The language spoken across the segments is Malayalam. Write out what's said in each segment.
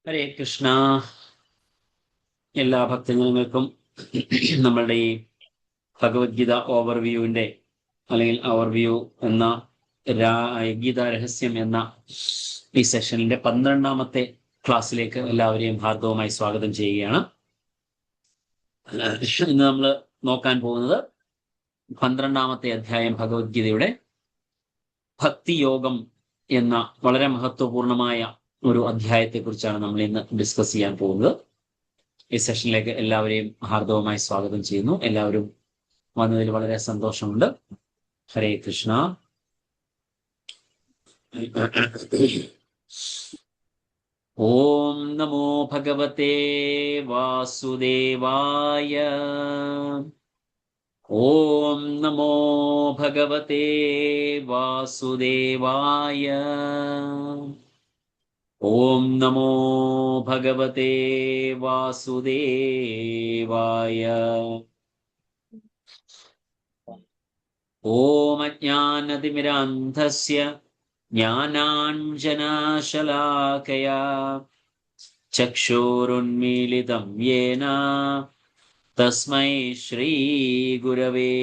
ഹരേ കൃഷ്ണ. എല്ലാ ഭക്തജനങ്ങൾക്കും നമ്മളുടെ ഈ ഭഗവത്ഗീത ഓവർവ്യൂവിൻ്റെ അല്ലെങ്കിൽ ഓവർവ്യൂ എന്ന ഗീതാ രഹസ്യം എന്ന ഈ സെഷനിൻ്റെ 12ാമത്തെ ക്ലാസ്സിലേക്ക് എല്ലാവരെയും ഹാർദവമായി സ്വാഗതം ചെയ്യുകയാണ്. ഇന്ന് നമ്മൾ നോക്കാൻ പോകുന്നത് 12ാമത്തെ അധ്യായം ഭഗവത്ഗീതയുടെ ഭക്തിയോഗം എന്ന വളരെ മഹത്വപൂർണമായ ഒരു അധ്യായത്തെക്കുറിച്ചാണ് നമ്മൾ ഇന്ന് ഡിസ്കസ് ചെയ്യാൻ പോകുന്നത്. ഈ സെഷനിലേക്ക് എല്ലാവരെയും ഹാർദവമായി സ്വാഗതം ചെയ്യുന്നു. എല്ലാവരും വന്നതിൽ വളരെ സന്തോഷമുണ്ട്. ഹരേ കൃഷ്ണ. ഓം നമോ ഭഗവതേ വാസുദേവായ. ഓം നമോ ഭഗവതേ വാസുദേവായ. ഓം നമോ ഭഗവതേ വാസുദേവായ. ഓം അജ്ഞാനതിമിരാന്ധസ്യ ജ്ഞാനാഞ്ജനശലാകയാ ചക്ഷുരുന്മീലിതം യേന തസ്മൈ ശ്രീഗുരവേ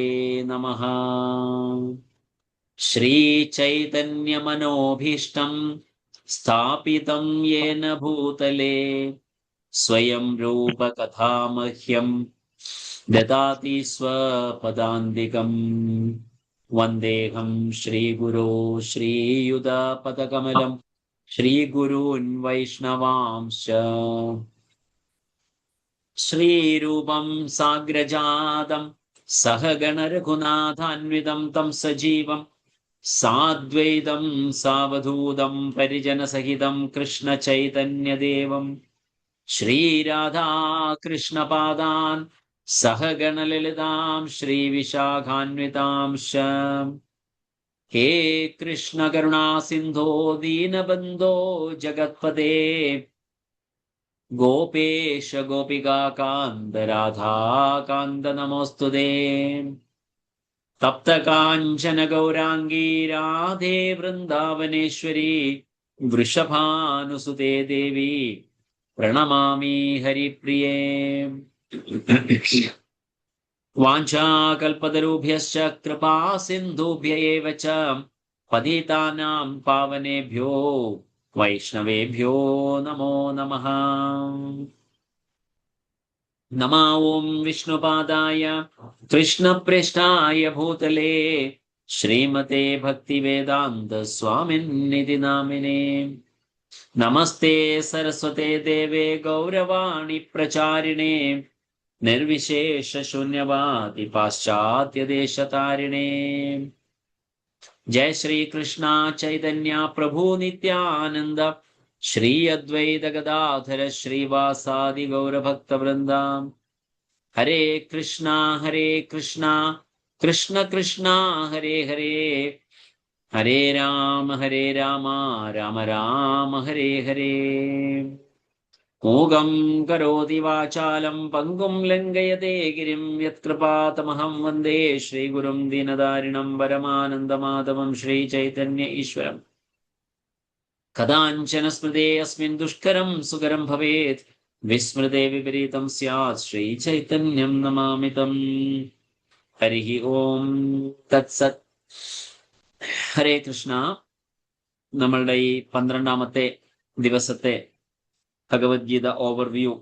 നമഃ. ശ്രീചൈതന്യമനോഭീഷ്ടം സ്ഥാപിതം യേന ഭൂതലേ സ്വയം രൂപകഥാമഹ്യം ദദാതി സ്വപദാന്തികം. വന്ദേഹം ശ്രീഗുരോ ശ്രീയുതപദകമലം ശ്രീഗുരൂൻ വൈഷ്ണവാംശ. ശ്രീരൂപം സാഗ്രജാതം സഹഗണ രഘുനാഥാന്വിതം തം സജീവം സാദ്വൈതം സാവധൂതം പരിജനസഹിതം കൃഷ്ണ ചൈതന്യദേവം ശ്രീരാധാകൃഷ്ണപാദാൻ സഹഗണലളിതാം ശ്രീവിശാഖാന്വിതാംശ. ഹേ കൃഷ്ണ കരുണാസിന്ധോ ദീനബന്ധോ ജഗത്പതേ ഗോപേശ ഗോപികാകാന്ത രാധാകാന്ത നമോസ്തുതേ. തപ്തകാഞ്ചന ഗൗരാംഗീ രാധേ വൃന്ദാവനേശ്വരി വൃഷഭാനുസുതേ ദേവി പ്രണമാമി ഹരിപ്രിയേ. വാഞ്ചാകൽപതരുഭ്യശ്ച കൃപാ സിന്ധുഭ്യ ഏവ ച പതിതാനാം പാവനേഭ്യോ വൈഷ്ണവേഭ്യോ നമോ നമഃ. നമോ ഓം വിഷ്ണുപാദായ കൃഷ്ണപ്രേഷ്ഠായ ഭൂതലേ ശ്രീമതേ ഭക്തിവേദാന്ത സ്വാമിന്നിധി നാമിനേ. നമസ്തേ സരസ്വതേ ദേവേ ഗൗരവാണി പ്രചാരിണേ നിർവിശേഷ ശൂന്യവാദി പാശ്ചാത്യദേശതാരിണേ. ജയ ശ്രീ കൃഷ്ണ ചൈതന്യ പ്രഭു നിത്യാനന്ദ ശ്രീ അദ്വൈത ഗദാധര ശ്രീവാസാദി ഗൗരഭക്തവൃന്ദ. ഹരേ കൃഷ്ണ കൃഷ്ണ കൃഷ്ണ ഹരേ ഹരേ ഹരേ രാമ രാമ രാമ ഹരേ ഹരേ. മൂകം കരോതി വാചാലം പങ്കും ലംഘയതേ ഗിരിം യത്കൃപാതമഹം വന്ദേ ശ്രീഗുരും ദീനദാരിണം പരമാനന്ദമാധവം ശ്രീചൈതന്യ ഈശ്വരം. കഥാഞ്ചന സ്മൃതേ അസ്മിൻ ദുഷ്കരം സുകരം ഭവേത് വിസ്മൃതേ വിപരീതം സ്യാത് ശ്രീചൈതന്യം നമാമി തം. ഹരി ഓം തത്സത്. ഹരേ കൃഷ്ണ. നമ്മളുടെ ഈ 12ാമത്തെ ദിവസത്തെ ഭഗവത്ഗീത ഓവർവ്യൂ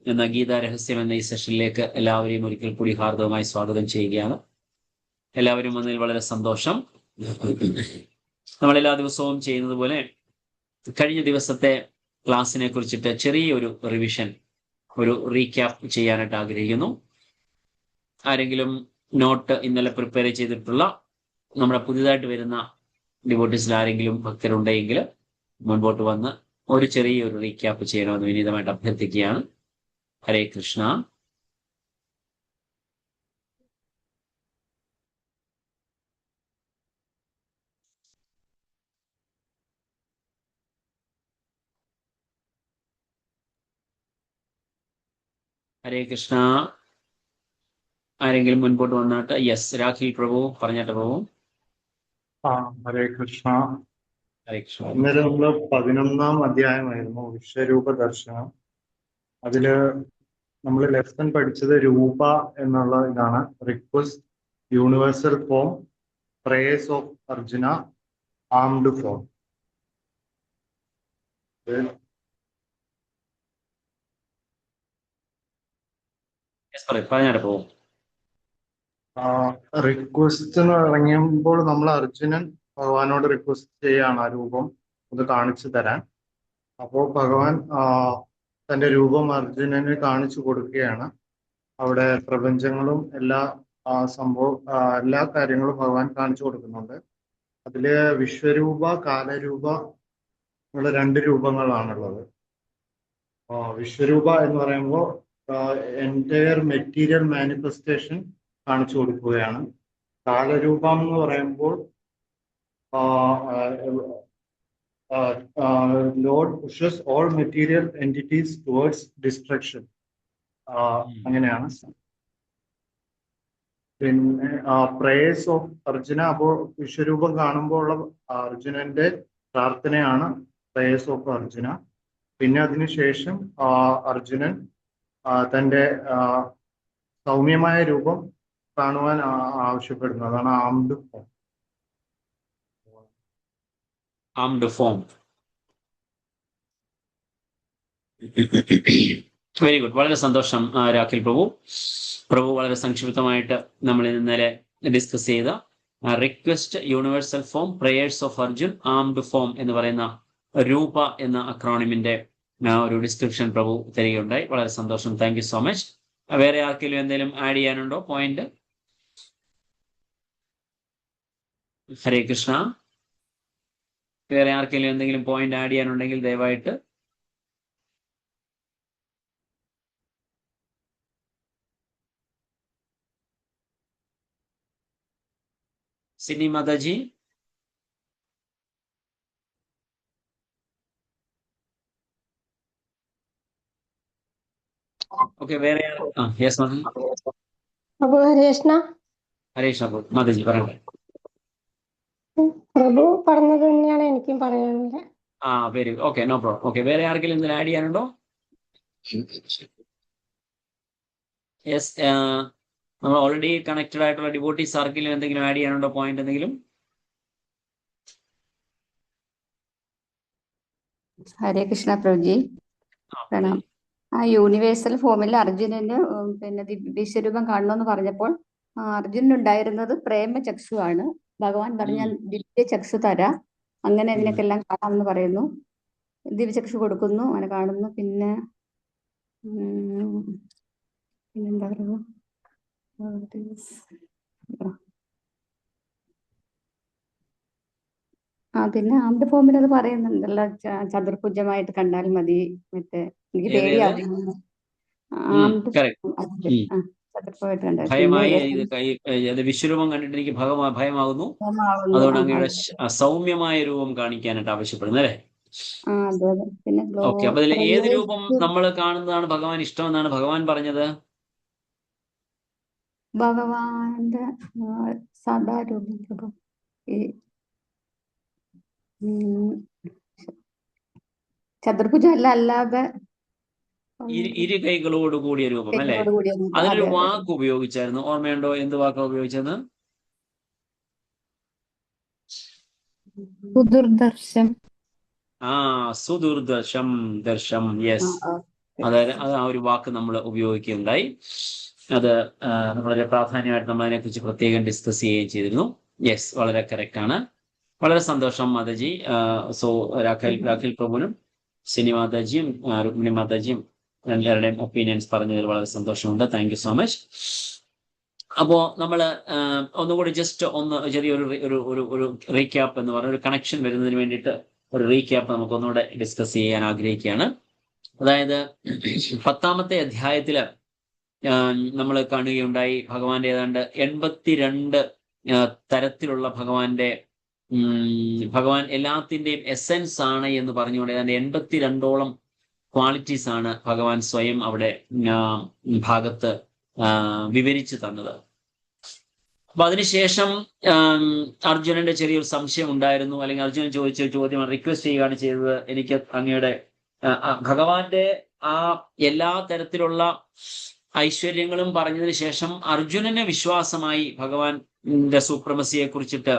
എന്ന ഗീതാ രഹസ്യം എന്ന ഈ സെഷനിലേക്ക് എല്ലാവരെയും ഒരിക്കൽ കൂടി ഹാർദവമായി സ്വാഗതം ചെയ്യുകയാണ്. എല്ലാവരും വന്നതിൽ വളരെ സന്തോഷം. നമ്മളെല്ലാ ദിവസവും ചെയ്യുന്നത് പോലെ കഴിഞ്ഞ ദിവസത്തെ ക്ലാസ്സിനെ കുറിച്ചിട്ട് ചെറിയൊരു റിവിഷൻ, ഒരു റീക്യാപ്പ് ചെയ്യാനായിട്ട് ആഗ്രഹിക്കുന്നു. ആരെങ്കിലും നോട്ട് ഇന്നലെ പ്രിപ്പയർ ചെയ്തിട്ടുള്ള നമ്മുടെ പുതിയതായിട്ട് വരുന്ന ഡിവോട്ടീസിൽ ആരെങ്കിലും ഭക്തരുണ്ടെങ്കിൽ മുൻപോട്ട് വന്ന് ഒരു ചെറിയൊരു റീക്യാപ്പ് ചെയ്യണമെന്ന് വിനീതമായിട്ട് അഭ്യർത്ഥിക്കുകയാണ്. ഹരേ കൃഷ്ണ. ഹരേ കൃഷ്ണ. ആരെങ്കിലും മുൻപോട്ട് വന്നാട്ട്? യെസ്, രാഖിൽ പ്രഭു പറഞ്ഞാട്ട് പ്രഭു. ഹരേ കൃഷ്ണ. ഹരേ കൃഷ്ണ. ഇന്നലെ നമ്മള് 11-ാം അധ്യായമായിരുന്നു വിശ്വരൂപ ദർശനം. അതില് നമ്മൾ ലെസൺ പഠിച്ചത് രൂപ എന്നുള്ള ഇതാണ്. Request, universal form, prayers of Arjuna, armed form. പറഞ്ഞാടെ പോകും. റിക്വസ്റ്റ് എന്ന് പറയുമ്പോൾ നമ്മൾ അർജുനൻ ഭഗവാനോട് റിക്വസ്റ്റ് ചെയ്യാണ് ആ രൂപം ഒന്ന് കാണിച്ചു തരാൻ. അപ്പോൾ ഭഗവാൻ തന്റെ രൂപം അർജുനന് കാണിച്ചു കൊടുക്കുകയാണ്. അവിടെ പ്രപഞ്ചങ്ങളും എല്ലാ എല്ലാ കാര്യങ്ങളും ഭഗവാൻ കാണിച്ചു കൊടുക്കുന്നുണ്ട്. അതില് വിശ്വരൂപ, കാലരൂപ എന്നുള്ള 2 രൂപങ്ങളാണുള്ളത്. വിശ്വരൂപ എന്ന് പറയുമ്പോൾ എൻറ്റയർ മെറ്റീരിയൽ മാനിഫെസ്റ്റേഷൻ കാണിച്ചു കൊടുക്കുകയാണ്. കാലരൂപം എന്ന് പറയുമ്പോൾ load pushes all material entities towards destruction. അങ്ങനെയാണ്. പിന്നെ പ്രേയേഴ്സ് ഓഫ് അർജുന, അപ്പോൾ വിശ്വരൂപം കാണുമ്പോൾ ഉള്ള അർജുനന്റെ പ്രാർത്ഥനയാണ് പ്രേയേഴ്സ് ഓഫ് അർജുന. പിന്നെ അതിനുശേഷം അർജുനൻ തന്റെ സൗമ്യമായ രൂപം കാണുവാൻ ആവശ്യപ്പെടുന്നു. അതാണ് armed form. Armed form. Very good. വളരെ സന്തോഷം രാഖിൽ പ്രഭു വളരെ സംക്ഷിപ്തമായിട്ട് നമ്മൾ ഇന്നലെ ഡിസ്കസ് ചെയ്ത request, universal form, prayers of Arjun, armed form എന്ന് പറയുന്ന രൂപ എന്ന അക്രോണിമിന്റെ ഒരു ഡിസ്ക്രിപ്ഷൻ പ്രഭു തരികയുണ്ടായി. വളരെ സന്തോഷം. Thank you so much. വേറെ ആർക്കെങ്കിലും എന്തെങ്കിലും ആഡ് ചെയ്യാനുണ്ടോ പോയിന്റ്? ഹരേ കൃഷ്ണ. വേറെ ആർക്കെങ്കിലും എന്തെങ്കിലും പോയിന്റ് ആഡ് ചെയ്യാനുണ്ടെങ്കിൽ ദയവായിട്ട്. സിനി മാതാജി. ഓക്കെ. വേറെ യെസ് മാതാജി. പ്രഭു ഹരേ കൃഷ്ണ. ഹരേ കൃഷ്ണ മാതാജി പറയട്ടെ. പ്രഭു പറഞ്ഞത് തന്നെയാണ് എനിക്കും പറയാനുള്ളത്. Very good. Okay, no problem. Okay, വേറെ ആർക്കെങ്കിലും എന്തെങ്കിലും ആഡ് ചെയ്യാനുണ്ടോ? യെസ്, നമ്മൾ ഓൾറെഡി കണക്റ്റഡ് ആയിട്ടുള്ള ഡിവോട്ടീസ് ആർക്കെങ്കിലും എന്തെങ്കിലും ആഡ് ചെയ്യാനുണ്ടോ പോയിന്റ് എന്തെങ്കിലും? ഹരേ കൃഷ്ണ പ്രഭുജി. പ്രണാം. ആ യൂണിവേഴ്സൽ ഫോമിൽ അർജുനന് പിന്നെ വിശ്വരൂപം കാണണമെന്ന് പറഞ്ഞപ്പോൾ അർജുനനുണ്ടായിരുന്നത് പ്രേമചക്ഷുവാണ്. ഭഗവാൻ പറഞ്ഞ ദിവ്യചക്ഷു തരാ, അങ്ങനെ ഇതിനൊക്കെല്ലാം കാണാമെന്ന് പറയുന്നു. ദിവ്യചക്ഷു കൊടുക്കുന്നു, അങ്ങനെ കാണുന്നു. പിന്നെ പിന്നെന്താ പറയുക, പിന്നെ ആംഡ് ഫോമിൽ അത് പറയുന്നുണ്ടല്ലോ, ചതുർഭുജമായിട്ട് കണ്ടാൽ മതി. മറ്റേ എനിക്ക് പേടിയാവും. ചതുർഭുജമായിട്ട് കണ്ടാൽ ഭയമായി വിശ്വരൂപം കണ്ടിട്ട് എനിക്ക് ഭയമാകുന്നു. അതുകൊണ്ട് അങ്ങയുടെ സൗമ്യമായ രൂപം കാണിക്കാനായിട്ട് ആവശ്യപ്പെടുന്നു അല്ലേ? അതെ. പിന്നെ ഓക്കെ. അപ്പൊ ഇതിൽ ഏത് രൂപം നമ്മൾ കാണുന്നതാണ് ഭഗവാൻ ഇഷ്ടമെന്നാണ് ഭഗവാൻ പറഞ്ഞത്? ഭഗവാന്റെ സദാരൂപം, ഈ ചതുർഭുജം അല്ലാതെ ഇരു കൈകളോട് കൂടിയ രൂപം അല്ലേ? അതിനൊരു വാക്ക് ഉപയോഗിച്ചായിരുന്നു, ഓർമ്മയുണ്ടോ? എന്ത് വാക്കാ ഉപയോഗിച്ചത്? സുദുർദർശം. സുദുർദർശം ദർശം. യെസ്, അതായത് അത് ആ ഒരു വാക്ക് നമ്മൾ ഉപയോഗിക്കുകയുണ്ടായി. അത് വളരെ പ്രാധാന്യമായിട്ട് നമ്മൾ അതിനെക്കുറിച്ച് പ്രത്യേകം ഡിസ്കസ് ചെയ്യുകയും ചെയ്തിരുന്നു. യെസ്, വളരെ കറക്റ്റ് ആണ്. വളരെ സന്തോഷം മാതാജി. സോ രാഖിൽ പ്രഭുവിനും സിനി മാതാജിയും രുക്മിണി മാതാജിയും എല്ലാവരുടെയും ഒപ്പീനിയൻസ് പറഞ്ഞതിൽ വളരെ സന്തോഷമുണ്ട്. Thank you so much. അപ്പോ നമ്മൾ ഒന്നുകൂടി ജസ്റ്റ് ചെറിയൊരു റീക്യാപ്പ് എന്ന് പറഞ്ഞ ഒരു കണക്ഷൻ വരുന്നതിന് വേണ്ടിയിട്ട് ഒരു റീക്യാപ്പ് നമുക്ക് ഒന്നുകൂടെ ഡിസ്കസ് ചെയ്യാൻ ആഗ്രഹിക്കുകയാണ്. അതായത് 10-ാമത്തെ അധ്യായത്തില് നമ്മൾ കാണുകയുണ്ടായി ഭഗവാന്റെ ഏതാണ്ട് 82 തരത്തിലുള്ള ഭഗവാൻ എല്ലാത്തിൻ്റെയും എസെൻസ് ആണ് എന്ന് പറഞ്ഞുകൊണ്ട് ഏതാണ്ട് 82ഓളം ക്വാളിറ്റീസ് ആണ് ഭഗവാൻ സ്വയം അവിടെ ഭാഗത്ത് വിവരിച്ചു തന്നത്. അപ്പൊ അതിനുശേഷം അർജുനന്റെ ചെറിയൊരു സംശയം ഉണ്ടായിരുന്നു, അല്ലെങ്കിൽ അർജുനൻ ചോദിച്ച ചോദ്യം റിക്വസ്റ്റ് ചെയ്യുകയാണ് ചെയ്തത്. എനിക്ക് അങ്ങയുടെ ഭഗവാന്റെ ആ എല്ലാ തരത്തിലുള്ള ഐശ്വര്യങ്ങളും പറഞ്ഞതിന് ശേഷം അർജുനന് വിശ്വാസമായി ഭഗവാന്റെ സൂപ്രമസിയെ കുറിച്ചിട്ട്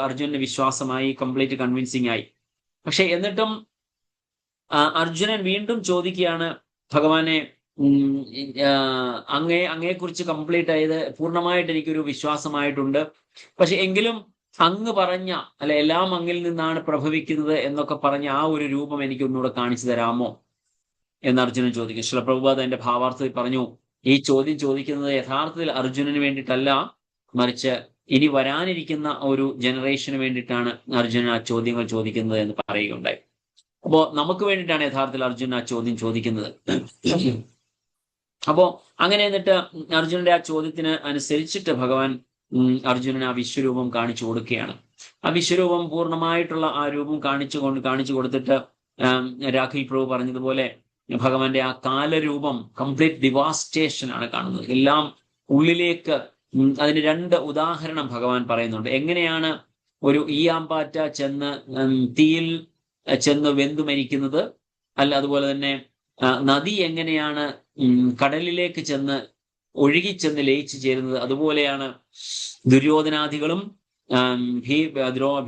അർജുനന് വിശ്വാസമായി, കംപ്ലീറ്റ് കൺവിൻസിങ് ആയി. പക്ഷെ എന്നിട്ടും അർജുനൻ വീണ്ടും ചോദിക്കുകയാണ് ഭഗവാനെ, അങ്ങയെക്കുറിച്ച് കംപ്ലീറ്റ് ആയത് പൂർണ്ണമായിട്ട് എനിക്കൊരു വിശ്വാസമായിട്ടുണ്ട്, പക്ഷെ എങ്കിലും അങ്ങ് പറഞ്ഞ എല്ലാം അങ്ങിൽ നിന്നാണ് പ്രഭവിക്കുന്നത് എന്നൊക്കെ പറഞ്ഞ ആ ഒരു രൂപം എനിക്ക് ഒന്നുകൂടെ കാണിച്ചു തരാമോ എന്ന് അർജുനൻ ചോദിക്കും. ശ്രീല പ്രഭുപാദ എന്റെ ഭാവാർത്ഥത്തിൽ പറഞ്ഞു, ഈ ചോദ്യം ചോദിക്കുന്നത് യഥാർത്ഥത്തിൽ അർജുനന് വേണ്ടിയിട്ടല്ല, മറിച്ച് ഇനി വരാനിരിക്കുന്ന ഒരു ജനറേഷന് വേണ്ടിയിട്ടാണ് അർജുനൻ ആ ചോദ്യങ്ങൾ ചോദിക്കുന്നത് എന്ന് പറയുകയുണ്ടായി. അപ്പോ നമുക്ക് വേണ്ടിയിട്ടാണ് യഥാർത്ഥത്തിൽ അർജുനൻ ആ ചോദ്യം ചോദിക്കുന്നത്. അപ്പോ അങ്ങനെ എന്നിട്ട് അർജുനന്റെ ആ ചോദ്യത്തിന് അനുസരിച്ചിട്ട് ഭഗവാൻ അർജുനന് ആ വിശ്വരൂപം കാണിച്ചു കൊടുക്കുകയാണ്. ആ വിശ്വരൂപം പൂർണ്ണമായിട്ടുള്ള ആ രൂപം കാണിച്ചു കൊടുത്തിട്ട് രാഖിൽ പ്രഭു പറഞ്ഞതുപോലെ ഭഗവാന്റെ ആ കാലരൂപം കംപ്ലീറ്റ് ഡിവാസ്റ്റേഷൻ ആണ് കാണുന്നത്. എല്ലാം ഉള്ളിലേക്ക് അതിന് 2 ഉദാഹരണം ഭഗവാൻ പറയുന്നുണ്ട്. എങ്ങനെയാണ് ഒരു ഈയാമ്പാറ്റ തീയിൽ ചെന്ന് വെന്തു മരിക്കുന്നത്, അതുപോലെ തന്നെ നദി എങ്ങനെയാണ് കടലിലേക്ക് ഒഴുകിച്ചെന്ന് ലയിച്ചു ചേരുന്നത്, അതുപോലെയാണ് ദുര്യോധനാദികളും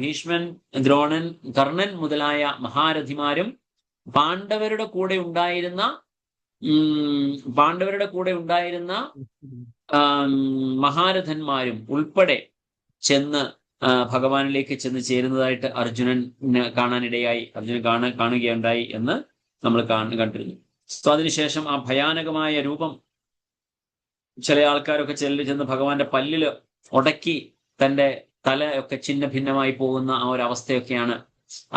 ഭീഷ്മൻ, ദ്രോണൻ, കർണൻ മുതലായ മഹാരഥിമാരും പാണ്ഡവരുടെ കൂടെ ഉണ്ടായിരുന്ന മഹാരഥന്മാരും ഉൾപ്പെടെ ഭഗവാനിലേക്ക് ചെന്ന് ചേരുന്നതായിട്ട് അർജുനൻ കാണുകയുണ്ടായി എന്ന് നമ്മൾ കണ്ടിരുന്നു. സോ അതിനുശേഷം ആ ഭയാനകമായ രൂപം ചില ആൾക്കാരൊക്കെ ചെന്ന് ഭഗവാന്റെ പല്ലില് ഉടക്കി തന്റെ തലയൊക്കെ ഛിന്ന ഭിന്നമായി പോകുന്ന ആ ഒരു അവസ്ഥയൊക്കെയാണ്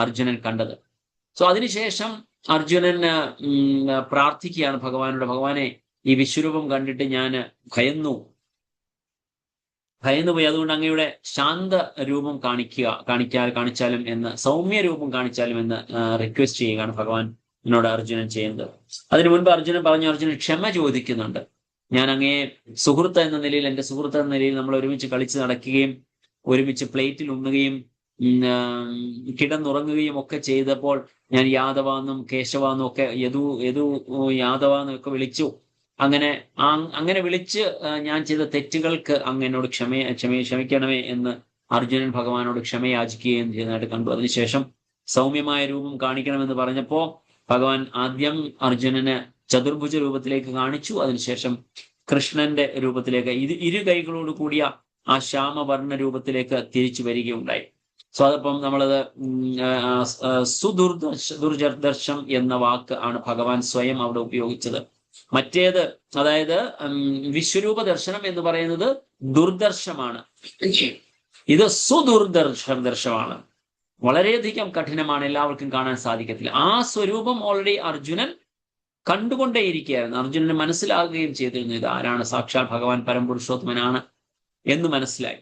അർജുനൻ കണ്ടത്. സോ അതിനുശേഷം അർജുനൻ പ്രാർത്ഥിക്കുകയാണ് ഭഗവാനോട്, ഭഗവാനെ, ഈ വിശ്വരൂപം കണ്ടിട്ട് ഞാൻ ഭയന്നുപോയി, അതുകൊണ്ട് അങ്ങയുടെ ശാന്ത രൂപം കാണിച്ചാലും എന്ന്, സൗമ്യ രൂപം കാണിച്ചാലും എന്ന് റിക്വസ്റ്റ് ചെയ്യുകയാണ് ഭഗവാൻ എന്നോട് അർജുനൻ ചെയ്യുന്നത്. അതിനു മുൻപ് അർജുനൻ അർജുനൻ ക്ഷമ ചോദിക്കുന്നുണ്ട്. ഞാൻ അങ്ങയെ സുഹൃത്ത് എന്ന നിലയിൽ, എന്റെ സുഹൃത്ത് എന്ന നിലയിൽ നമ്മൾ ഒരുമിച്ച് കളിച്ച് നടക്കുകയും ഒരുമിച്ച് പ്ലേറ്റിൽ ഉണ്ണുകയും കിടന്നുറങ്ങുകയും ഒക്കെ ചെയ്തപ്പോൾ ഞാൻ യാദവാന്നും കേശവാന്നും ഒക്കെ യദു യാദവാന്നും ഒക്കെ വിളിച്ചു. അങ്ങനെ വിളിച്ച് ഞാൻ ചെയ്ത തെറ്റുകൾക്ക് അങ്ങ് എന്നോട് ക്ഷമിക്കണമേ എന്ന് അർജുനൻ ഭഗവാനോട് ക്ഷമയാചിക്കുകയും ചെയ്യുന്നതായിട്ട് കണ്ടു. അതിനുശേഷം സൗമ്യമായ രൂപം കാണിക്കണമെന്ന് പറഞ്ഞപ്പോ ഭഗവാൻ ആദ്യം അർജുനന് ചതുർഭുജ രൂപത്തിലേക്ക് കാണിച്ചു. അതിനുശേഷം കൃഷ്ണന്റെ രൂപത്തിലേക്ക്, ഇരു കൈകളോട് കൂടിയ ആ ശ്യാമവർണ്ണ രൂപത്തിലേക്ക് തിരിച്ചു വരികയുണ്ടായി. സോ അതപ്പം നമ്മളത് സുദുർദർശം എന്ന വാക്ക് ആണ് ഭഗവാൻ സ്വയം അവിടെ ഉപയോഗിച്ചത്. മറ്റേത്, അതായത് വിശ്വരൂപ ദർശനം എന്ന് പറയുന്നത് ദുർദർശമാണ്. ഇത് സുദുർദർശമാണ്. വളരെയധികം കഠിനമാണ്, എല്ലാവർക്കും കാണാൻ സാധിക്കത്തില്ല. ആ സ്വരൂപം ഓൾറെഡി അർജുനൻ കണ്ടുകൊണ്ടേയിരിക്കുകയായിരുന്നു. അർജുനന് മനസ്സിലാകുകയും ചെയ്തിരുന്നു ഇത് ആരാണ്, സാക്ഷാൽ ഭഗവാൻ പരംപുരുഷോത്തമനാണ് എന്ന് മനസ്സിലായി.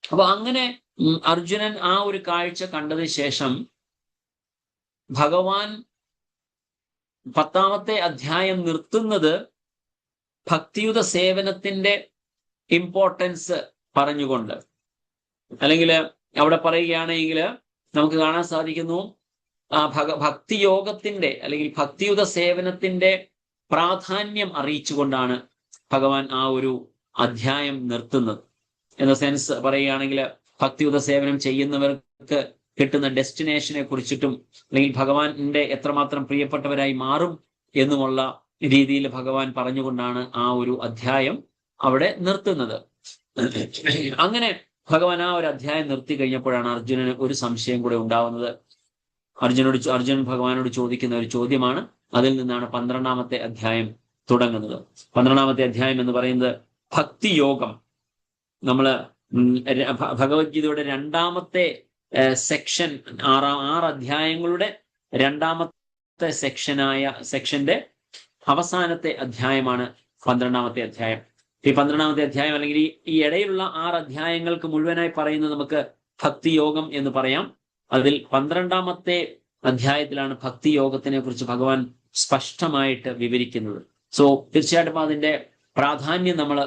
അപ്പൊ അങ്ങനെ അർജുനൻ ആ ഒരു കാഴ്ച കണ്ടതിന് ശേഷം ഭഗവാൻ 10ാമത്തെ അധ്യായം നിർത്തുന്നത് ഭക്തിയുത സേവനത്തിന്റെ ഇമ്പോർട്ടൻസ് പറഞ്ഞുകൊണ്ട്, അല്ലെങ്കിൽ അവിടെ പറയുകയാണെങ്കിൽ നമുക്ക് കാണാൻ സാധിക്കുന്നു ഭക്തിയോഗത്തിന്റെ അല്ലെങ്കിൽ ഭക്തിയുത സേവനത്തിന്റെ പ്രാധാന്യം അറിയിച്ചുകൊണ്ടാണ് ഭഗവാൻ ആ ഒരു അധ്യായം നിർത്തുന്നത്. എന്ന സെൻസ് പറയുകയാണെങ്കിൽ ഭക്തിയുത സേവനം ചെയ്യുന്നവർക്ക് കിട്ടുന്ന ഡെസ്റ്റിനേഷനെ കുറിച്ചിട്ടും, അല്ലെങ്കിൽ ഭഗവാന്റെ എത്രമാത്രം പ്രിയപ്പെട്ടവരായി മാറും എന്നുമുള്ള രീതിയിൽ ഭഗവാൻ പറഞ്ഞുകൊണ്ടാണ് ആ ഒരു അധ്യായം അവിടെ നിർത്തുന്നത്. അങ്ങനെ ഭഗവാൻ ആ ഒരു അധ്യായം നിർത്തി കഴിഞ്ഞപ്പോഴാണ് അർജുനന് ഒരു സംശയം കൂടെ ഉണ്ടാവുന്നത്. അർജുനൻ ഭഗവാനോട് ചോദിക്കുന്ന ഒരു ചോദ്യമാണ്. അതിൽ നിന്നാണ് 12ാമത്തെ അധ്യായം തുടങ്ങുന്നത്. 12ാമത്തെ അധ്യായം എന്ന് പറയുന്നത് ഭക്തിയോഗം. നമ്മള് ഭഗവത്ഗീതയുടെ 2ാമത്തെ സെക്ഷൻ, 6 അധ്യായങ്ങളുടെ 2ാമത്തെ സെക്ഷന്റെ അവസാനത്തെ അധ്യായമാണ് 12ാമത്തെ അധ്യായം. ഈ 12ാമത്തെ അധ്യായം, അല്ലെങ്കിൽ ഈ ഇടയിലുള്ള 6 അധ്യായങ്ങൾക്ക് മുഴുവനായി പറയുന്നത് നമുക്ക് ഭക്തിയോഗം എന്ന് പറയാം. അതിൽ 12ാമത്തെ അധ്യായത്തിലാണ് ഭക്തിയോഗത്തിനെ കുറിച്ച് ഭഗവാൻ സ്പഷ്ടമായിട്ട് വിവരിക്കുന്നത്. സോ തീർച്ചയായിട്ടും അതിന്റെ പ്രാധാന്യം നമ്മൾ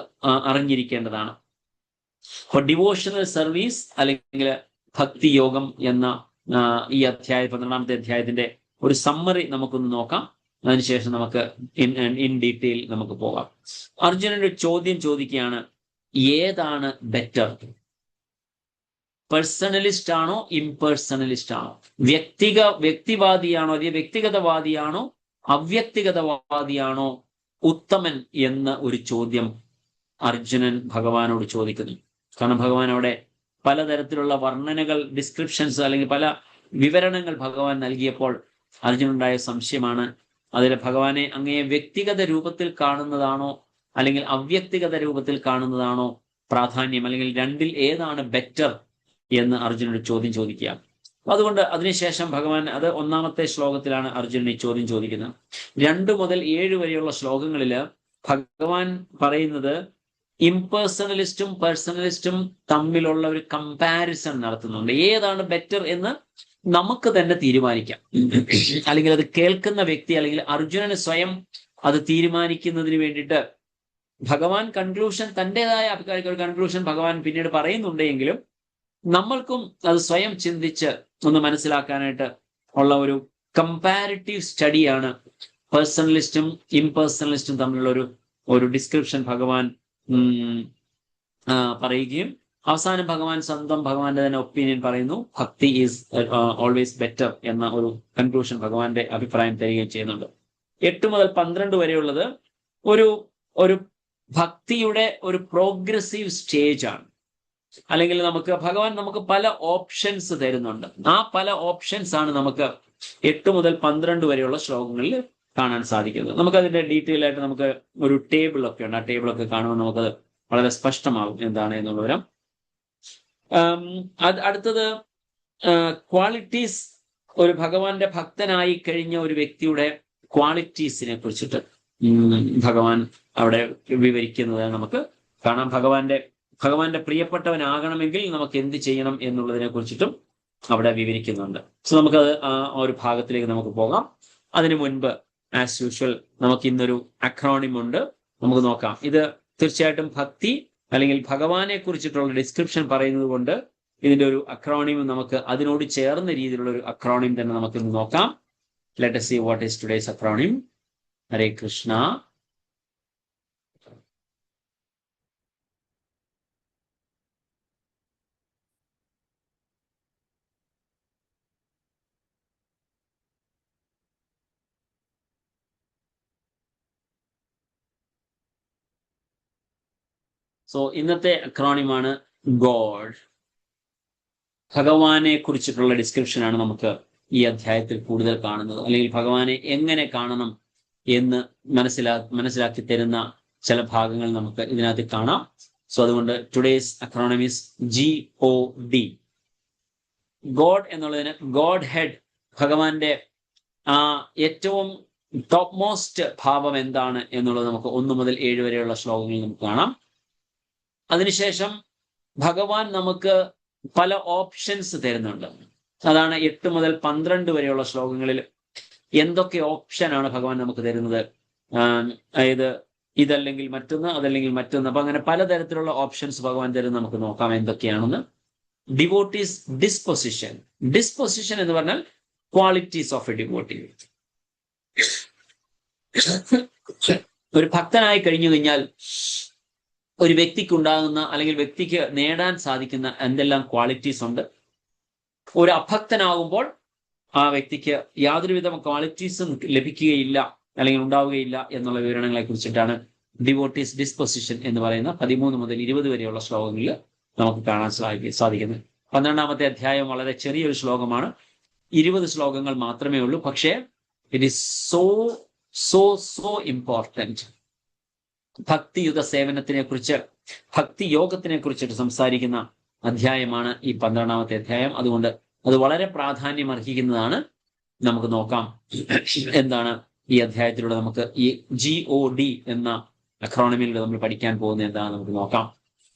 അറിഞ്ഞിരിക്കേണ്ടതാണ്. അപ്പോൾ ഡിവോഷണൽ സർവീസ് അല്ലെങ്കിൽ ഭക്തി യോഗം എന്ന ഈ 12ാമത്തെ അധ്യായത്തിന്റെ ഒരു സമ്മറി നമുക്കൊന്ന് നോക്കാം. അതിനുശേഷം നമുക്ക് ഇൻ ഡീറ്റെയിൽ നമുക്ക് പോകാം. അർജുനൻ ഒരു ചോദ്യം ചോദിക്കുകയാണ്, ഏതാണ് ബെറ്റർ? പേഴ്സണലിസ്റ്റ് ആണോ ഇംപേഴ്സണലിസ്റ്റ് ആണോ? വ്യക്തിവാദിയാണോ അല്ലെങ്കിൽ വ്യക്തിഗതവാദിയാണോ അവ്യക്തിഗതവാദിയാണോ ഉത്തമൻ എന്ന ഒരു ചോദ്യം അർജുനൻ ഭഗവാനോട് ചോദിക്കുന്നു. കാരണം ഭഗവാൻ അവിടെ പലതരത്തിലുള്ള വർണ്ണനകൾ, ഡിസ്ക്രിപ്ഷൻസ് അല്ലെങ്കിൽ പല വിവരണങ്ങൾ ഭഗവാൻ നൽകിയപ്പോൾ അർജുനുണ്ടായ സംശയമാണ്, അതിൽ ഭഗവാനെ അങ്ങയെ വ്യക്തിഗത രൂപത്തിൽ കാണുന്നതാണോ അല്ലെങ്കിൽ അവ്യക്തിഗത രൂപത്തിൽ കാണുന്നതാണോ പ്രാധാന്യം, അല്ലെങ്കിൽ രണ്ടിൽ ഏതാണ് ബെറ്റർ എന്ന് അർജുനൻ ചോദ്യം ചോദിക്കുക. അതുകൊണ്ട് അതിനുശേഷം ഭഗവാൻ, അത് 1ാമത്തെ ശ്ലോകത്തിലാണ് അർജുനൻ ഈ ചോദ്യം ചോദിക്കുന്നത്. 2 മുതൽ 7 വരെയുള്ള ശ്ലോകങ്ങളിൽ ഭഗവാൻ പറയുന്നത് ഇംപേഴ്സണലിസ്റ്റും പേഴ്സണലിസ്റ്റും തമ്മിലുള്ള ഒരു കമ്പാരിസൺ നടത്തുന്നുണ്ട്. ഏതാണ് ബെറ്റർ എന്ന് നമുക്ക് തന്നെ തീരുമാനിക്കാം, അല്ലെങ്കിൽ അത് കേൾക്കുന്ന വ്യക്തി അല്ലെങ്കിൽ അർജുനന് സ്വയം അത് തീരുമാനിക്കുന്നതിന് വേണ്ടിയിട്ട് ഭഗവാൻ കൺക്ലൂഷൻ, തൻ്റെതായ ഒരു കൺക്ലൂഷൻ ഭഗവാൻ പിന്നീട് പറയുന്നുണ്ടെങ്കിലും നമ്മൾക്കും അത് സ്വയം ചിന്തിച്ച് ഒന്ന് മനസ്സിലാക്കാനായിട്ട് ഉള്ള ഒരു കമ്പാരിറ്റീവ് സ്റ്റഡിയാണ് പേഴ്സണലിസ്റ്റും ഇംപേഴ്സണലിസ്റ്റും തമ്മിലുള്ള ഒരു ഡിസ്ക്രിപ്ഷൻ ഭഗവാൻ പറയുകയും അവസാനം ഭഗവാൻ സ്വന്തം ഭഗവാന്റെ തന്നെ ഒപ്പീനിയൻ പറയുന്നു, ഭക്തി ഈസ് ഓൾവേസ് ബെറ്റർ എന്ന ഒരു കൺക്ലൂഷൻ ഭഗവാന്റെ അഭിപ്രായം തരികയും ചെയ്യുന്നുണ്ട്. 8 മുതൽ 12 വരെയുള്ളത് ഒരു ഭക്തിയുടെ ഒരു പ്രോഗ്രസീവ് സ്റ്റേജ് ആണ്. അല്ലെങ്കിൽ ഭഗവാൻ നമുക്ക് പല ഓപ്ഷൻസ് തരുന്നുണ്ട്. ആ പല ഓപ്ഷൻസ് ആണ് നമുക്ക് 8 മുതൽ 12 വരെയുള്ള ശ്ലോകങ്ങളിൽ കാണാൻ സാധിക്കുന്നത്. നമുക്കതിന്റെ ഡീറ്റെയിൽ ആയിട്ട് നമുക്ക് ഒരു ടേബിൾ ഒക്കെ ഉണ്ട്. ആ ടേബിളൊക്കെ കാണുമ്പോൾ നമുക്കത് വളരെ സ്പഷ്ടമാകും എന്താണ് എന്നുള്ള വിവരം. അടുത്തത് ക്വാളിറ്റീസ്, ഒരു ഭഗവാന്റെ ഭക്തനായി കഴിഞ്ഞ ഒരു വ്യക്തിയുടെ ക്വാളിറ്റീസിനെ കുറിച്ചിട്ട് ഭഗവാൻ അവിടെ വിവരിക്കുന്നത് നമുക്ക് കാണാം. ഭഗവാന്റെ പ്രിയപ്പെട്ടവനാകണമെങ്കിൽ നമുക്ക് എന്ത് ചെയ്യണം എന്നുള്ളതിനെ കുറിച്ചിട്ടും അവിടെ വിവരിക്കുന്നുണ്ട്. സോ നമുക്കത് ആ ഒരു ഭാഗത്തിലേക്ക് നമുക്ക് പോകാം. അതിനു മുൻപ് ആസ് യൂഷ്വൽ നമുക്ക് ഇന്നൊരു അക്രോണിം ഉണ്ട്, നമുക്ക് നോക്കാം. ഇത് തീർച്ചയായിട്ടും ഭക്തി അല്ലെങ്കിൽ ഭഗവാനെ കുറിച്ചിട്ടുള്ള ഡിസ്ക്രിപ്ഷൻ പറയുന്നത് കൊണ്ട് ഇതിന്റെ ഒരു അക്രോണിം നമുക്ക് അതിനോട് ചേർന്ന രീതിയിലുള്ള ഒരു അക്രോണിം തന്നെ നമുക്ക് ഇന്ന് നോക്കാം. Let us see what is today's acronym. Hare Krishna. So ഇന്നത്തെ അക്രോണിമാണ് ഗോഡ്. ഭഗവാനെ കുറിച്ചിട്ടുള്ള ഡിസ്ക്രിപ്ഷനാണ് നമുക്ക് ഈ അധ്യായത്തിൽ കൂടുതൽ കാണുന്നത്, അല്ലെങ്കിൽ ഭഗവാനെ എങ്ങനെ കാണണം എന്ന് മനസ്സിലാക്കി തരുന്ന ചില ഭാഗങ്ങൾ നമുക്ക് ഇതിനകത്ത് കാണാം. സോ അതുകൊണ്ട് today's acronym is GOD. God എന്നുള്ളതിന് ഗോഡ് ഹെഡ്, ഭഗവാന്റെ ഏറ്റവും ടോപ്പ് മോസ്റ്റ് ഭാവം എന്താണ് എന്നുള്ളത് നമുക്ക് 1 മുതൽ 7 വരെയുള്ള ശ്ലോകങ്ങളിൽ നമുക്ക് കാണാം. അതിനുശേഷം ഭഗവാൻ നമുക്ക് പല ഓപ്ഷൻസ് തരുന്നുണ്ട്. അതാണ് 8 മുതൽ 12 വരെയുള്ള ശ്ലോകങ്ങളിൽ എന്തൊക്കെ ഓപ്ഷനാണ് ഭഗവാൻ നമുക്ക് തരുന്നത്. അതായത് ഇതല്ലെങ്കിൽ മറ്റൊന്ന്, അതല്ലെങ്കിൽ മറ്റൊന്ന്. അപ്പൊ അങ്ങനെ പലതരത്തിലുള്ള ഓപ്ഷൻസ് ഭഗവാൻ തരുന്നത് നമുക്ക് നോക്കാം എന്തൊക്കെയാണെന്ന്. Devotees disposition. ഡിസ്പൊസിഷൻ എന്ന് പറഞ്ഞാൽ ക്വാളിറ്റീസ് ഓഫ് എ ഡിവോട്ടി. ഒരു ഭക്തനായി കഴിഞ്ഞു കഴിഞ്ഞാൽ ഒരു വ്യക്തിക്ക് ഉണ്ടാകുന്ന അല്ലെങ്കിൽ വ്യക്തിക്ക് നേടാൻ സാധിക്കുന്ന എന്തെല്ലാം ക്വാളിറ്റീസ് ഉണ്ട്. ഒരു അഭക്തനാകുമ്പോൾ ആ വ്യക്തിക്ക് യാതൊരുവിധ ക്വാളിറ്റീസും ലഭിക്കുകയില്ല അല്ലെങ്കിൽ ഉണ്ടാവുകയില്ല എന്നുള്ള വിവരണങ്ങളെ കുറിച്ചിട്ടാണ് ഡിവോട്ടീസ് ഡിസ്പൊസിഷൻ എന്ന് പറയുന്ന 13 മുതൽ 20 വരെയുള്ള ശ്ലോകങ്ങളിൽ നമുക്ക് കാണാൻ സാധിക്കുന്നത്. 12ാമത്തെ അധ്യായം വളരെ ചെറിയൊരു ശ്ലോകമാണ്, 20 ശ്ലോകങ്ങൾ മാത്രമേ ഉള്ളൂ. പക്ഷേ ഇറ്റ് ഈസ് സോ ഇമ്പോർട്ടൻറ്റ്. ഭക്തിയുത സേവനത്തിനെ കുറിച്ച്, ഭക്തി യോഗത്തിനെ കുറിച്ചിട്ട് സംസാരിക്കുന്ന അധ്യായമാണ് ഈ 12ാമത്തെ അധ്യായം. അതുകൊണ്ട് അത് വളരെ പ്രാധാന്യം അർഹിക്കുന്നതാണ്. നമുക്ക് നോക്കാം എന്താണ് ഈ അധ്യായത്തിലൂടെ നമുക്ക് ഈ GOD എന്ന അക്രോണമിയിലൂടെ നമ്മൾ പഠിക്കാൻ പോകുന്നത് എന്താണെന്ന് നമുക്ക് നോക്കാം.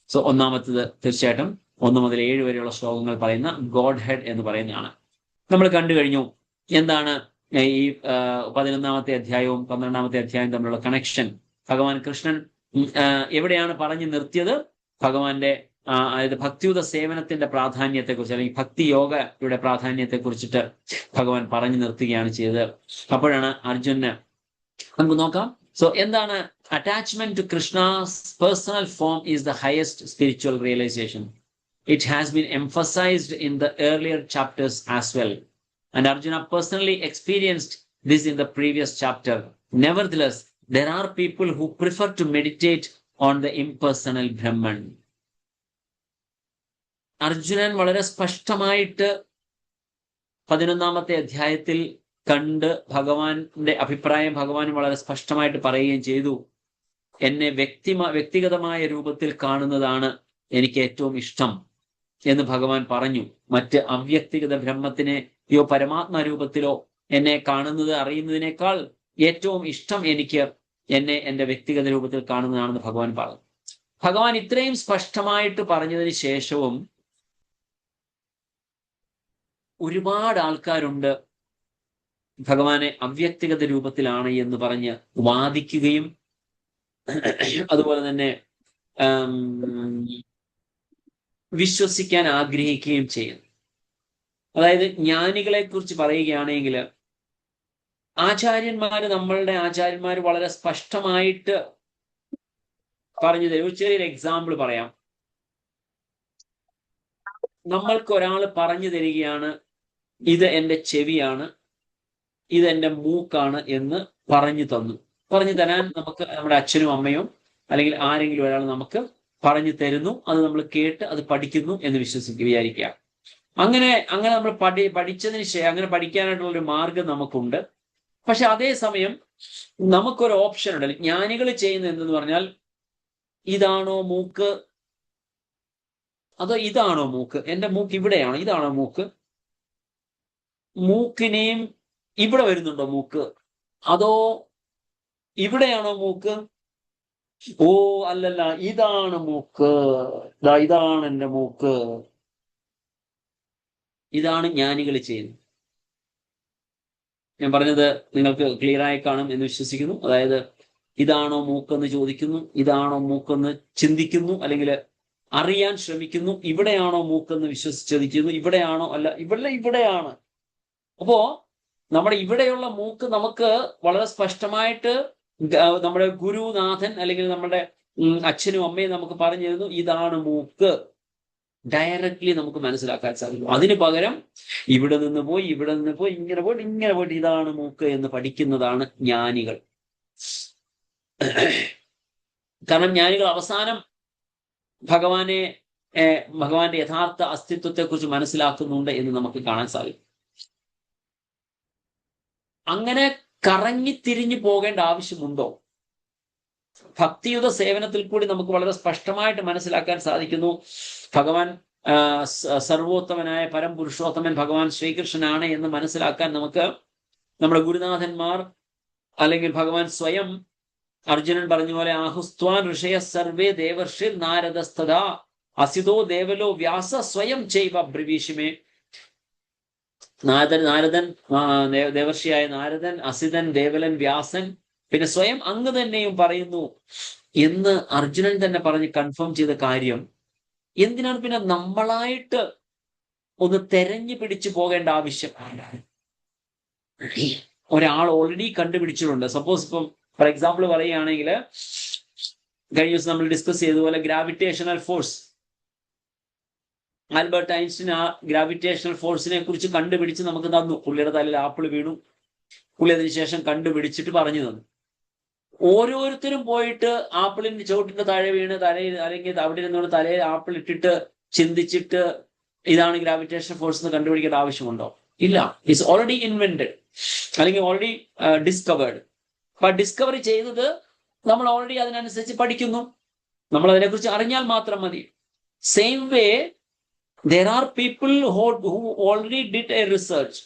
സോ ഒന്നാമത്തത് തീർച്ചയായിട്ടും 1 മുതൽ 7 വരെയുള്ള ശ്ലോകങ്ങൾ പറയുന്ന ഗോഡ് ഹെഡ് എന്ന് പറയുന്നതാണ്. നമ്മൾ കണ്ടു കഴിഞ്ഞു എന്താണ് ഈ 11ാമത്തെ അധ്യായവും 12ാമത്തെ അധ്യായവും തമ്മിലുള്ള കണക്ഷൻ. ഭഗവാൻ കൃഷ്ണൻ എവിടെയാണ് പറഞ്ഞു നിർത്തിയത്? ഭഗവാന്റെ അതായത് ഭക്തിയുത സേവനത്തിന്റെ പ്രാധാന്യത്തെക്കുറിച്ച് അല്ലെങ്കിൽ ഭക്തി യോഗയുടെ പ്രാധാന്യത്തെ കുറിച്ചിട്ട് ഭഗവാൻ പറഞ്ഞു നിർത്തുകയാണ് ചെയ്തത്. അപ്പോഴാണ് അർജുനന് നമുക്ക് നോക്കാം. സോ എന്താണ് attachment to Krishna's personal form is the highest spiritual realisation. It has been emphasized in the earlier chapters as well. And Arjuna personally experienced this in the previous chapter. Nevertheless, there are people who prefer to meditate on the impersonal Brahman. Arjunan വളരെ സ്പഷ്ടമായിട്ട് 11-ാമത്തെ അധ്യായത്തിൽ കണ്ട് ഭഗവാന്റെ അഭിപ്രായം ഭഗവാൻ വളരെ സ്പഷ്ടമായിട്ട് പറയുകയും ചെയ്തു. എന്നെ വ്യക്തിഗതമായ രൂപത്തിൽ കാണുന്നതാണ് എനിക്ക് ഏറ്റവും ഇഷ്ടം എന്ന് ഭഗവാൻ പറഞ്ഞു. മറ്റ് അവ്യക്തിഗത ബ്രഹ്മത്തിനെയോ പരമാത്മ രൂപത്തിലോ എന്നെ കാണുന്നത് അറിയുന്നതിനേക്കാൾ ഏറ്റവും ഇഷ്ടം എനിക്ക് എന്നെ എന്റെ വ്യക്തിഗത രൂപത്തിൽ കാണുന്നതാണെന്ന് ഭഗവാൻ പറഞ്ഞു. ഭഗവാൻ ഇത്രയും സ്പഷ്ടമായിട്ട് പറഞ്ഞതിന് ശേഷവും ഒരുപാട് ആൾക്കാരുണ്ട് ഭഗവാനെ അവ്യക്തിഗത രൂപത്തിലാണ് എന്ന് പറഞ്ഞ് വാദിക്കുകയും അതുപോലെ തന്നെ വിശ്വസിക്കാൻ ആഗ്രഹിക്കുകയും ചെയ്യുന്നു. അതായത് ജ്ഞാനികളെ കുറിച്ച് പറയുകയാണെങ്കിൽ നമ്മളുടെ ആചാര്യന്മാർ വളരെ സ്പഷ്ടമായിട്ട് പറഞ്ഞു തരും. ഒരു ചെറിയൊരു എക്സാമ്പിൾ പറയാം. നമ്മൾക്ക് ഒരാൾ പറഞ്ഞു തരികയാണ്, ഇത് എൻ്റെ ചെവിയാണ്, ഇത് എൻ്റെ മൂക്കാണ് എന്ന് പറഞ്ഞു തരാൻ നമുക്ക് നമ്മുടെ അച്ഛനും അമ്മയോ അല്ലെങ്കിൽ ആരെങ്കിലും ഒരാൾ നമുക്ക് പറഞ്ഞു തരുന്നു. അത് നമ്മൾ കേട്ട് അത് പഠിക്കുന്നു എന്ന് വിചാരിക്കുക. അങ്ങനെ നമ്മൾ പഠിച്ചതിന് ശേഷം അങ്ങനെ പഠിക്കാനായിട്ടുള്ള ഒരു മാർഗം നമുക്കുണ്ട്. പക്ഷെ അതേസമയം നമുക്കൊരു ഓപ്ഷൻ ഉണ്ട്. ജ്ഞാനികൾ ചെയ്യുന്നത് എന്തെന്ന് പറഞ്ഞാൽ, ഇതാണോ മൂക്ക്, അതോ ഇതാണോ മൂക്ക്, എൻ്റെ മൂക്ക് ഇവിടെയാണോ, ഇതാണോ മൂക്ക്, മൂക്കിനെയും ഇവിടെ വരുന്നുണ്ടോ മൂക്ക്, അതോ ഇവിടെയാണോ മൂക്ക്, ഓ അല്ലല്ല ഇതാണ് മൂക്ക്, ഇതാണ് എൻ്റെ മൂക്ക്. ഇതാണ് ജ്ഞാനികൾ ചെയ്യുന്നത്. ഞാൻ പറഞ്ഞത് നിങ്ങൾക്ക് ക്ലിയർ ആയി കാണും എന്ന് വിശ്വസിക്കുന്നു. അതായത് ഇതാണോ മൂക്കെന്ന് ചോദിക്കുന്നു, ഇതാണോ മൂക്കെന്ന് ചിന്തിക്കുന്നു, അല്ലെങ്കിൽ അറിയാൻ ശ്രമിക്കുന്നു. ഇവിടെയാണോ മൂക്കെന്ന് ചോദിക്കുന്നു, ഇവിടെയാണോ, അല്ല ഇവിടെയാണ്. അപ്പോ നമ്മുടെ ഇവിടെയുള്ള മൂക്ക് നമുക്ക് വളരെ സ്പഷ്ടമായിട്ട് നമ്മുടെ ഗുരുനാഥൻ അല്ലെങ്കിൽ നമ്മുടെ അച്ഛനും അമ്മയും നമുക്ക് പറഞ്ഞു തരുന്നു, ഇതാണ് മൂക്ക്. ഡയറക്റ്റ്ലി നമുക്ക് മനസ്സിലാക്കാൻ സാധിക്കും. അതിന് പകരം ഇവിടെ നിന്ന് പോയി ഇങ്ങനെ പോയിട്ട് ഇതാണ് മൂക്ക് എന്ന് പഠിക്കുന്നതാണ് ജ്ഞാനികൾ. കാരണം ജ്ഞാനികൾ അവസാനം ഭഗവാന്റെ യഥാർത്ഥ അസ്തിത്വത്തെ കുറിച്ച് മനസ്സിലാക്കുന്നുണ്ട് എന്ന് നമുക്ക് കാണാൻ സാധിക്കും. അങ്ങനെ കറങ്ങിത്തിരിഞ്ഞു പോകേണ്ട ആവശ്യമുണ്ടോ? ഭക്തിയുത സേവനത്തിൽ കൂടി നമുക്ക് വളരെ സ്പഷ്ടമായിട്ട് മനസ്സിലാക്കാൻ സാധിക്കുന്നു, ഭഗവാൻ സർവോത്തമനായ പരംപുരുഷോത്തമൻ ഭഗവാൻ ശ്രീകൃഷ്ണനാണ് എന്ന് മനസ്സിലാക്കാൻ നമുക്ക് നമ്മുടെ ഗുരുനാഥന്മാർ അല്ലെങ്കിൽ ഭഗവാൻ സ്വയം, അർജുനൻ പറഞ്ഞ പോലെ, ആഹുസ്ത്വാൻ ഋഷയ സർവേ ദേവർഷിർ നാരദസ്തദാ അസിതോ ദേവലോ വ്യാസ സ്വയം ചെയ്വ ബ്രവീഷിമേ. നാരദൻ, ദേവർഷിയായ നാരദൻ, അസിതൻ, ദേവലൻ, വ്യാസൻ, പിന്നെ സ്വയം അങ്ങ് തന്നെയും പറയുന്നു എന്ന് അർജുനൻ തന്നെ പറഞ്ഞ് കൺഫേം ചെയ്ത കാര്യം എന്തിനാണ് പിന്നെ നമ്മളായിട്ട് ഒന്ന് തെരഞ്ഞു പിടിച്ചു പോകേണ്ട ആവശ്യം? ഒരാൾ ഓൾറെഡി കണ്ടുപിടിച്ചിട്ടുണ്ട്. സപ്പോസ് ഇപ്പം ഫോർ എക്സാമ്പിൾ പറയുകയാണെങ്കിൽ, കഴിഞ്ഞ ദിവസം നമ്മൾ ഡിസ്കസ് ചെയ്തതുപോലെ ഗ്രാവിറ്റേഷണൽ ഫോഴ്സ്, ആൽബർട്ട് ഐൻസ്റ്റീൻ ആ ഗ്രാവിറ്റേഷണൽ ഫോഴ്സിനെ കുറിച്ച് കണ്ടുപിടിച്ച് നമുക്ക് തന്നു. പുള്ളിയുടെ തലയിൽ ആപ്പിൾ വീണു, പുള്ളി അതിനുശേഷം കണ്ടുപിടിച്ചിട്ട് പറഞ്ഞു തന്നു. ഓരോരുത്തരും പോയിട്ട് ആപ്പിളിന്റെ ചോട്ടിന്റെ താഴെ വീണ് അല്ലെങ്കിൽ അവിടെ ഇരുന്നുകൊണ്ട് തലയിൽ ആപ്പിൾ ഇട്ടിട്ട് ചിന്തിച്ചിട്ട് ഇതാണ് ഗ്രാവിറ്റേഷൻ ഫോഴ്സ് എന്ന് കണ്ടുപിടിക്കേണ്ട ആവശ്യമുണ്ടോ? ഇല്ല. ഇറ്റ്സ് ഓൾറെഡി ഇൻവെന്റഡ് അല്ലെങ്കിൽ ഓൾറെഡി ഡിസ്കവേർഡ്. അപ്പൊ ഡിസ്കവറി ചെയ്തത് നമ്മൾ ഓൾറെഡി അതിനനുസരിച്ച് പഠിക്കുന്നു, നമ്മൾ അതിനെക്കുറിച്ച് അറിഞ്ഞാൽ മാത്രം മതി. Same way there are people who already did a research,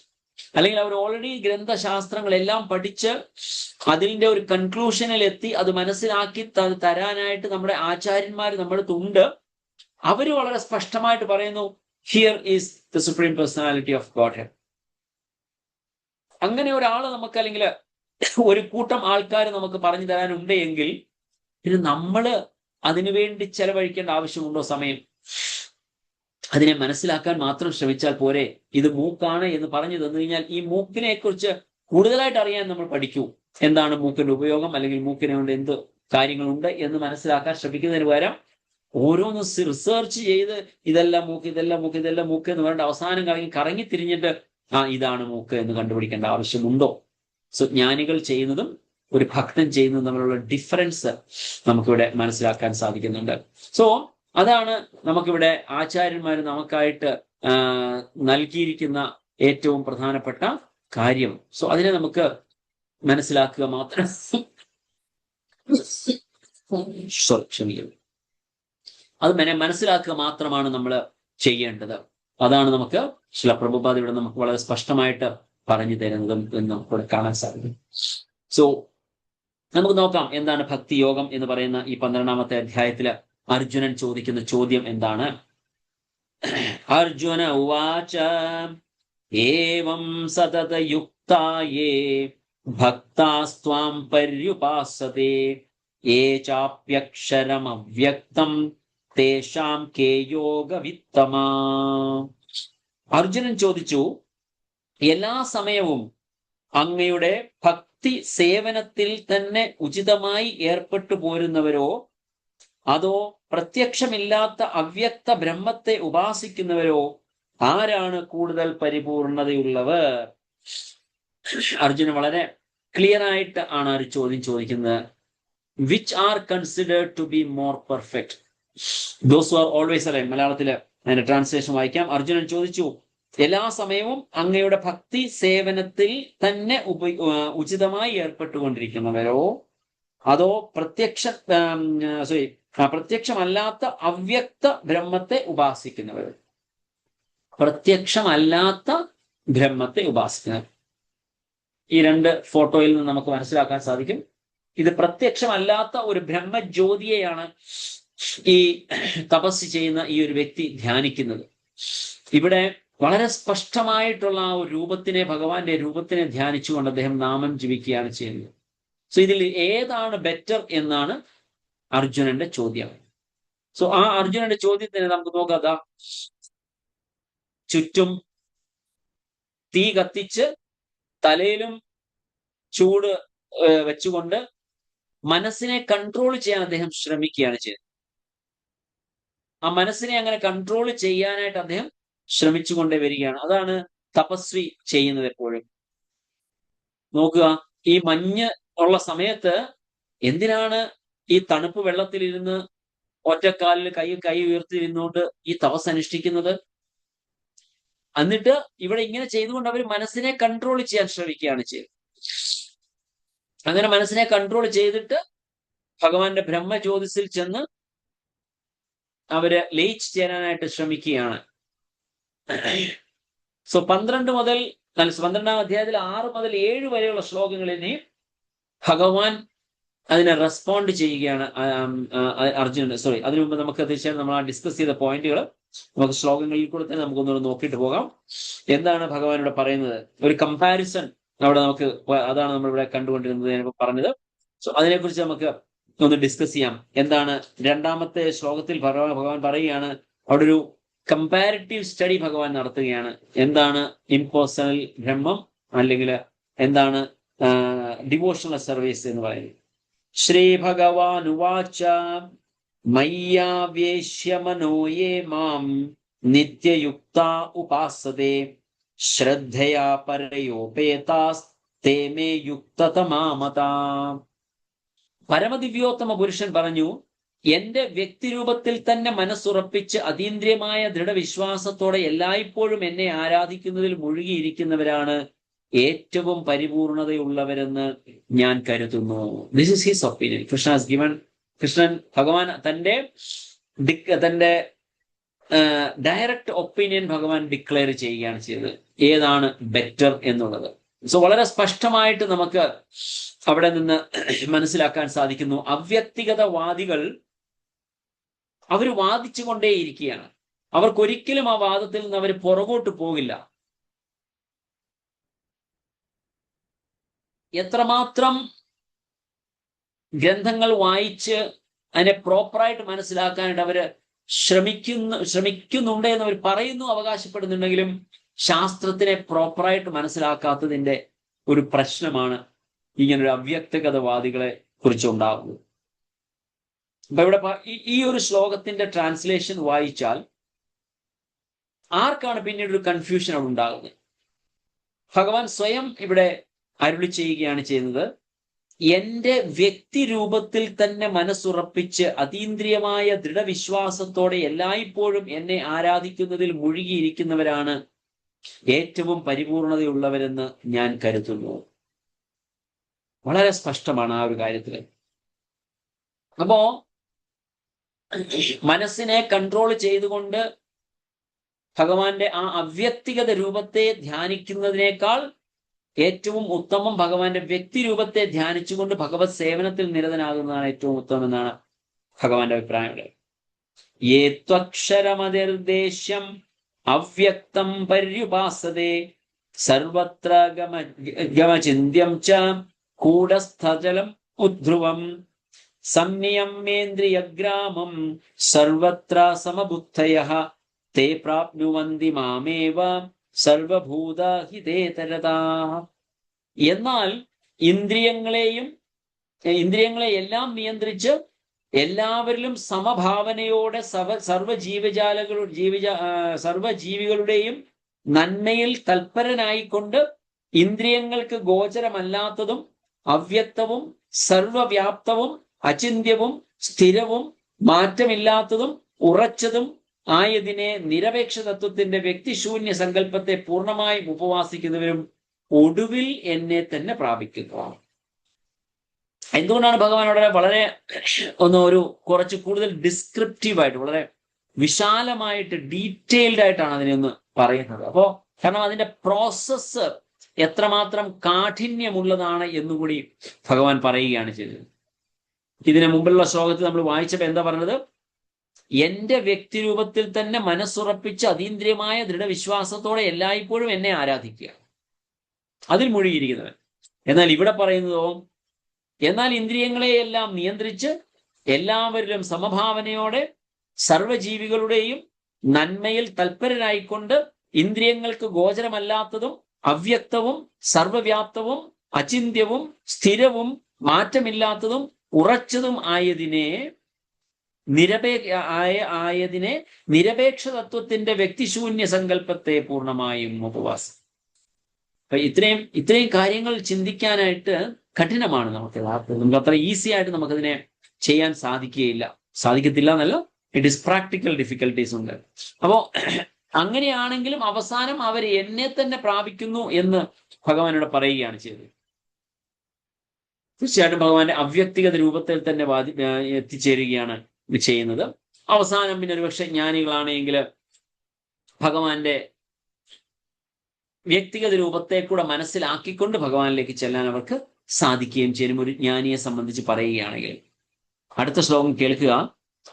അല്ലെങ്കിൽ അവർ ഓൾറെഡി ഗ്രന്ഥശാസ്ത്രങ്ങളെല്ലാം പഠിച്ച് അതിൻ്റെ ഒരു കൺക്ലൂഷനിൽ എത്തി അത് മനസ്സിലാക്കി തരാനായിട്ട് നമ്മുടെ ആചാര്യന്മാർ നമ്മുടെ അടുത്തുണ്ട്. അവർ വളരെ സ്പഷ്ടമായിട്ട് പറയുന്നു, here is the supreme personality of godhead. അങ്ങനെ ഒരാൾ നമുക്ക് അല്ലെങ്കിൽ ഒരു കൂട്ടം ആൾക്കാർ നമുക്ക് പറഞ്ഞു തരാനുണ്ട് എങ്കിൽ പിന്നെ നമ്മൾ അതിനുവേണ്ടി ചെലവഴിക്കേണ്ട ആവശ്യമുണ്ടോ സമയം? അതിനെ മനസ്സിലാക്കാൻ മാത്രം ശ്രമിച്ചാൽ പോരെ. ഇത് മൂക്കാണ് എന്ന് പറഞ്ഞു തന്നു കഴിഞ്ഞാൽ ഈ മൂക്കിനെ കുറിച്ച് കൂടുതലായിട്ട് അറിയാൻ നമ്മൾ പഠിക്കൂ. എന്താണ് മൂക്കിന്റെ ഉപയോഗം, അല്ലെങ്കിൽ മൂക്കിനെ കൊണ്ട് എന്ത് കാര്യങ്ങളുണ്ട് എന്ന് മനസ്സിലാക്കാൻ ശ്രമിക്കുന്നതിന് പകരം ഓരോന്ന് റിസർച്ച് ചെയ്ത് ഇതെല്ലാം മൂക്ക്, ഇതെല്ലാം മൂക്ക്, ഇതെല്ലാം മൂക്ക് എന്ന് പറഞ്ഞിട്ട് അവസാനം കറങ്ങി തിരിഞ്ഞിട്ട് ഇതാണ് മൂക്ക് എന്ന് കണ്ടുപിടിക്കേണ്ട ആവശ്യമുണ്ടോ? സോ ജ്ഞാനികൾ ചെയ്യുന്നതും ഒരു ഭക്തൻ ചെയ്യുന്നതും തമ്മിലുള്ള ഡിഫറൻസ് നമുക്കിവിടെ മനസ്സിലാക്കാൻ സാധിക്കുന്നുണ്ട്. സോ അതാണ് നമുക്കിവിടെ ആചാര്യന്മാർ നമുക്കായിട്ട് നൽകിയിരിക്കുന്ന ഏറ്റവും പ്രധാനപ്പെട്ട കാര്യം. സോ അതിനെ നമുക്ക് മനസ്സിലാക്കുക മാത്രം ക്ഷമിക്കുന്നു, അത് മനസ്സിലാക്കുക മാത്രമാണ് നമ്മൾ ചെയ്യേണ്ടത്. അതാണ് നമുക്ക് ശ്രീല പ്രഭുപാദ് ഇവിടെ നമുക്ക് വളരെ സ്പഷ്ടമായിട്ട് പറഞ്ഞു തരുന്നതും എന്ന് നമുക്കിവിടെ കാണാൻ സാധിക്കും. സോ നമുക്ക് നോക്കാം എന്താണ് ഭക്തി യോഗം എന്ന് പറയുന്ന ഈ 12-ാമത്തെ അധ്യായത്തില് അർജുനൻ ചോദിക്കുന്ന ചോദ്യം എന്താണ്. അർജുന ഉവാച ഏവം സതതയുക്തായേ ഭക്താസ്ത്വാം പര്യുപാസതേ യേ ചാപ്യക്ഷരമവ്യക്തം തേഷാം കേ യോഗവിത്തമാ. അർജുനൻ ചോദിച്ചു, എല്ലാ സമയവും അങ്ങയുടെ ഭക്തി സേവനത്തിൽ തന്നെ ഉചിതമായി ഏർപ്പെട്ടു പോരുന്നവരോ അതോ പ്രത്യക്ഷമില്ലാത്ത അവ്യക്ത ബ്രഹ്മത്തെ ഉപാസിക്കുന്നവരോ ആരാണ് കൂടുതൽ പരിപൂർണതയുള്ളവർ? അർജുനൻ വളരെ ക്ലിയർ ആയിട്ട് ആണ് ഒരു ചോദ്യം ചോദിക്കുന്നത്. Which are considered to be more perfect? Those who are always align. മലയാളത്തില് അതിന്റെ ട്രാൻസ്ലേഷൻ വായിക്കാം. അർജുനൻ ചോദിച്ചു, എല്ലാ സമയവും അങ്ങയുടെ ഭക്തി സേവനത്തിൽ തന്നെ ഉചിതമായി ഏർപ്പെട്ടുകൊണ്ടിരിക്കുന്നവരോ അതോ പ്രത്യക്ഷമല്ലാത്ത അവ്യക്ത ബ്രഹ്മത്തെ ഉപാസിക്കുന്നവരോ? പ്രത്യക്ഷമല്ലാത്ത ബ്രഹ്മത്തെ ഉപാസിക്കുന്നവർ. ഈ രണ്ട് ഫോട്ടോയിൽ നിന്ന് നമുക്ക് മനസ്സിലാക്കാൻ സാധിക്കും, ഇത് പ്രത്യക്ഷമല്ലാത്ത ഒരു ബ്രഹ്മജ്യോതിയെയാണ് ഈ തപസ് ചെയ്യുന്ന ഈ ഒരു വ്യക്തി ധ്യാനിക്കുന്നത്. ഇവിടെ വളരെ സ്പഷ്ടമായിട്ടുള്ള ആ ഒരു രൂപത്തിനെ, ഭഗവാന്റെ രൂപത്തിനെ ധ്യാനിച്ചുകൊണ്ട് അദ്ദേഹം നാമം ജപിക്കുകയാണ് ചെയ്യുന്നത്. സോ ഇതിൽ ഏതാണ് ബെറ്റർ എന്നാണ് അർജുനന്റെ ചോദ്യം. സോ ആ അർജുനന്റെ ചോദ്യത്തിന് നമുക്ക് നോക്കാം. ചുറ്റും തീ കത്തിച്ച് തലയിലും ചൂട് വെച്ചുകൊണ്ട് മനസ്സിനെ കൺട്രോൾ ചെയ്യാൻ അദ്ദേഹം ശ്രമിക്കുകയാണ് ചെയ്തത്. ആ മനസ്സിനെ അങ്ങനെ കൺട്രോൾ ചെയ്യാനായിട്ട് അദ്ദേഹം ശ്രമിച്ചുകൊണ്ടേ വരികയാണ്. അതാണ് തപസ്വി ചെയ്യുന്നത് എപ്പോഴും. നോക്കുക, ഈ മഞ്ഞ് ഉള്ള സമയത്ത് എന്തിനാണ് ഈ തണുപ്പ് വെള്ളത്തിലിരുന്ന് ഒറ്റക്കാലിൽ കൈ ഉയർത്തിയിരുന്നുകൊണ്ട് ഈ തപസ് അനുഷ്ഠിക്കുന്നത്? എന്നിട്ട് ഇവിടെ ഇങ്ങനെ ചെയ്തുകൊണ്ട് അവർ മനസ്സിനെ കൺട്രോൾ ചെയ്യാൻ ശ്രമിക്കുകയാണ് ചെയ്തത്. അങ്ങനെ മനസ്സിനെ കൺട്രോൾ ചെയ്തിട്ട് ഭഗവാന്റെ ബ്രഹ്മജ്യോതിസിൽ ചെന്ന് അവര് ലയിച്ച് ചേരാനായിട്ട് ശ്രമിക്കുകയാണ്. സോ 12-ാം അധ്യായത്തിൽ 6 മുതൽ 7 വരെയുള്ള ശ്ലോകങ്ങളിൽ ഭഗവാൻ അതിനെ റെസ്പോണ്ട് ചെയ്യുകയാണ് അർജുനൻ. അതിനു മുമ്പ് നമുക്ക് തീർച്ചയായും നമ്മൾ ആ ഡിസ്കസ് ചെയ്ത പോയിന്റുകൾ നമുക്ക് ശ്ലോകങ്ങളിൽ കൂടെ തന്നെ നമുക്കൊന്ന് നോക്കിയിട്ട് പോകാം. എന്താണ് ഭഗവാൻ ഇവിടെ പറയുന്നത്? ഒരു കമ്പാരിസൺ അവിടെ നമുക്ക്, അതാണ് നമ്മൾ ഇവിടെ കണ്ടുകൊണ്ടിരുന്നത് പറഞ്ഞത്. സോ അതിനെക്കുറിച്ച് നമുക്ക് ഒന്ന് ഡിസ്കസ് ചെയ്യാം. എന്താണ് 2-ാമത്തെ ശ്ലോകത്തിൽ ഭഗവാൻ പറയുകയാണ്, അവിടെ ഒരു കമ്പാരിറ്റീവ് സ്റ്റഡി ഭഗവാൻ നടത്തുകയാണ്. എന്താണ് ഇംപേഴ്സണൽ ബ്രഹ്മം, അല്ലെങ്കിൽ എന്താണ് ഡിവോഷണൽ സർവീസ് എന്ന് പറയുന്നത്. ശ്രീ ഭഗവാൻ ഉവാച മയ്യാവേശ്യ മനോയേ മാം നിത്യയുക്ത ഉപാസതേ ശ്രദ്ധയാ പരയോപേതാസ്തേ മേ യുക്തതമാമതാ. പരമദിവ്യോത്തമ പുരുഷൻ പറഞ്ഞു, എന്റെ വ്യക്തിരൂപത്തിൽ തന്നെ മനസ്സുറപ്പിച്ച് അതീന്ദ്രിയമായ ദൃഢവിശ്വാസത്തോടെ എല്ലായ്പ്പോഴും എന്നെ ആരാധിക്കുന്നതിൽ മുഴുകിയിരിക്കുന്നവരാണ് ഏറ്റവും പരിപൂർണതയുള്ളവരെന്ന് ഞാൻ കരുതുന്നു. This is his opinion. ഭഗവാൻ തന്റെ ഡയറക്റ്റ് ഒപ്പീനിയൻ ഭഗവാൻ ഡിക്ലെയർ ചെയ്യുകയാണ് ചെയ്തത്, ഏതാണ് ബെറ്റർ എന്നുള്ളത്. സോ വളരെ സ്പഷ്ടമായിട്ട് നമുക്ക് അവിടെ നിന്ന് മനസ്സിലാക്കാൻ സാധിക്കുന്നു. അവ്യക്തിഗതവാദികൾ അവർ വാദിച്ചുകൊണ്ടേയിരിക്കുകയാണ്. അവർക്കൊരിക്കലും ആ വാദത്തിൽ നിന്ന് അവർ പുറകോട്ട് പോകില്ല. എത്രമാത്രം ഗ്രന്ഥങ്ങൾ വായിച്ച് അതിനെ പ്രോപ്പറായിട്ട് മനസ്സിലാക്കാനായിട്ട് അവര് ശ്രമിക്കുന്നുണ്ട് എന്ന് അവർ പറയുന്നു, അവകാശപ്പെടുന്നുണ്ടെങ്കിലും ശാസ്ത്രത്തിനെ പ്രോപ്പറായിട്ട് മനസ്സിലാക്കാത്തതിന്റെ ഒരു പ്രശ്നമാണ് ഇങ്ങനൊരു അവ്യക്തഗതവാദികളെ കുറിച്ച് ഉണ്ടാകുന്നത്. അപ്പൊ ഇവിടെ ഈ ഒരു ശ്ലോകത്തിന്റെ ട്രാൻസ്ലേഷൻ വായിച്ചാൽ ആർക്കാണ് പിന്നീട് ഒരു കൺഫ്യൂഷൻ അവിടെ ഉണ്ടാകുന്നത്? ഭഗവാൻ സ്വയം ഇവിടെ അരുളി ചെയ്യുകയാണ് ചെയ്യുന്നത്, എന്റെ വ്യക്തിരൂപത്തിൽ തന്നെ മനസ്സുറപ്പിച്ച് അതീന്ദ്രിയമായ ദൃഢവിശ്വാസത്തോടെ എല്ലായ്പ്പോഴും എന്നെ ആരാധിക്കുന്നതിൽ മുഴുകിയിരിക്കുന്നവരാണ് ഏറ്റവും പരിപൂർണതയുള്ളവരെന്ന് ഞാൻ കരുതുന്നു. വളരെ സ്പഷ്ടമാണ് ആ ഒരു കാര്യത്തിൽ. അപ്പോ മനസ്സിനെ കൺട്രോൾ ചെയ്തുകൊണ്ട് ഭഗവാന്റെ ആ അവ്യക്തിഗത രൂപത്തെ ധ്യാനിക്കുന്നതിനേക്കാൾ ഏറ്റവും ഉത്തമം ഭഗവാന്റെ വ്യക്തിരൂപത്തെ ധ്യാനിച്ചുകൊണ്ട് ഭഗവത് സേവനത്തിൽ നിരതനാകുന്നതാണ് ഏറ്റവും ഉത്തമം എന്നാണ് ഭഗവാന്റെ അഭിപ്രായം. യേത്വക്ഷരമതിർദ്ദേശ്യം അവ്യക്തം പര്യുപാസതേ സർവത്ര ഗമചിന്യം ച കൂടസ്ഥജലം ഉദ്ധ്രുവം സംനിയമ്യേന്ദ്രിയഗ്രാമം സർവത്ര സമബുദ്ധയഃ തേ പ്രാപ്നുവന്തി മാമേവ സർവഭൂതഹിതേതരതാഃ. എന്നാൽ ഇന്ദ്രിയങ്ങളെ എല്ലാം നിയന്ത്രിച്ച് എല്ലാവരിലും സമഭാവനയോടെ സർവജീവികളുടെയും നന്മയിൽ തൽപരനായിക്കൊണ്ട് ഇന്ദ്രിയങ്ങൾക്ക് ഗോചരമല്ലാത്തതും അവ്യക്തവും സർവവ്യാപ്തവും അചിന്ത്യവും സ്ഥിരവും മാറ്റമില്ലാത്തതും ഉറച്ചതും ആയതിനെ നിരപേക്ഷ തത്വത്തിന്റെ വ്യക്തിശൂന്യ സങ്കല്പത്തെ പൂർണ്ണമായും ഉപവാസിക്കുന്നവരും ഒടുവിൽ എന്നെ തന്നെ പ്രാപിക്കുക. എന്തുകൊണ്ടാണ് ഭഗവാൻ അവിടെ വളരെ കുറച്ച് കൂടുതൽ ഡിസ്ക്രിപ്റ്റീവായിട്ട്, വളരെ വിശാലമായിട്ട്, ഡീറ്റെയിൽഡ് ആയിട്ടാണ് അതിനെ ഒന്ന് പറയുന്നത്? അപ്പോ കാരണം അതിന്റെ പ്രോസസ്സ് എത്രമാത്രം കാഠിന്യമുള്ളതാണ് എന്നുകൂടി ഭഗവാൻ പറയുകയാണ് ചെയ്തത്. ഇതിനു മുമ്പുള്ള ശ്ലോകത്തിൽ നമ്മൾ വായിച്ചപ്പോൾ എന്താ പറഞ്ഞത്? എന്റെ വ്യക്തിരൂപത്തിൽ തന്നെ മനസ്സുറപ്പിച്ച് അതീന്ദ്രിയമായ ദൃഢവിശ്വാസത്തോടെ എല്ലായ്പ്പോഴും എന്നെ ആരാധിക്കുക, അതിൽ മുഴുകിയിരിക്കുന്നവൻ. എന്നാൽ ഇവിടെ പറയുന്നതോ, എന്നാൽ ഇന്ദ്രിയങ്ങളെയെല്ലാം നിയന്ത്രിച്ച് എല്ലാവരിലും സമഭാവനയോടെ സർവജീവികളുടെയും നന്മയിൽ തൽപരനായിക്കൊണ്ട് ഇന്ദ്രിയങ്ങൾക്ക് ഗോചരമല്ലാത്തതും അവ്യക്തവും സർവവ്യാപ്തവും അചിന്ത്യവും സ്ഥിരവും മാറ്റമില്ലാത്തതും ഉറച്ചതും ആയതിനെ നിരപേക്ഷ തത്വത്തിന്റെ വ്യക്തിശൂന്യ സങ്കല്പത്തെ പൂർണ്ണമായും ഉപവാസം. അപ്പൊ ഇത്രയും കാര്യങ്ങൾ ചിന്തിക്കാനായിട്ട് കഠിനമാണ് നമുക്ക് അത്ര ഈസി ആയിട്ട് നമുക്കതിനെ ചെയ്യാൻ സാധിക്കത്തില്ല എന്നല്ല, ഇറ്റ് ഈസ് പ്രാക്ടിക്കൽ ഡിഫിക്കൽട്ടീസ് ഉണ്ട്. അപ്പോ അങ്ങനെയാണെങ്കിലും അവസാനം അവർ എന്നെ തന്നെ പ്രാപിക്കുന്നു എന്ന് ഭഗവാനോട് പറയുകയാണ് ചെയ്തത്. തീർച്ചയായിട്ടും ഭഗവാന്റെ അവ്യക്തിഗത രൂപത്തിൽ തന്നെ എത്തിച്ചേരുകയാണ് ചെയ്യുന്നത്. അവസാനം പിന്നെ ഒരുപക്ഷെ ജ്ഞാനികളാണെങ്കിൽ ഭഗവാന്റെ വ്യക്തിഗത രൂപത്തെ കൂടെ മനസ്സിലാക്കിക്കൊണ്ട് ഭഗവാനിലേക്ക് ചെല്ലാൻ അവർക്ക് സാധിക്കുകയും ചെയ്യും, ഒരു ജ്ഞാനിയെ സംബന്ധിച്ച് പറയുകയാണെങ്കിൽ. അടുത്ത ശ്ലോകം കേൾക്കുക,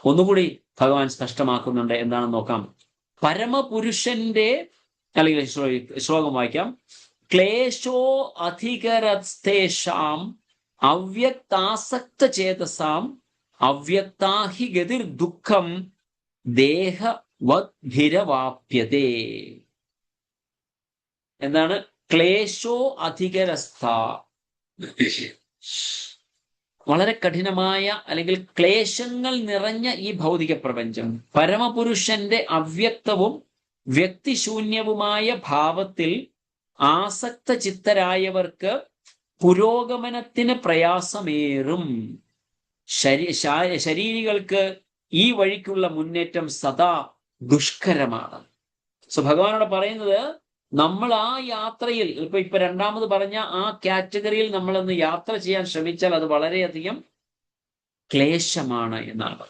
ഒന്നുകൂടി ഭഗവാൻ സ്പഷ്ടമാക്കുന്നുണ്ട്. എന്താണെന്ന് നോക്കാം. പരമപുരുഷന്റെ, അല്ലെങ്കിൽ ശ്ലോകം വായിക്കാം. ക്ലേശോ അധികരസ്തേഷാം അവ്യക്താസക്ത ചേതസാം അവ്യക്താഹി ഗതിർ ദുഃഖം ദേഹവദ്ഭിരവാപ്യതേ. എന്താണ് ക്ലേശോ അധികരസ്ഥ? വളരെ കഠിനമായ അല്ലെങ്കിൽ ക്ലേശങ്ങൾ നിറഞ്ഞ ഈ ഭൗതിക പ്രപഞ്ചം പരമപുരുഷന്റെ അവ്യക്തവും വ്യക്തിശൂന്യവുമായ ഭാവത്തിൽ ആസക്ത ചിത്തരായവർക്ക് പുരോഗമനത്തിന് പ്രയാസമേറും. ശരീരികൾക്ക് ഈ വഴിക്കുള്ള മുന്നേറ്റം സദാ ദുഷ്കരമാണ്. സോ ഭഗവാനോട് പറയുന്നത്, നമ്മൾ ആ യാത്രയിൽ ഇപ്പൊ രണ്ടാമത് പറഞ്ഞ ആ കാറ്റഗറിയിൽ നമ്മളൊന്ന് യാത്ര ചെയ്യാൻ ശ്രമിച്ചാൽ അത് വളരെയധികം ക്ലേശമാണ് എന്നാണ്.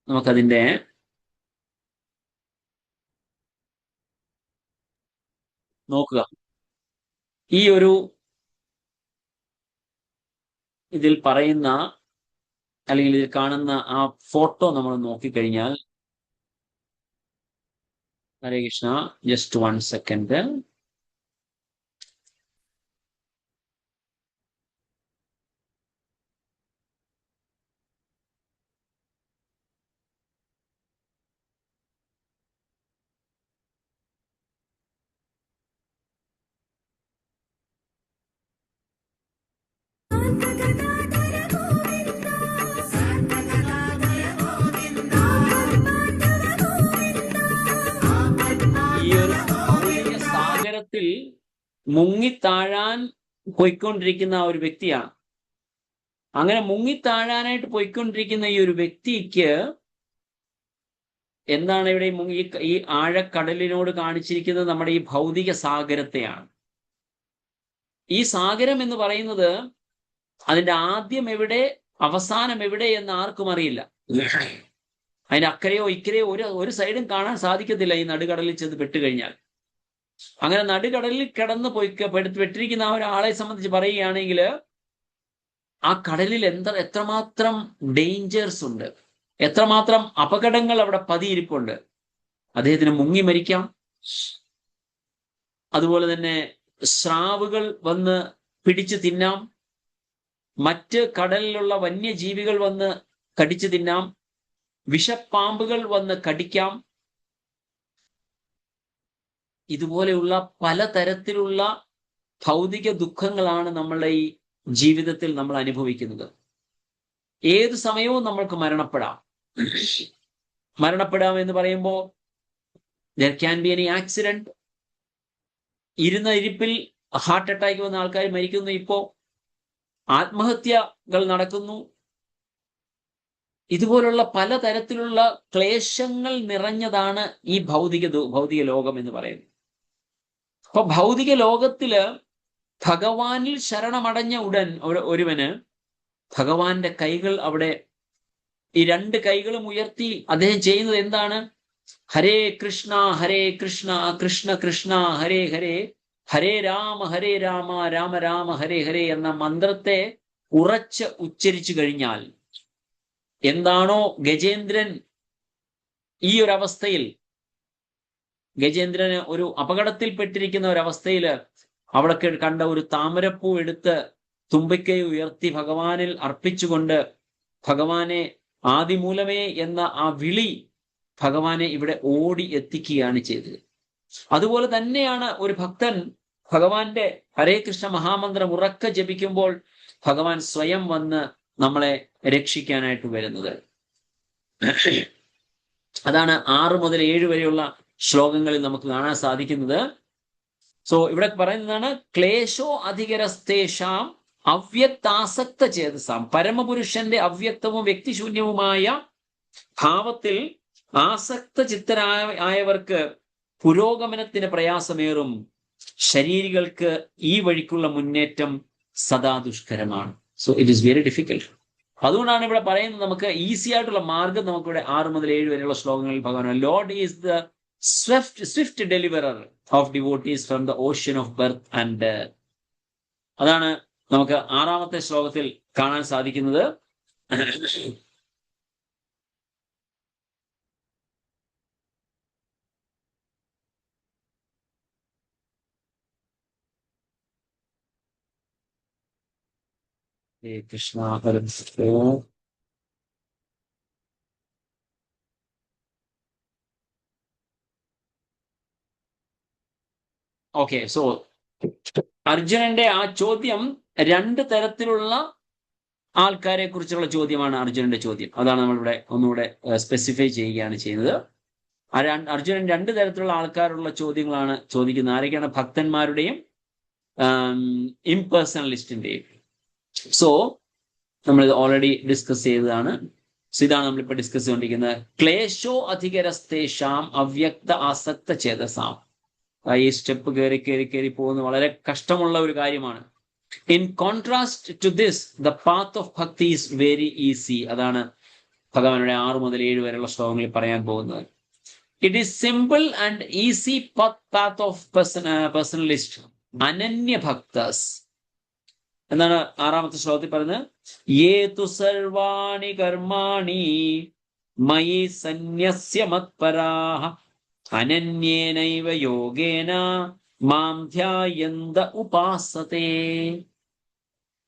നമുക്കതിന്റെ നോക്കുക. ഈ ഒരു ഇതിൽ പറയുന്ന അല്ലെങ്കിൽ ഇതിൽ കാണുന്ന ആ ഫോട്ടോ നമ്മൾ നോക്കിക്കഴിഞ്ഞാൽ, ഹരേ കൃഷ്ണ, ജസ്റ്റ് 1 സെക്കൻഡ്. ആഴത്തിൽ മുങ്ങിത്താഴാൻ പോയിക്കൊണ്ടിരിക്കുന്ന ഒരു വ്യക്തിയാണ്. അങ്ങനെ മുങ്ങിത്താഴാനായിട്ട് പോയിക്കൊണ്ടിരിക്കുന്ന ഈ ഒരു വ്യക്തിക്ക് എന്താണ് ഇവിടെ ഈ ആഴക്കടലിനോട് കാണിച്ചിരിക്കുന്നത്? നമ്മുടെ ഈ ഭൗതിക സാഗരത്തെയാണ്. ഈ സാഗരം എന്ന് പറയുന്നത് അതിന്റെ ആദ്യം എവിടെ, അവസാനം എവിടെ എന്ന് ആർക്കും അറിയില്ല. അതിന്റെ അക്കരയോ ഇക്കരയോ ഒരു സൈഡും കാണാൻ സാധിക്കത്തില്ല ഈ നടുകടലിൽ ചെന്ന് പെട്ടുകഴിഞ്ഞാൽ. അങ്ങനെ നടുകടലിൽ കിടന്ന് പെട്ടിരിക്കുന്ന ആ ഒരാളെ സംബന്ധിച്ച് പറയുകയാണെങ്കിൽ ആ കടലിൽ എത്രമാത്രം ഡേഞ്ചേഴ്സ് ഉണ്ട്, എത്രമാത്രം അപകടങ്ങൾ അവിടെ പതിയിരിപ്പുണ്ട്. അദ്ദേഹത്തിന് മുങ്ങി മരിക്കാം. അതുപോലെ തന്നെ സ്രാവുകൾ വന്ന് പിടിച്ചു തിന്നാം. മറ്റ് കടലിലുള്ള വന്യജീവികൾ വന്ന് കടിച്ചു തിന്നാം. വിഷപ്പാമ്പുകൾ വന്ന് കടിക്കാം. ഇതുപോലെയുള്ള പലതരത്തിലുള്ള ഭൗതിക ദുഃഖങ്ങളാണ് നമ്മളുടെ ഈ ജീവിതത്തിൽ നമ്മൾ അനുഭവിക്കുന്നത്. ഏത് സമയവും നമ്മൾക്ക് മരണപ്പെടാം. എന്ന് പറയുമ്പോൾ there can be any accident. ഇരുന്ന ഇരിപ്പിൽ ഹാർട്ട് അറ്റാക്ക് വന്ന ആൾക്കാർ മരിക്കുന്നു. ഇപ്പോ ആത്മഹത്യകൾ നടക്കുന്നു. ഇതുപോലുള്ള പലതരത്തിലുള്ള ക്ലേശങ്ങൾ നിറഞ്ഞതാണ് ഈ ഭൗതിക ലോകം എന്ന് പറയുന്നത്. അപ്പൊ ഭൗതിക ലോകത്തില് ഭഗവാനിൽ ശരണമടഞ്ഞ ഉടൻ ഒരുവന് ഭഗവാന്റെ കൈകൾ അവിടെ, ഈ രണ്ട് കൈകളും ഉയർത്തി അദ്ദേഹം ചെയ്യുന്നത് എന്താണ്? ഹരേ കൃഷ്ണ കൃഷ്ണ കൃഷ്ണ ഹരേ ഹരേ, ഹരേ രാമ രാമ രാമ ഹരേ ഹരേ എന്ന മന്ത്രത്തെ ഉറച്ച് ഉച്ചരിച്ചു കഴിഞ്ഞാൽ എന്താണോ ഗജേന്ദ്രൻ ഈ ഒരു അവസ്ഥയിൽ, ഗജേന്ദ്രന് ഒരു അപകടത്തിൽപ്പെട്ടിരിക്കുന്ന ഒരവസ്ഥയിൽ അവിടെ കണ്ട ഒരു താമരപ്പൂ എടുത്ത് തുമ്പിക്കൈ ഉയർത്തി ഭഗവാനിൽ അർപ്പിച്ചുകൊണ്ട് ഭഗവാനെ ആദിമൂലമേ എന്ന ആ വിളി ഭഗവാനെ ഇവിടെ ഓടി എത്തിക്കുകയാണ് ചെയ്തത്. അതുപോലെ തന്നെയാണ് ഒരു ഭക്തൻ ഭഗവാന്റെ ഹരേ കൃഷ്ണ മഹാമന്ത്രം ഉറക്കെ ജപിക്കുമ്പോൾ ഭഗവാൻ സ്വയം വന്ന് നമ്മളെ രക്ഷിക്കാനായിട്ട് വരുന്നത്. അതാണ് 6 മുതൽ 7 വരെയുള്ള ശ്ലോകങ്ങളിൽ നമുക്ക് കാണാൻ സാധിക്കുന്നത്. സോ ഇവിടെ പറയുന്നതാണ് ക്ലേശോ അധികരസ്തേഷാം അവ്യക്താസക്ത ചേതസാം. പരമപുരുഷന്റെ അവ്യക്തവും വ്യക്തിശൂന്യവുമായ ഭാവത്തിൽ ആസക്ത ചിത്തരായവർക്ക് പുരോഗമനത്തിന് പ്രയാസമേറും. ശരീരികൾക്ക് ഈ വഴിക്കുള്ള മുന്നേറ്റം സദാ ദുഷ്കരമാണ്. So it is very difficult. അതുകൊണ്ടാണ് ഇവിടെ പറയുന്നത് നമുക്ക് ഈസി ആയിട്ടുള്ള മാർഗം നമുക്കിവിടെ 6 മുതൽ 7 വരെയുള്ള ശ്ലോകങ്ങളിൽ ഭഗവാൻ Lord is the swift deliverer of devotees from the ocean of birth and death. അതാണ് നമുക്ക് 6ാമത്തെ ശ്ലോകത്തിൽ കാണാൻ സാധിക്കുന്നത്. കൃഷ്ണ ഓക്കെ. സോ അർജുനന്റെ ആ ചോദ്യം 2 തരത്തിലുള്ള ആൾക്കാരെ കുറിച്ചുള്ള ചോദ്യമാണ് അർജുനന്റെ ചോദ്യം. അതാണ് നമ്മളിവിടെ ഒന്നുകൂടെ സ്പെസിഫൈ ചെയ്യുകയാണ് ചെയ്യുന്നത്. അർജുനൻ 2 തരത്തിലുള്ള ആൾക്കാരുള്ള ചോദ്യങ്ങളാണ് ചോദിക്കുന്നത്. ആരൊക്കെയാണ്? ഭക്തന്മാരുടെയും ഇംപേഴ്സണലിസ്റ്റിന്റെയും. സോ നമ്മളിത് ഓൾറെഡി ഡിസ്കസ് ചെയ്തതാണ്. സോ ഇതാണ് നമ്മളിപ്പോൾ ഡിസ്കസ് ചെയ്തുകൊണ്ടിരിക്കുന്നത്. ക്ലേശോ അധികരസ്തേഷാം അവ്യക്ത ആസക്ത ചേതസാം. ഈ സ്റ്റെപ്പ് കയറി പോകുന്ന വളരെ കഷ്ടമുള്ള ഒരു കാര്യമാണ്. In contrast to this the path of bhakti is very easy. അതാണ് ഭഗവാനുടെ 6 മുതൽ 7 വരെയുള്ള ശ്ലോകങ്ങളിൽ പറയാൻ പോകുന്നത്. It is simple and easy path of personalist ananya bhaktas. എന്താണ് 6ാമത്തെ ശ്ലോകത്തിൽ പറയുന്നത്? യേതു സർവാണി കർമാണി മയി സന്യസ്യ മത്പരാഃ അനന്യേനൈവ യോഗേന മാം ധ്യായന്ത ഉപാസതേ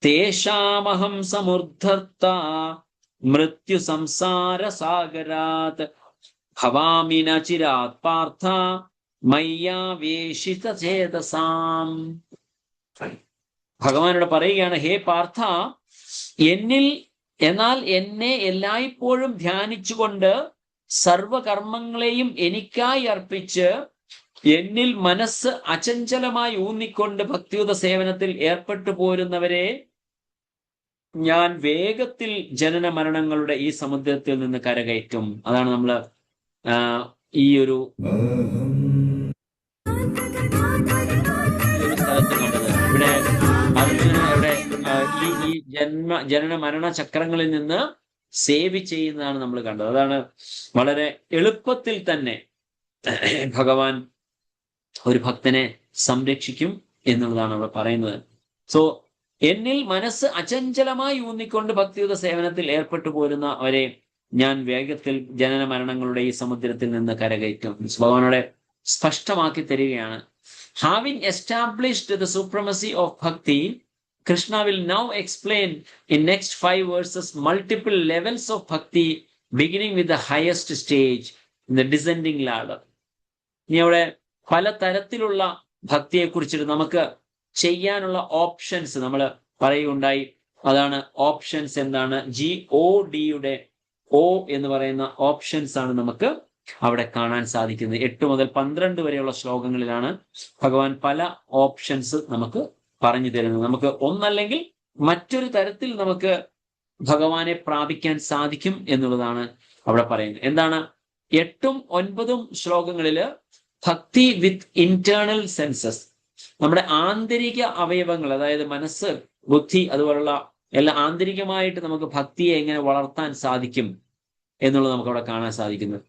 തേഷാമഹം സമുദ്ധർത്ത മൃത്യു സംസാര സാഗരാത് ഭവാമി ന ചിരാത് പാർത്ഥ മയ്യാവേശിത ചേതസാം. ഭഗവാനോട് പറയുകയാണ്, ഹേ പാർത്ഥ, എന്നാൽ എന്നെ എല്ലായ്പ്പോഴും ധ്യാനിച്ചുകൊണ്ട് സർവകർമ്മങ്ങളെയും എനിക്കായി അർപ്പിച്ച് എന്നിൽ മനസ്സ് അചഞ്ചലമായി ഊന്നിക്കൊണ്ട് ഭക്തിയുത സേവനത്തിൽ ഏർപ്പെട്ടു പോരുന്നവരെ ഞാൻ വേഗത്തിൽ ജനന മരണങ്ങളുടെ ഈ സമുദ്രത്തിൽ നിന്ന് കരകയറ്റും. അതാണ് നമ്മൾ ഈ ഒരു സ്ഥലത്ത് കണ്ടത്. ഇവിടെ അർജുനൻ ഇവിടെ ഈ ജനന മരണ ചക്രങ്ങളിൽ നിന്ന് സേവ് ചെയ്യുന്നതാണ് നമ്മൾ കണ്ടത്. അതാണ് വളരെ എളുപ്പത്തിൽ തന്നെ ഭഗവാൻ ഒരു ഭക്തനെ സംരക്ഷിക്കും എന്നുള്ളതാണ് അവിടെ പറയുന്നത്. സോ എന്നിൽ മനസ്സ് അചഞ്ചലമായി ഊന്നിക്കൊണ്ട് ഭക്തിയുത സേവനത്തിൽ ഏർപ്പെട്ടു പോരുന്നവരെ ഞാൻ വേഗത്തിൽ ജനന മരണങ്ങളുടെ ഈ സമുദ്രത്തിൽ നിന്ന് കരകയറ്റും. ഭഗവാനോടെ സ്പഷ്ടമാക്കി തരികയാണ്. Having established the supremacy of ഭക്തി, Krishna will now explain in next 5 verses multiple levels of bhakti, beginning with the highest stage in the descending ladder. ഇനി അവിടെ പല തരത്തിലുള്ള ഭക്തിയെ കുറിച്ചിട്ട് നമുക്ക് ചെയ്യാനുള്ള ഓപ്ഷൻസ് നമ്മൾ പറയുകയുണ്ടായി. അതാണ് ഓപ്ഷൻസ് എന്താണ്? GOD O എന്ന് പറയുന്ന ഓപ്ഷൻസ് ആണ് നമുക്ക് അവിടെ കാണാൻ സാധിക്കുന്നത്. 8 മുതൽ 12 വരെയുള്ള ശ്ലോകങ്ങളിലാണ് ഭഗവാൻ പല ഓപ്ഷൻസ് നമുക്ക് പറഞ്ഞു തരുന്നത്. നമുക്ക് ഒന്നല്ലെങ്കിൽ മറ്റൊരു തരത്തിൽ നമുക്ക് ഭഗവാനെ പ്രാപിക്കാൻ സാധിക്കും എന്നുള്ളതാണ് അവിടെ പറയുന്നത്. എന്താണ്? 8ഉം 9ഉം ശ്ലോകങ്ങളില് ഭക്തി വിത്ത് ഇന്റേണൽ സെൻസസ്, നമ്മുടെ ആന്തരിക അവയവങ്ങൾ, അതായത് മനസ്സ്, ബുദ്ധി, അതുപോലുള്ള എല്ലാം ആന്തരികമായിട്ട് നമുക്ക് ഭക്തിയെ എങ്ങനെ വളർത്താൻ സാധിക്കും എന്നുള്ളത് നമുക്ക് അവിടെ കാണാൻ സാധിക്കുന്നത്.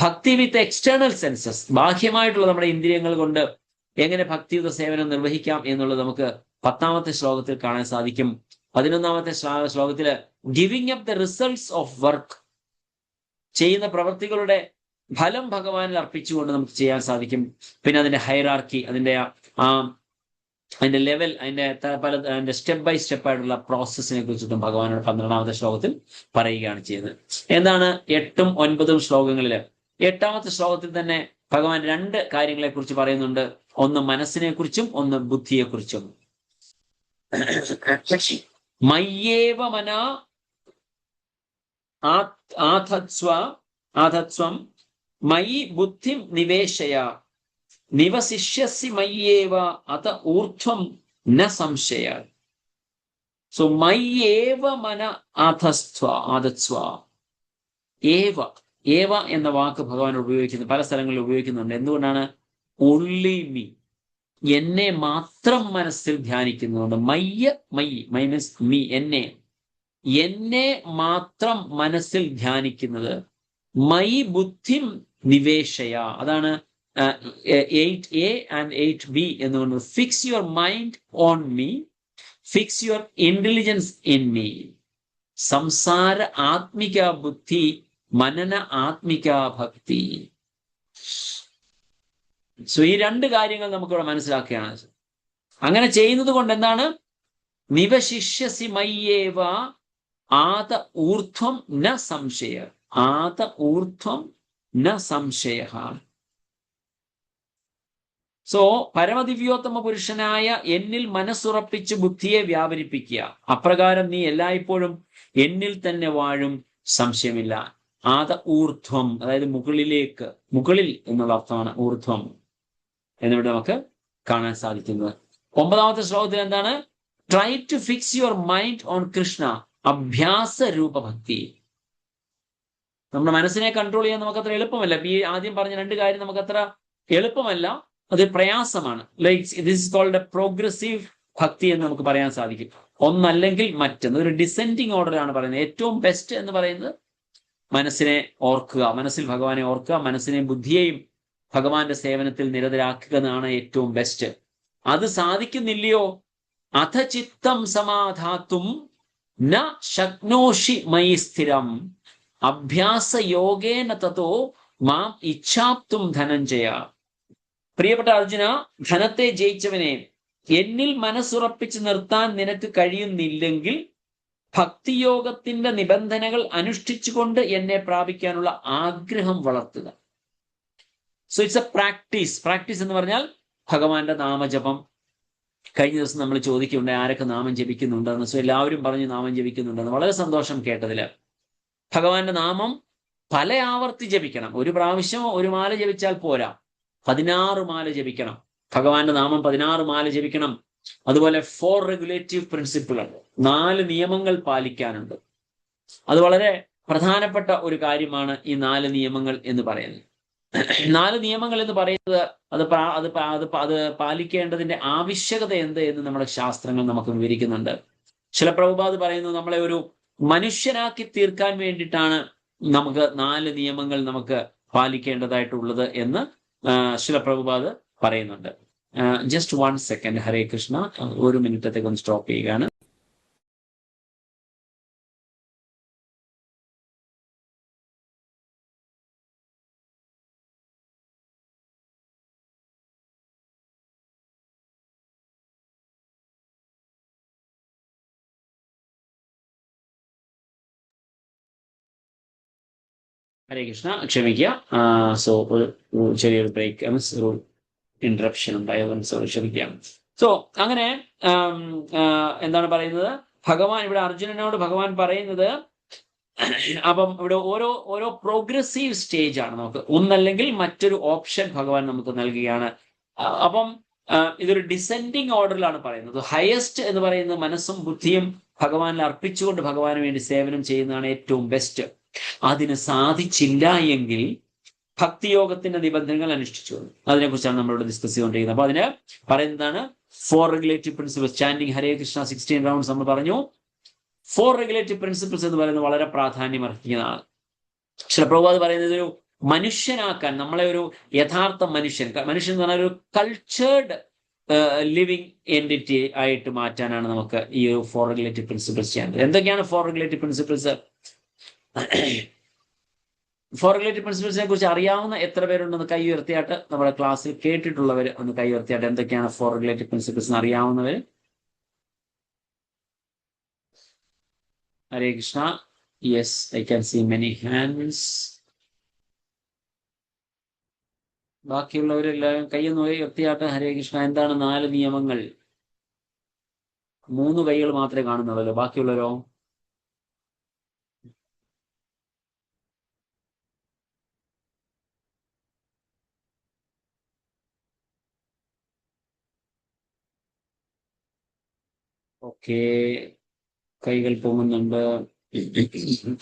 ഭക്തി വിത്ത് എക്സ്റ്റേണൽ സെൻസസ്, ബാഹ്യമായിട്ടുള്ള നമ്മുടെ ഇന്ദ്രിയങ്ങൾ കൊണ്ട് എങ്ങനെ ഭക്തിയുത സേവനം നിർവഹിക്കാം എന്നുള്ളത് നമുക്ക് 10ാമത്തെ ശ്ലോകത്തിൽ കാണാൻ സാധിക്കും. 11ാമത്തെ ശ്ലോകത്തില് giving up the results of work, ചെയ്യുന്ന പ്രവൃത്തികളുടെ ഫലം ഭഗവാനിൽ അർപ്പിച്ചുകൊണ്ട് നമുക്ക് ചെയ്യാൻ സാധിക്കും. പിന്നെ അതിന്റെ ഹൈറാർക്കി, അതിന്റെ ലെവൽ, അതിന്റെ സ്റ്റെപ്പ് ബൈ സ്റ്റെപ്പ് ആയിട്ടുള്ള പ്രോസസ്സിനെ കുറിച്ചിട്ടും ഭഗവാനോട് 12ാമത്തെ ശ്ലോകത്തിൽ പറയുകയാണ് ചെയ്യുന്നത്. എന്താണ് 8ഉം 9ഉം ശ്ലോകങ്ങളില്? 8ാമത്തെ ശ്ലോകത്തിൽ തന്നെ ഭഗവാൻ 2 കാര്യങ്ങളെ കുറിച്ച് പറയുന്നുണ്ട്. ഒന്ന് മനസ്സിനെ കുറിച്ചും ഒന്ന് ബുദ്ധിയെ കുറിച്ചും. മയ്യേവ മന ആധത്സ്വം മയി ബുദ്ധിം നിവേശയ നിവസിഷ്യസി മയ്യേവ അത ഊർധ്വം ന സംശയ. സോ മയ്യേവ മന ആധത്സ്വ. ഏവ എന്ന വാക്ക് ഭഗവാൻ ഉപയോഗിക്കുന്നത് പല സ്ഥലങ്ങളിൽ ഉപയോഗിക്കുന്നുണ്ട്. എന്തുകൊണ്ടാണ്? ഓൺലി മീ, എന്നെ മാത്രം മനസ്സിൽ ധ്യാനിക്കുന്നുണ്ട്. മൈ മീൻസ് മീ, എന്നെ മാത്രം മനസ്സിൽ ധ്യാനിക്കുന്നത്. മൈ ബുദ്ധിം നിവേശയ, അതാണ് 8A and 8B എന്നുകൊണ്ട്. Fix your mind on me, fix your intelligence in me. സംസാര ആത്മിക ബുദ്ധി, മനന ആത്മിക ഭക്തി. സോ ഈ 2 കാര്യങ്ങൾ നമുക്കിവിടെ മനസ്സിലാക്കുകയാണ്. അങ്ങനെ ചെയ്യുന്നത് കൊണ്ട് എന്താണ്? നിവശിഷ്യസി മയ്യേവ ആത ഊർധ്വം ന സംശയ. ആത ഊർധ്വം ന സംശയ. സോ പരമദിവ്യോത്തമ പുരുഷനായ എന്നിൽ മനസ്സുറപ്പിച്ച് ബുദ്ധിയെ വ്യാപരിപ്പിക്കുക. അപ്രകാരം നീ എല്ലായ്പ്പോഴും എന്നിൽ തന്നെ വാഴും, സംശയമില്ല. ആത ഊർധ്വം, അതായത് മുകളിൽ എന്നുള്ള അർത്ഥമാണ് ഊർധ്വം എന്നിവിടെ നമുക്ക് കാണാൻ സാധിക്കുന്നത്. 9ാമത്തെ ശ്ലോകത്തിൽ എന്താണ്? Try to fix your mind on Krishna, അഭ്യാസ രൂപഭക്തി. നമ്മുടെ മനസ്സിനെ കൺട്രോൾ ചെയ്യാൻ നമുക്ക് അത്ര എളുപ്പമല്ല. ഈ ആദ്യം പറഞ്ഞ 2 കാര്യം നമുക്ക് അത്ര എളുപ്പമല്ല, അത് പ്രയാസമാണ്. Like this is called a progressive bhakti എന്ന് നമുക്ക് പറയാൻ സാധിക്കും. ഒന്നല്ലെങ്കിൽ മറ്റൊന്ന്, ഒരു ഡിസെൻഡിങ് ഓർഡറാണ് പറയുന്നത്. ഏറ്റവും ബെസ്റ്റ് എന്ന് പറയുന്നത് മനസ്സിനെ ഓർക്കുക, മനസ്സിൽ ഭഗവാനെ ഓർക്കുക, മനസ്സിനെയും ബുദ്ധിയെയും ഭഗവാന്റെ സേവനത്തിൽ നിരതരാക്കുക എന്നാണ് ഏറ്റവും ബെസ്റ്റ്. അത് സാധിക്കുന്നില്ലയോ? അഥ ചിത്തം സമാധാത്തും ന ശക്നോഷി മയി സ്ഥിരം അഭ്യാസ യോഗേന തതോ മാം ഇച്ഛാപ്തും ധനഞ്ജയ. പ്രിയപ്പെട്ട അർജുന, ധനത്തെ ജയിച്ചവനെ, എന്നിൽ മനസ്സുറപ്പിച്ച് നിർത്താൻ നിനക്ക് കഴിയുന്നില്ലെങ്കിൽ ഭക്തിയോഗത്തിന്റെ നിബന്ധനകൾ അനുഷ്ഠിച്ചുകൊണ്ട് എന്നെ പ്രാപിക്കാനുള്ള ആഗ്രഹം വളർത്തുക. സോ ഇറ്റ്സ് എ പ്രാക്ടീസ് എന്ന് പറഞ്ഞാൽ ഭഗവാന്റെ നാമജപം. കഴിഞ്ഞ ദിവസം നമ്മൾ ചോദിക്കുകയുണ്ടായി ആരൊക്കെ നാമം ജപിക്കുന്നുണ്ടെന്ന്. സോ എല്ലാവരും പറഞ്ഞു നാമം ജപിക്കുന്നുണ്ടെന്ന്. വളരെ സന്തോഷം കേട്ടതില്. ഭഗവാന്റെ നാമം പല ആവർത്തി ജപിക്കണം. ഒരു പ്രാവശ്യമോ ഒരു മാല ജപിച്ചാൽ പോരാ, 16 മാല ജപിക്കണം. ഭഗവാന്റെ നാമം 16 മാല ജപിക്കണം. അതുപോലെ 4 റെഗുലേറ്റീവ് പ്രിൻസിപ്പിൾ ഉണ്ട്, 4 നിയമങ്ങൾ പാലിക്കാനുണ്ട്. അത് വളരെ പ്രധാനപ്പെട്ട ഒരു കാര്യമാണ് ഈ 4 നിയമങ്ങൾ എന്ന് പറയുന്നത്. 4 നിയമങ്ങൾ എന്ന് പറയുന്നത് അത് പാലിക്കേണ്ടതിന്റെ ആവശ്യകത എന്ത് എന്ന് നമ്മുടെ ശാസ്ത്രങ്ങൾ നമുക്ക് വിവരിക്കുന്നുണ്ട്. ശില പ്രഭുപാദ് പറയുന്നത് നമ്മളെ ഒരു മനുഷ്യനാക്കി തീർക്കാൻ വേണ്ടിയിട്ടാണ് നമുക്ക് 4 നിയമങ്ങൾ നമുക്ക് പാലിക്കേണ്ടതായിട്ടുള്ളത് എന്ന് ശില പ്രഭുപാദ് പറയുന്നുണ്ട്. Just 1 second. ഹരേ കൃഷ്ണ, 1 മിനിറ്റത്തേക്ക് ഒന്ന് സ്റ്റോപ്പ് ചെയ്യുകയാണ്. ഹരേ കൃഷ്ണ, ക്ഷമിക്കുക. സോ ഒരു ചെറിയൊരു ബ്രേക്ക്, ഒരു ഇന്ററപ്ഷൻ ഉണ്ടായത്, സോ ക്ഷമിക്കാം. സോ അങ്ങനെ എന്താണ് പറയുന്നത്, ഭഗവാൻ ഇവിടെ അർജുനനോട് ഭഗവാൻ പറയുന്നത്, അപ്പം ഇവിടെ ഓരോ പ്രോഗ്രസീവ് സ്റ്റേജ് ആണ് നമുക്ക്, ഒന്നല്ലെങ്കിൽ മറ്റൊരു ഓപ്ഷൻ ഭഗവാൻ നമുക്ക് നൽകുകയാണ്. അപ്പം ഇതൊരു ഡിസെൻഡിങ് ഓർഡറിലാണ് പറയുന്നത്. ഹയസ്റ്റ് എന്ന് പറയുന്നത് മനസ്സും ബുദ്ധിയും ഭഗവാനിൽ അർപ്പിച്ചുകൊണ്ട് ഭഗവാന് വേണ്ടി സേവനം ചെയ്യുന്നതാണ് ഏറ്റവും ബെസ്റ്റ്. അതിന് സാധിച്ചില്ല എങ്കിൽ ഭക്തിയോഗത്തിന്റെ നിബന്ധനകൾ അനുഷ്ഠിച്ചു. അതിനെക്കുറിച്ചാണ് നമ്മളിവിടെ ഡിസ്കസ് ചെയ്തുകൊണ്ടിരിക്കുന്നത്. അപ്പൊ അതിന് പറയുന്നതാണ് 4 റെഗുലേറ്റീവ് പ്രിൻസിപ്പിൾസ്. ചാൻഡിങ് ഹരേ കൃഷ്ണ 16 റൗണ്ട്സ് നമ്മൾ പറഞ്ഞു. 4 റെഗുലേറ്റീവ് പ്രിൻസിപ്പിൾസ് എന്ന് പറയുന്നത് വളരെ പ്രാധാന്യം അർഹിക്കുന്നതാണ്. ശില പ്രഭുപാദ് പറയുന്നത് ഒരു മനുഷ്യനാക്കാൻ, നമ്മളെ ഒരു യഥാർത്ഥ മനുഷ്യൻ എന്ന് പറഞ്ഞാൽ ഒരു കൾച്ചേർഡ് ലിവിങ് എൻറ്റിറ്റി ആയിട്ട് മാറ്റാനാണ് നമുക്ക് ഈ ഒരു 4 റെഗുലേറ്റീവ് പ്രിൻസിപ്പിൾസ് ചെയ്യേണ്ടത്. എന്തൊക്കെയാണ് 4 റെഗുലേറ്റീവ് പ്രിൻസിപ്പിൾസ്? 4 റെഗുലേറ്റീവ് പ്രിൻസിപ്പിൾസിനെ കുറിച്ച് അറിയാവുന്ന എത്ര പേരുണ്ടെന്ന് കൈ ഉയർത്തിയാട്ട്, നമ്മുടെ ക്ലാസ്സിൽ കേട്ടിട്ടുള്ളവർ ഒന്ന് കൈ ഉയർത്തിയാട്ട്. എന്തൊക്കെയാണ് 4 റെഗുലേറ്റീവ് പ്രിൻസിപ്പിൾസ് എന്ന് അറിയാവുന്നവർ? Hare Krishna. Yes, I can see many hands. ബാക്കിയുള്ളവരെല്ലാവരും കൈയൊന്ന് ഉയർത്തിയാട്ട്. ഹരേ കൃഷ്ണ. എന്താണ് 4 നിയമങ്ങൾ? 3 കൈകൾ മാത്രമേ കാണുന്നുള്ളൂ. ബാക്കിയുള്ളവരോ? ഓക്കെ, കൈകൾ പോകുന്നുണ്ട്.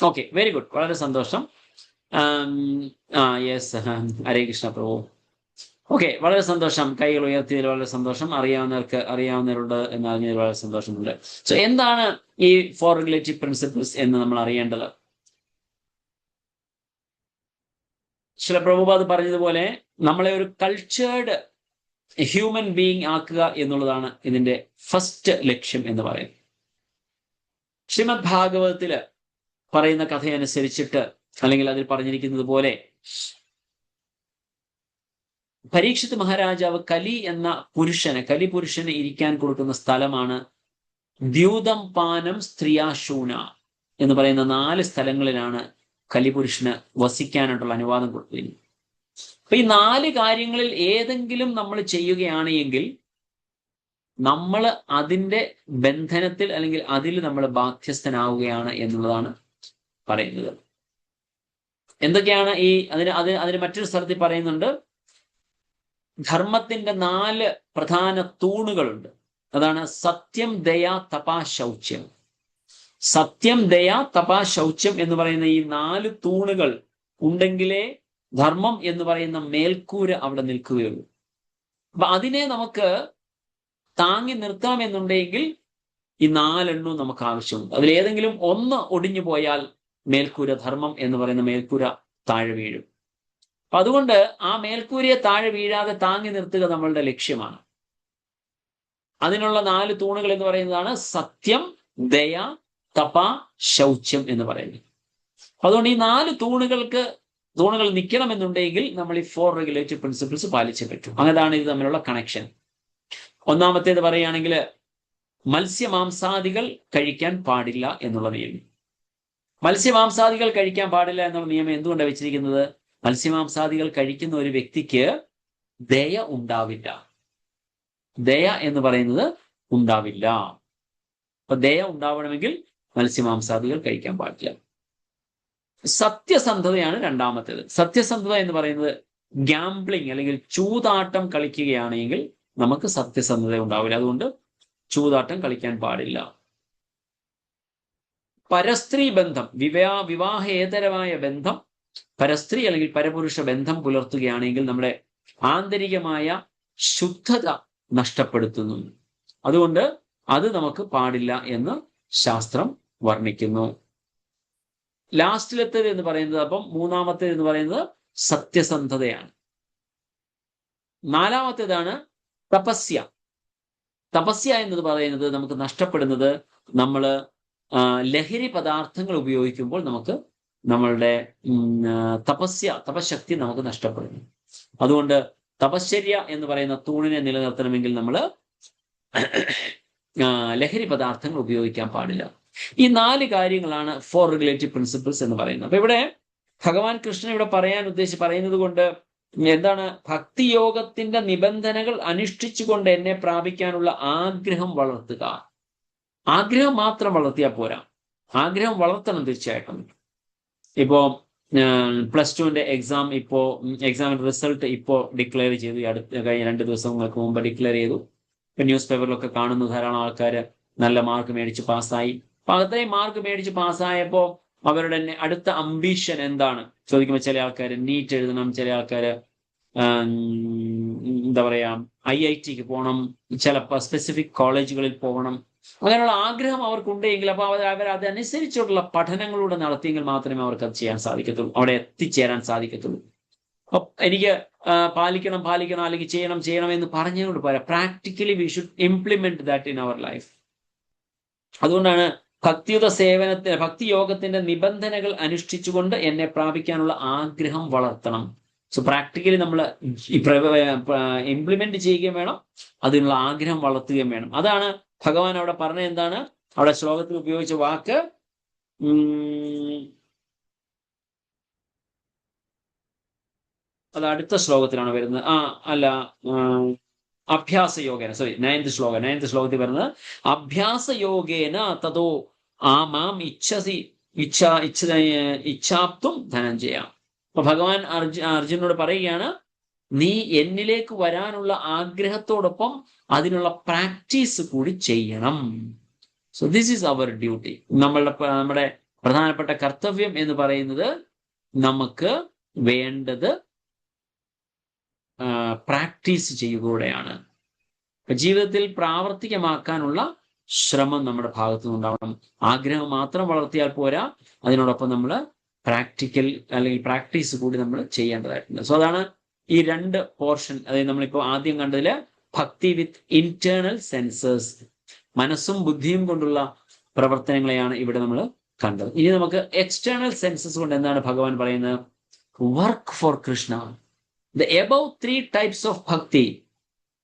ഓക്കെ, വെരി ഗുഡ്, വളരെ സന്തോഷം. യെസ്, ഹരേ കൃഷ്ണ പ്രഭു. ഓക്കെ, വളരെ സന്തോഷം. കൈകൾ ഉയർത്തിയതിൽ വളരെ സന്തോഷം. അറിയാവുന്നവരുണ്ട് എന്നറിഞ്ഞതിൽ വളരെ സന്തോഷമുണ്ട്. സോ എന്താണ് ഈ 4 റെഗുലേറ്റീവ് പ്രിൻസിപ്പിൾസ് എന്ന് നമ്മൾ അറിയേണ്ടത്? ശില പ്രഭുപാദ് പറഞ്ഞതുപോലെ നമ്മളെ ഒരു കൾച്ചേർഡ് ഹ്യൂമൻ ബീയിങ് ആക്കുക എന്നുള്ളതാണ് ഇതിന്റെ ഫസ്റ്റ് ലക്ഷ്യം എന്ന് പറയുന്നത്. ശ്രീമദ് ഭാഗവതത്തില് പറയുന്ന കഥയനുസരിച്ചിട്ട്, അല്ലെങ്കിൽ അതിൽ പറഞ്ഞിരിക്കുന്നത് പോലെ, പരീക്ഷിത് മഹാരാജാവ് കലി പുരുഷന് ഇരിക്കാൻ കൊടുക്കുന്ന സ്ഥലമാണ് ദ്യൂതം പാനം സ്ത്രീയാശൂന എന്ന് പറയുന്ന 4 സ്ഥലങ്ങളിലാണ് കലിപുരുഷന് വസിക്കാനായിട്ടുള്ള അനുവാദം കൊടുത്തിരിക്കുന്നത്. അപ്പൊ ഈ 4 കാര്യങ്ങളിൽ ഏതെങ്കിലും നമ്മൾ ചെയ്യുകയാണ് എങ്കിൽ നമ്മൾ അതിന്റെ ബന്ധനത്തിൽ, അല്ലെങ്കിൽ അതിൽ നമ്മൾ ബാധ്യസ്ഥനാവുകയാണ് എന്നുള്ളതാണ് പറയുന്നത്. എന്തൊക്കെയാണ് അതിന് മറ്റൊരു സ്ഥലത്തിൽ പറയുന്നുണ്ട്, ധർമ്മത്തിന്റെ 4 പ്രധാന തൂണുകളുണ്ട്. അതാണ് സത്യം, ദയ, തപ, ശൗച്യം. സത്യം, ദയ, തപ, ശൗച്യം എന്ന് പറയുന്ന ഈ 4 തൂണുകൾ ഉണ്ടെങ്കിലേ ധർമ്മം എന്ന് പറയുന്ന മേൽക്കൂര അവിടെ നിൽക്കുകയുള്ളൂ. അപ്പൊ അതിനെ നമുക്ക് താങ്ങി നിർത്തണമെന്നുണ്ടെങ്കിൽ ഈ 4 എണ്ണവും നമുക്ക് ആവശ്യമുണ്ട്. അതിലേതെങ്കിലും ഒന്ന് ഒടിഞ്ഞു പോയാൽ മേൽക്കൂര, ധർമ്മം എന്ന് പറയുന്ന മേൽക്കൂര താഴെ വീഴും. അപ്പൊ അതുകൊണ്ട് ആ മേൽക്കൂരയെ താഴെ വീഴാതെ താങ്ങി നിർത്തുക നമ്മളുടെ ലക്ഷ്യമാണ്. അതിനുള്ള 4 തൂണുകൾ എന്ന് പറയുന്നതാണ് സത്യം, ദയ, തപ, ശൗച്യം എന്ന് പറയുന്നത്. അതുകൊണ്ട് ഈ 4 തൂണുകൾ നിൽക്കണമെന്നുണ്ടെങ്കിൽ നമ്മൾ ഈ 4 റെഗുലേറ്റീവ് പ്രിൻസിപ്പിൾസ് പാലിച്ചേ പറ്റൂ. അങ്ങനെയാണ് ഇത് തമ്മിലുള്ള കണക്ഷൻ. ഒന്നാമത്തേത് പറയുകയാണെങ്കിൽ മത്സ്യമാംസാദികൾ കഴിക്കാൻ പാടില്ല എന്നുള്ള നിയമം. മത്സ്യമാംസാദികൾ കഴിക്കാൻ പാടില്ല എന്നുള്ള നിയമം എന്തുകൊണ്ടാണ് വെച്ചിരിക്കുന്നത്? മത്സ്യമാംസാദികൾ കഴിക്കുന്ന ഒരു വ്യക്തിക്ക് ദയ ഉണ്ടാവില്ല. ദയ എന്ന് പറയുന്നത് ഉണ്ടാവില്ല. അപ്പൊ ദയ ഉണ്ടാവണമെങ്കിൽ മത്സ്യമാംസാദികൾ കഴിക്കാൻ പാടില്ല. സത്യസന്ധതയാണ് രണ്ടാമത്തേത്. സത്യസന്ധത എന്ന് പറയുന്നത് ഗാംബ്ലിങ് അല്ലെങ്കിൽ ചൂതാട്ടം കളിക്കുകയാണെങ്കിൽ നമുക്ക് സത്യസന്ധത ഉണ്ടാവില്ല. അതുകൊണ്ട് ചൂതാട്ടം കളിക്കാൻ പാടില്ല. പരസ്ത്രീ ബന്ധം, വിവാഹേതരമായ ബന്ധം, പരസ്ത്രീ അല്ലെങ്കിൽ പരപുരുഷ ബന്ധം പുലർത്തുകയാണെങ്കിൽ നമ്മുടെ ആന്തരികമായ ശുദ്ധത നഷ്ടപ്പെടുത്തുന്നു. അതുകൊണ്ട് അത് നമുക്ക് പാടില്ല എന്ന് ശാസ്ത്രം വർണ്ണിക്കുന്നു. ലാസ്റ്റിലത്തേത് എന്ന് പറയുന്നത്, അപ്പം മൂന്നാമത്തേത് എന്ന് പറയുന്നത് സത്യസന്ധതയാണ്. നാലാമത്തേതാണ് തപസ്യ. തപസ്യ എന്നത് പറയുന്നത് നമുക്ക് നഷ്ടപ്പെടുന്നത് നമ്മൾ ലഹരി പദാർത്ഥങ്ങൾ ഉപയോഗിക്കുമ്പോൾ നമുക്ക് നമ്മളുടെ തപശക്തി നമുക്ക് നഷ്ടപ്പെടുന്നു. അതുകൊണ്ട് തപശ്ചര്യ എന്ന് പറയുന്ന തൂണിനെ നിലനിർത്തണമെങ്കിൽ നമ്മൾ ലഹരി പദാർത്ഥങ്ങൾ ഉപയോഗിക്കാൻ പാടില്ല. ഈ 4 കാര്യങ്ങളാണ് 4 റിലേറ്റീവ് പ്രിൻസിപ്പിൾസ് എന്ന് പറയുന്നത്. അപ്പൊ ഇവിടെ ഭഗവാൻ കൃഷ്ണൻ ഇവിടെ പറയുന്നത് കൊണ്ട് എന്താണ്? ഭക്തിയോഗത്തിന്റെ നിബന്ധനകൾ അനുഷ്ഠിച്ചുകൊണ്ട് എന്നെ പ്രാപിക്കാനുള്ള ആഗ്രഹം വളർത്തുക. ആഗ്രഹം മാത്രം വളർത്തിയാൽ പോരാ, ആഗ്രഹം വളർത്തണം തീർച്ചയായിട്ടും. ഇപ്പോ +2 എക്സാമിന്റെ റിസൾട്ട് ഇപ്പോ ഡിക്ലെയർ ചെയ്തു. കഴിഞ്ഞ 2 ദിവസങ്ങൾക്ക് മുമ്പ് ഡിക്ലെയർ ചെയ്തു. ഇപ്പൊ ന്യൂസ് പേപ്പറിലൊക്കെ കാണുന്നു, ധാരാളം ആൾക്കാർ നല്ല മാർക്ക് മേടിച്ച് പാസ്സായി. അപ്പൊ അത്രയും മാർക്ക് മേടിച്ച് പാസ്സായപ്പോ അവരുടെ അടുത്ത അംബീഷൻ എന്താണ് ചോദിക്കുമ്പോൾ ചില ആൾക്കാർ നീറ്റ് എഴുതണം, ചില ആൾക്കാർ എന്താ പറയാ IITക്ക് പോകണം, ചിലപ്പോൾ സ്പെസിഫിക് കോളേജുകളിൽ പോകണം. അങ്ങനെയുള്ള ആഗ്രഹം അവർക്കുണ്ടെങ്കിൽ അപ്പോൾ അവർ അതനുസരിച്ചുള്ള പഠനങ്ങളിലൂടെ നടത്തിയെങ്കിൽ മാത്രമേ അവർക്ക് അത് ചെയ്യാൻ സാധിക്കത്തുള്ളൂ, അവിടെ എത്തിച്ചേരാൻ സാധിക്കത്തുള്ളൂ. എനിക്ക് പാലിക്കണം അല്ലെങ്കിൽ ചെയ്യണം എന്ന് പറഞ്ഞുകൊണ്ട് പോരാ. Practically we should implement that in our life. അതുകൊണ്ടാണ് ഭക്തിയോഗത്തിന്റെ നിബന്ധനകൾ അനുഷ്ഠിച്ചുകൊണ്ട് എന്നെ പ്രാപിക്കാനുള്ള ആഗ്രഹം വളർത്തണം. സോ പ്രാക്ടിക്കലി നമ്മൾ ഇംപ്ലിമെന്റ് ചെയ്യുകയും വേണം, അതിനുള്ള ആഗ്രഹം വളർത്തുകയും വേണം. അതാണ് ഭഗവാൻ അവിടെ പറഞ്ഞത്. എന്താണ് അവിടെ ശ്ലോകത്തിൽ ഉപയോഗിച്ച വാക്ക്? അത് അടുത്ത ശ്ലോകത്തിലാണ് വരുന്നത്. അഭ്യാസയോഗേന, 9th ശ്ലോകത്തിൽ വരുന്നത് അഭ്യാസയോഗേന തതോ മാം ഇച്ഛാപ്തും ധനഞ്ജയ. അപ്പൊ ഭഗവാൻ അർജുനോട് പറയുകയാണ്, നീ എന്നിലേക്ക് വരാനുള്ള ആഗ്രഹത്തോടൊപ്പം അതിനുള്ള പ്രാക്ടീസ് കൂടി ചെയ്യണം. So this is our duty. നമ്മുടെ പ്രധാനപ്പെട്ട കർത്തവ്യം എന്ന് പറയുന്നത് നമുക്ക് വേണ്ടത് പ്രാക്ടീസ് ചെയ്യുകയാണ്. ജീവിതത്തിൽ പ്രാവർത്തികമാക്കാനുള്ള ശ്രമം നമ്മുടെ ഭാഗത്തു നിന്നുണ്ടാവണം. ആഗ്രഹം മാത്രം വളർത്തിയാൽ പോരാ, അതിനോടൊപ്പം നമ്മൾ പ്രാക്ടീസ് കൂടി നമ്മൾ ചെയ്യേണ്ടതായിട്ടുണ്ട്. സോ അതാണ് ഈ 2 പോർഷൻ. അതായത് നമ്മളിപ്പോൾ ആദ്യം കണ്ടതില് ഭക്തി വിത്ത് ഇന്റേണൽ സെൻസസ്, മനസ്സും ബുദ്ധിയും കൊണ്ടുള്ള പ്രവർത്തനങ്ങളെയാണ് ഇവിടെ നമ്മൾ കണ്ടത്. ഇനി നമുക്ക് എക്സ്റ്റേണൽ സെൻസസ് കൊണ്ട് എന്താണ് ഭഗവാൻ പറയുന്നത്? Work for Krishna. The above 3 types of bhakti,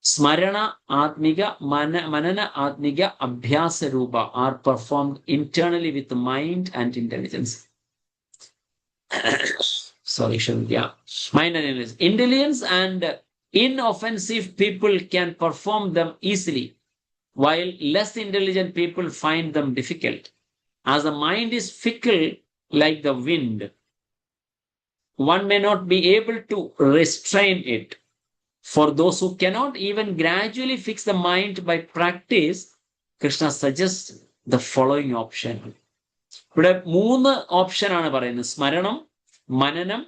smarana, atmiga, manana, atmiga, abhyasa rupa, are performed internally with mind and intelligence. Sorry, Shavitya. Mind and intelligence. Intelligence and inoffensive people can perform them easily, while less intelligent people find them difficult. As the mind is fickle like the wind, one may not be able to restrain it. For those who cannot even gradually fix the mind by practice, Krishna suggests the following option. ഇവിടെ 3 ഓപ്ഷനാണ് പറയുന്നത്: സ്മരണം, മനനം,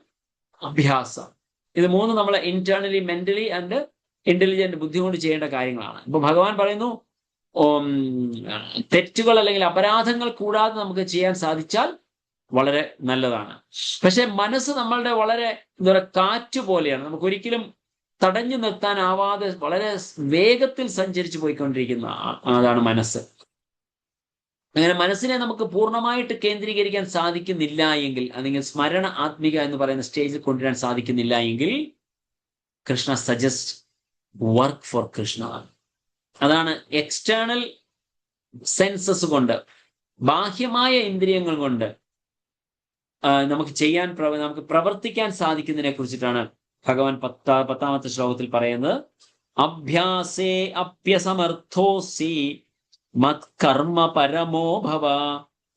അഭ്യാസം. ഇത് 3 നമ്മൾ ഇന്റേണലി, മെന്റലി ആൻഡ് ഇന്റലിജന്റ് ബുദ്ധി കൊണ്ട് ചെയ്യേണ്ട കാര്യങ്ങളാണ്. ഇപ്പൊ ഭഗവാൻ പറയുന്നു, തെറ്റുകൾ അല്ലെങ്കിൽ അപരാധങ്ങൾ കൂടാതെ നമുക്ക് ചെയ്യാൻ സാധിച്ചാൽ വളരെ നല്ലതാണ്. പക്ഷെ മനസ്സ് നമ്മളുടെ വളരെ കാറ്റ് പോലെയാണ്. നമുക്ക് ഒരിക്കലും തടഞ്ഞു നിർത്താനാവാതെ വളരെ വേഗത്തിൽ സഞ്ചരിച്ചു പോയിക്കൊണ്ടിരിക്കുന്ന അതാണ് മനസ്സ്. അങ്ങനെ മനസ്സിനെ നമുക്ക് പൂർണ്ണമായിട്ട് കേന്ദ്രീകരിക്കാൻ സാധിക്കുന്നില്ല എങ്കിൽ, അല്ലെങ്കിൽ സ്മരണ ആത്മിക എന്ന് പറയുന്ന സ്റ്റേജിൽ കൊണ്ടുവരാൻ സാധിക്കുന്നില്ല എങ്കിൽ, Krishna suggest work for Krishna. അതാണ് എക്സ്റ്റേണൽ സെൻസസ് കൊണ്ട്, ബാഹ്യമായ ഇന്ദ്രിയങ്ങൾ കൊണ്ട് നമുക്ക് പ്രവർത്തിക്കാൻ സാധിക്കുന്നതിനെ കുറിച്ചിട്ടാണ് ഭഗവാൻ 10ാമത്തെ ശ്ലോകത്തിൽ പറയുന്നത്. അഭ്യാസേ അപ്യസമർത്ഥോസി മത്കർമ്മ പരമോ ഭവ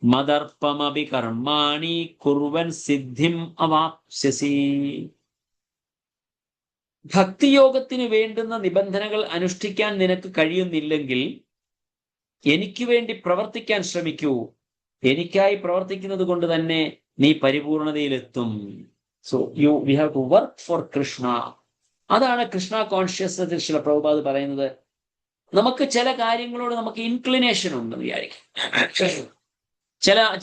മദർപ്പമപി കർമാണി കുർവൻ സിദ്ധിം അവാപ്സ്യസി. ഭക്തിയോഗത്തിന് വേണ്ടുന്ന നിബന്ധനകൾ അനുഷ്ഠിക്കാൻ നിനക്ക് കഴിയുന്നില്ലെങ്കിൽ എനിക്ക് വേണ്ടി പ്രവർത്തിക്കാൻ ശ്രമിക്കൂ. എനിക്കായി പ്രവർത്തിക്കുന്നത് കൊണ്ട് തന്നെ നീ പരിപൂർണതയിലെത്തും. So we have to work for Krishna. അതാണ് കൃഷ്ണ കോൺഷ്യസ്നസിൽ ശ്രീല പ്രഭുപാദ് പറയുന്നത്. നമുക്ക് ചില കാര്യങ്ങളോട് നമുക്ക് ഇൻക്ലിനേഷൻ ഉണ്ടെന്ന് വിചാരിക്കും.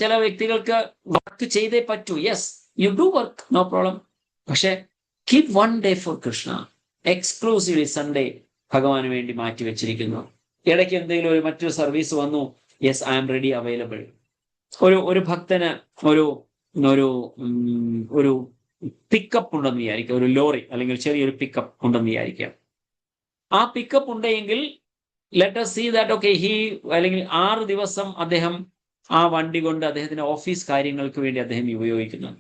ചില വ്യക്തികൾക്ക് വർക്ക് ചെയ്തേ പറ്റൂ. Yes, you do work, no problem. പക്ഷെ keep one day for Krishna. Exclusively Sunday ഭഗവാന് വേണ്ടി മാറ്റി വെച്ചിരിക്കുന്നു. ഇടയ്ക്ക് എന്തെങ്കിലും മറ്റൊരു സർവീസ് വന്നു, yes, I am ready, available. ഒരു ഭക്തന് ഒരു പിക്കപ്പ് ഉണ്ടെന്ന് വിചാരിക്കാം, ഒരു ലോറി അല്ലെങ്കിൽ ചെറിയൊരു പിക്കപ്പ് ഉണ്ടെന്ന് വിചാരിക്കാം. ആ പിക്കപ്പ് ഉണ്ടെങ്കിൽ let us see that okay, അല്ലെങ്കിൽ 6 ദിവസം അദ്ദേഹം ആ വണ്ടി കൊണ്ട് അദ്ദേഹത്തിന്റെ ഓഫീസ് കാര്യങ്ങൾക്ക് വേണ്ടി അദ്ദേഹം ഉപയോഗിക്കുന്നു.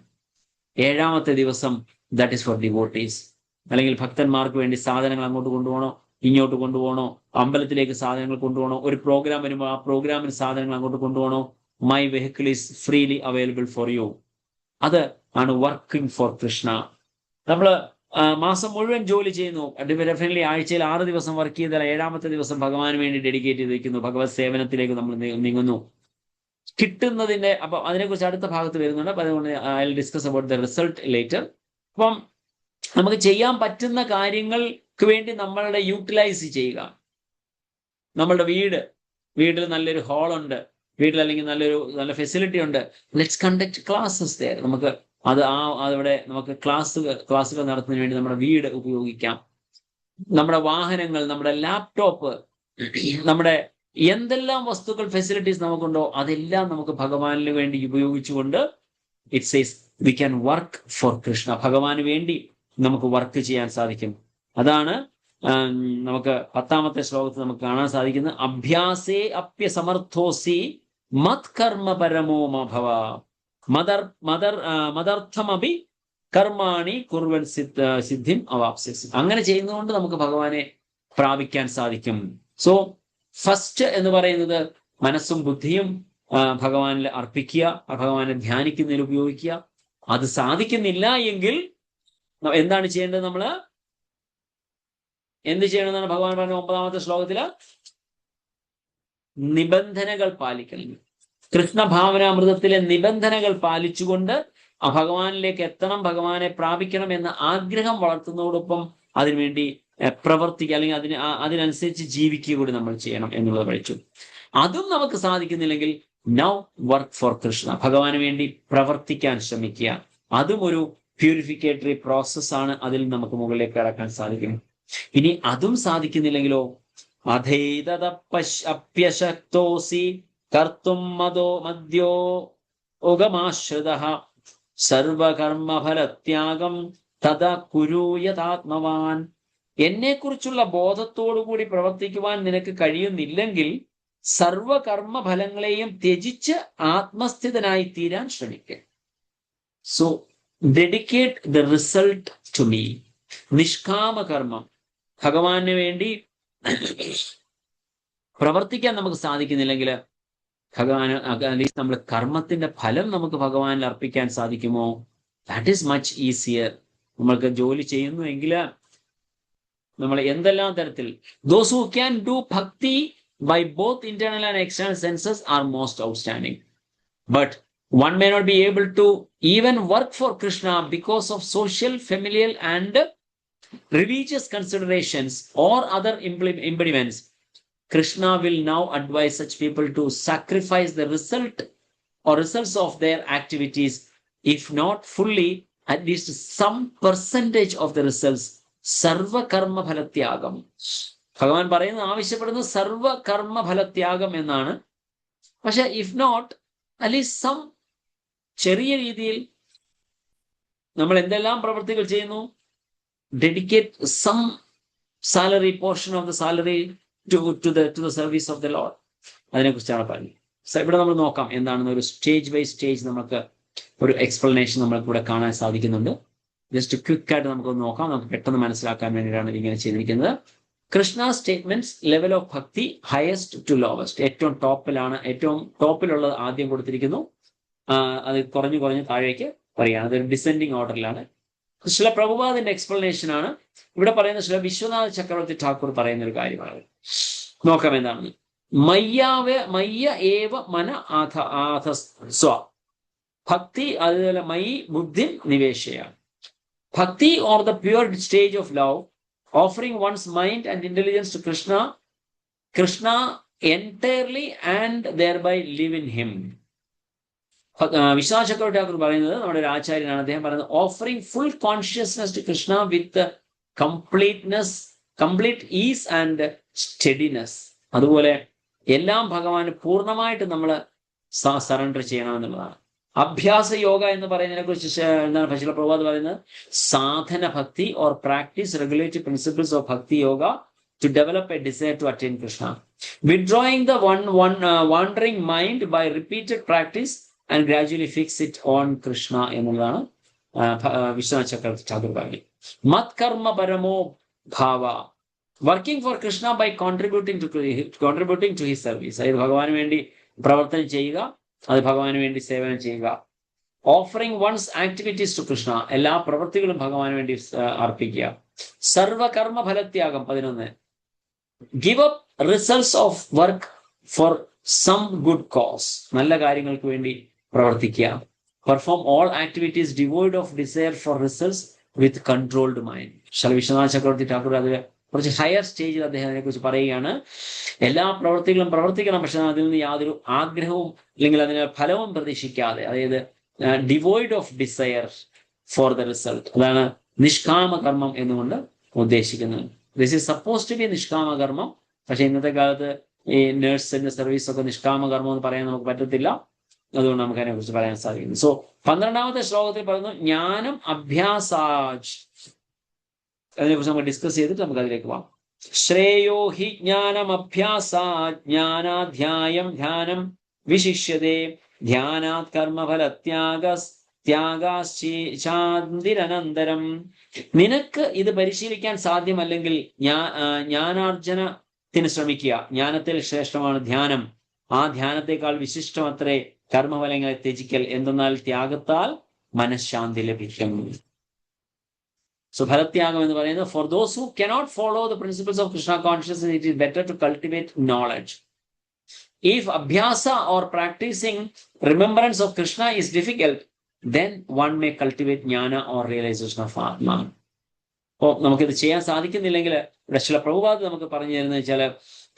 7ാമത്തെ ദിവസം ദാറ്റ് ഈസ് ഫോർ ഡിവോട്ടീസ്. അല്ലെങ്കിൽ ഭക്തന്മാർക്ക് വേണ്ടി സാധനങ്ങൾ അങ്ങോട്ട് കൊണ്ടുപോകണോ, ഇങ്ങോട്ട് കൊണ്ടുപോകണോ, അമ്പലത്തിലേക്ക് സാധനങ്ങൾ കൊണ്ടുപോകണോ, ഒരു പ്രോഗ്രാം വരുമ്പോൾ ആ പ്രോഗ്രാമിന് സാധനങ്ങൾ അങ്ങോട്ട് കൊണ്ടുപോകണോ, my vehicle is freely available for you. അത് ആണ് വർക്കിംഗ് ഫോർ കൃഷ്ണ. നമ്മൾ മാസം മുഴുവൻ ജോലി ചെയ്യുന്നു, ഡെഫിനറ്റ്ലി ആഴ്ചയിൽ 6 ദിവസം വർക്ക് ചെയ്താൽ 7ാമത്തെ ദിവസം ഭഗവാന് വേണ്ടി ഡെഡിക്കേറ്റ് ചെയ്തിരിക്കുന്നു, ഭഗവത് സേവനത്തിലേക്ക് നമ്മൾ നീങ്ങുന്നു. കിട്ടുന്നതിന്റെ അപ്പൊ അതിനെക്കുറിച്ച് അടുത്ത ഭാഗത്ത് വരുന്നുണ്ട്. അപ്പൊ അതുകൊണ്ട് I will discuss about the result later. അപ്പം നമുക്ക് ചെയ്യാൻ പറ്റുന്ന കാര്യങ്ങൾക്ക് വേണ്ടി നമ്മളുടെ യൂട്ടിലൈസ് ചെയ്യുക. നമ്മളുടെ വീട്ടിൽ നല്ലൊരു ഹാളുണ്ട്, വീട്ടിൽ അല്ലെങ്കിൽ നല്ല ഫെസിലിറ്റി ഉണ്ട്, ലെറ്റ്സ് കണ്ടക്ട് ക്ലാസ്സസ് there. നമുക്ക് അതവിടെ നമുക്ക് ക്ലാസ്സുകൾ നടത്തുന്നതിന് വേണ്ടി നമ്മുടെ വീട് ഉപയോഗിക്കാം. നമ്മുടെ വാഹനങ്ങൾ, നമ്മുടെ ലാപ്ടോപ്പ്, നമ്മുടെ എന്തെല്ലാം വസ്തുക്കൾ ഫെസിലിറ്റീസ് നമുക്കുണ്ടോ അതെല്ലാം നമുക്ക് ഭഗവാനിന് വേണ്ടി ഉപയോഗിച്ചുകൊണ്ട് it says we can work for Krishna. ഭഗവാന് വേണ്ടി നമുക്ക് വർക്ക് ചെയ്യാൻ സാധിക്കും. അതാണ് നമുക്ക് 10ാമത്തെ ശ്ലോകത്തിൽ നമുക്ക് കാണാൻ സാധിക്കുന്നത്. അഭ്യാസേ അപ്യസമർത്ഥോസി മത് കർമ്മ പരമോ മഭവ മദർത്ഥമപി കർമാണി കുർവൻ സിദ്ധിം അവാപ്സ്യസി. അങ്ങനെ ചെയ്യുന്നതുകൊണ്ട് നമുക്ക് ഭഗവാനെ പ്രാപിക്കാൻ സാധിക്കും. സോ ഫസ്റ്റ് എന്ന് പറയുന്നത് മനസ്സും ബുദ്ധിയും ഭഗവാനിൽ അർപ്പിക്കുക, ഭഗവാനെ ധ്യാനിക്കുന്നതിൽ ഉപയോഗിക്കുക. അത് സാധിക്കുന്നില്ല എങ്കിൽ എന്താണ് ചെയ്യേണ്ടത്? നമ്മൾ എന്ത് ചെയ്യണമെന്നാണ് ഭഗവാൻ പറഞ്ഞ 9ാമത്തെ ശ്ലോകത്തില്? നിബന്ധനകൾ പാലിക്കണം. കൃഷ്ണഭാവനാമൃതത്തിലെ നിബന്ധനകൾ പാലിച്ചുകൊണ്ട് ആ ഭഗവാനിലേക്ക് എത്തണം, ഭഗവാനെ പ്രാപിക്കണം എന്ന ആഗ്രഹം വളർത്തുന്നതോടൊപ്പം അതിനുവേണ്ടി പ്രവർത്തിക്കുക, അല്ലെങ്കിൽ അതിനനുസരിച്ച് ജീവിക്കുക കൂടി നമ്മൾ ചെയ്യണം എന്നുള്ളത് പഠിച്ചു. അതും നമുക്ക് സാധിക്കുന്നില്ലെങ്കിൽ നൗ വർക്ക് ഫോർ കൃഷ്ണ, ഭഗവാന് വേണ്ടി പ്രവർത്തിക്കാൻ ശ്രമിക്കുക. അതും ഒരു പ്യൂരിഫിക്കേറ്ററി പ്രോസസ്സാണ്. അതിൽ നമുക്ക് മുകളിലേക്ക് കടക്കാൻ സാധിക്കും. ഇനി അതും സാധിക്കുന്നില്ലെങ്കിലോ? അധൈതദപ്യശക്തോസി കർത്തും മദ്യോഗമാശ്രിതഃ സർവകർമ്മഫലത്യാഗം തഥാ കുരു യഥാത്മവാൻ. എന്നെക്കുറിച്ചുള്ള ബോധത്തോടുകൂടി പ്രവർത്തിക്കുവാൻ നിനക്ക് കഴിയുന്നില്ലെങ്കിൽ സർവകർമ്മഫലങ്ങളെയും ത്യജിച്ച് ആത്മസ്ഥിതനായി തീരാൻ ശ്രമിക്കുക. So dedicate the result to me. നിഷ്കാമകർമ്മം, ഭഗവാന് വേണ്ടി പ്രവർത്തിക്കാൻ നമുക്ക് സാധിക്കുന്നില്ലെങ്കിൽ ഭഗവാന് അറ്റ്ലീസ്റ്റ് നമ്മൾ കർമ്മത്തിന്റെ ഫലം നമുക്ക് ഭഗവാനിൽ അർപ്പിക്കാൻ സാധിക്കുമോ? That is much easier. നമ്മൾക്ക് ജോലി ചെയ്യുന്നുവെങ്കിൽ നമ്മൾ എന്തെല്ലാം തരത്തിൽ those who can do bhakti by both internal and external senses are most outstanding. But one may not be able to even work for Krishna because of social, familial and religious considerations or other impediments. Krishna will now advise such people to sacrifice the result or results of their activities, if not fully, at least some percentage of the results. സർവകർമ്മ ഫലത്യാഗം. ഭഗവാൻ പറയുന്നത്, ആവശ്യപ്പെടുന്നത് സർവകർമ്മ ഫലത്യാഗം എന്നാണ്. പക്ഷെ ഇഫ് നോട്ട് അറ്റ്ലീസ്റ്റ് സം, ചെറിയ രീതിയിൽ നമ്മൾ എന്തെല്ലാം പ്രവൃത്തികൾ ചെയ്യുന്നു, dedicate some salary, portion of the salary to the service of the lord. അതിനെക്കുറിച്ചാണ് പറയുന്നത്. ഇവിടെ നമ്മൾ നോക്കാം എന്താണെന്ന്. ഒരു സ്റ്റേജ് ബൈ സ്റ്റേജ് നമുക്ക് ഒരു എക്സ്പ്ലനേഷൻ നമ്മൾക്ക് ഇവിടെ കാണാൻ സാധിക്കുന്നുണ്ട്. ജസ്റ്റ് ക്വിക്കായിട്ട് നമുക്കൊന്ന് നോക്കാം, നമുക്ക് പെട്ടെന്ന് മനസ്സിലാക്കാൻ വേണ്ടിയിട്ടാണ് ഇങ്ങനെ ചെയ്തിരിക്കുന്നത്. കൃഷ്ണ സ്റ്റേറ്റ്മെന്റ്സ് ലെവൽ ഓഫ് ഭക്തി ഹയസ്റ്റ് ടു ലോവസ്റ്റ്. ഏറ്റവും ടോപ്പിലുള്ളത് ആദ്യം കൊടുത്തിരിക്കുന്നു, അത് കുറഞ്ഞു താഴേക്ക് പറയുകയാണ്. അതൊരു ഡിസെൻഡിങ് ഓർഡറിലാണ്. ശ്രീല പ്രഭുപാദിന്റെ എക്സ്പ്ലനേഷൻ ആണ് ഇവിടെ പറയുന്ന ശ്രീല വിശ്വനാഥ ചക്രവർത്തി ഠാക്കൂർ പറയുന്ന ഒരു കാര്യമാണ്. നോക്കാം എന്താണ്. മയ്യ ഏവ മന ആഥ സ്വ ഭക്തി, അതുപോലെ മയി ബുദ്ധി നിവേശയ. Bhakti or the pure stage of love, offering one's mind and intelligence to Krishna entirely and thereby live in him. Vishwanath Chakravarti Thakur പറയുന്നത്, നമ്മുടെ ഒരു ആചാര്യനാണ്, അദ്ദേഹം പറയുന്നത് offering full consciousness to Krishna with complete ease and steadiness. അതുപോലെ എല്ലാം ഭഗവാന് പൂർണ്ണമായിട്ട് നമ്മൾ സറണ്ടർ ചെയ്യണം എന്നുള്ളതാണ്. അഭ്യാസ യോഗ എന്ന് പറയുന്നതിനെ കുറിച്ച് എന്താണ് ഭജല പ്രഭാത് പറയുന്നത്? സാധന ഭക്തി or practice regulatory principles of ഭക്തി yoga to develop a desire to attain Krishna. Withdrawing the wandering mind by repeated practice and gradually fix it on Krishna എന്നുള്ളതാണ് വിശ്വനാഥ ചക്രവർത്തി ഠാക്കൂർ പറയുന്നത്. മത് കർമ്മ പരമോ ഭാവ, working for Krishna by contributing to his service. അതായത് ഭഗവാന് വേണ്ടി പ്രവർത്തനം ചെയ്യുക, അത് ഭഗവാന് വേണ്ടി സേവനം ചെയ്യുക. Offering one's activities to Krishna, എല്ലാ പ്രവൃത്തികളും ഭഗവാന് വേണ്ടി അർപ്പിക്കുക. സർവകർമ്മ ഫലത്യാഗം 11. Give up results of work for some good cause. നല്ല കാര്യങ്ങൾക്ക് വേണ്ടി പ്രവർത്തിക്കുക. Perform all activities devoid of desire for results with controlled mind. Vishwanatha Chakravarti Thakur അത് കുറച്ച് ഹയർ സ്റ്റേജിൽ അദ്ദേഹം അതിനെക്കുറിച്ച് പറയുകയാണ്. എല്ലാ പ്രവർത്തികളും പ്രവർത്തിക്കണം, പക്ഷെ അതിൽ നിന്ന് യാതൊരു ആഗ്രഹവും അല്ലെങ്കിൽ അതിന് ഫലവും പ്രതീക്ഷിക്കാതെ, അതായത് devoid of desire for the result. അതാണ് നിഷ്കാമ കർമ്മം എന്നുകൊണ്ട് ഉദ്ദേശിക്കുന്നത്. This is suppose to be nishkama കർമ്മം. പക്ഷെ ഇന്നത്തെ കാലത്ത് ഈ നേഴ്സിന്റെ സർവീസ് ഒക്കെ നിഷ്കാമ കർമ്മം എന്ന് പറയാൻ നമുക്ക് പറ്റത്തില്ല. അതുകൊണ്ട് നമുക്ക് അതിനെ കുറിച്ച് പറയാൻ സാധിക്കുന്നു. സോ 12ാമത്തെ ശ്ലോകത്തിൽ പറയുന്നു ജ്ഞാനം അഭ്യാസാജ്. അതിനെക്കുറിച്ച് നമുക്ക് ഡിസ്കസ് ചെയ്തിട്ട് നമുക്ക് അതിലേക്ക് പോകാം. ശ്രേയോ ഹി ജ്ഞാനം അഭ്യാസാജ് ജ്ഞാനാധ്യായം ധ്യാനം വിശിഷ്യതേ ധ്യാനാത് കർമ്മഫല ത്യാഗാന്തിരനന്തരം. നിനക്ക് ഇത് പരിശീലിക്കാൻ സാധ്യമല്ലെങ്കിൽ ജ്ഞാനാർജനത്തിന് ശ്രമിക്കുക. ജ്ഞാനത്തിൽ ശ്രേഷ്ഠമാണ് ധ്യാനം. ആ ധ്യാനത്തെക്കാൾ വിശിഷ്ടമത്രേ കർമ്മഫലങ്ങളെ ത്യജിക്കൽ. എന്തെന്നാൽ ത്യാഗത്താൽ മനഃശാന്തി ലഭിക്കും. സോ ഫലത്യാഗം എന്ന് പറയുന്നത് for those who cannot follow the principles of Krishna consciousness it is better to cultivate knowledge. If abhyasa or practicing remembrance of Krishna is difficult, then one may cultivate jnana or realization of Atma. അപ്പോൾ നമുക്കിത് ചെയ്യാൻ സാധിക്കുന്നില്ലെങ്കിൽ, ഇവിടെ ചില പ്രഭുപാദ് നമുക്ക് പറഞ്ഞു തരുന്നത് വെച്ചാൽ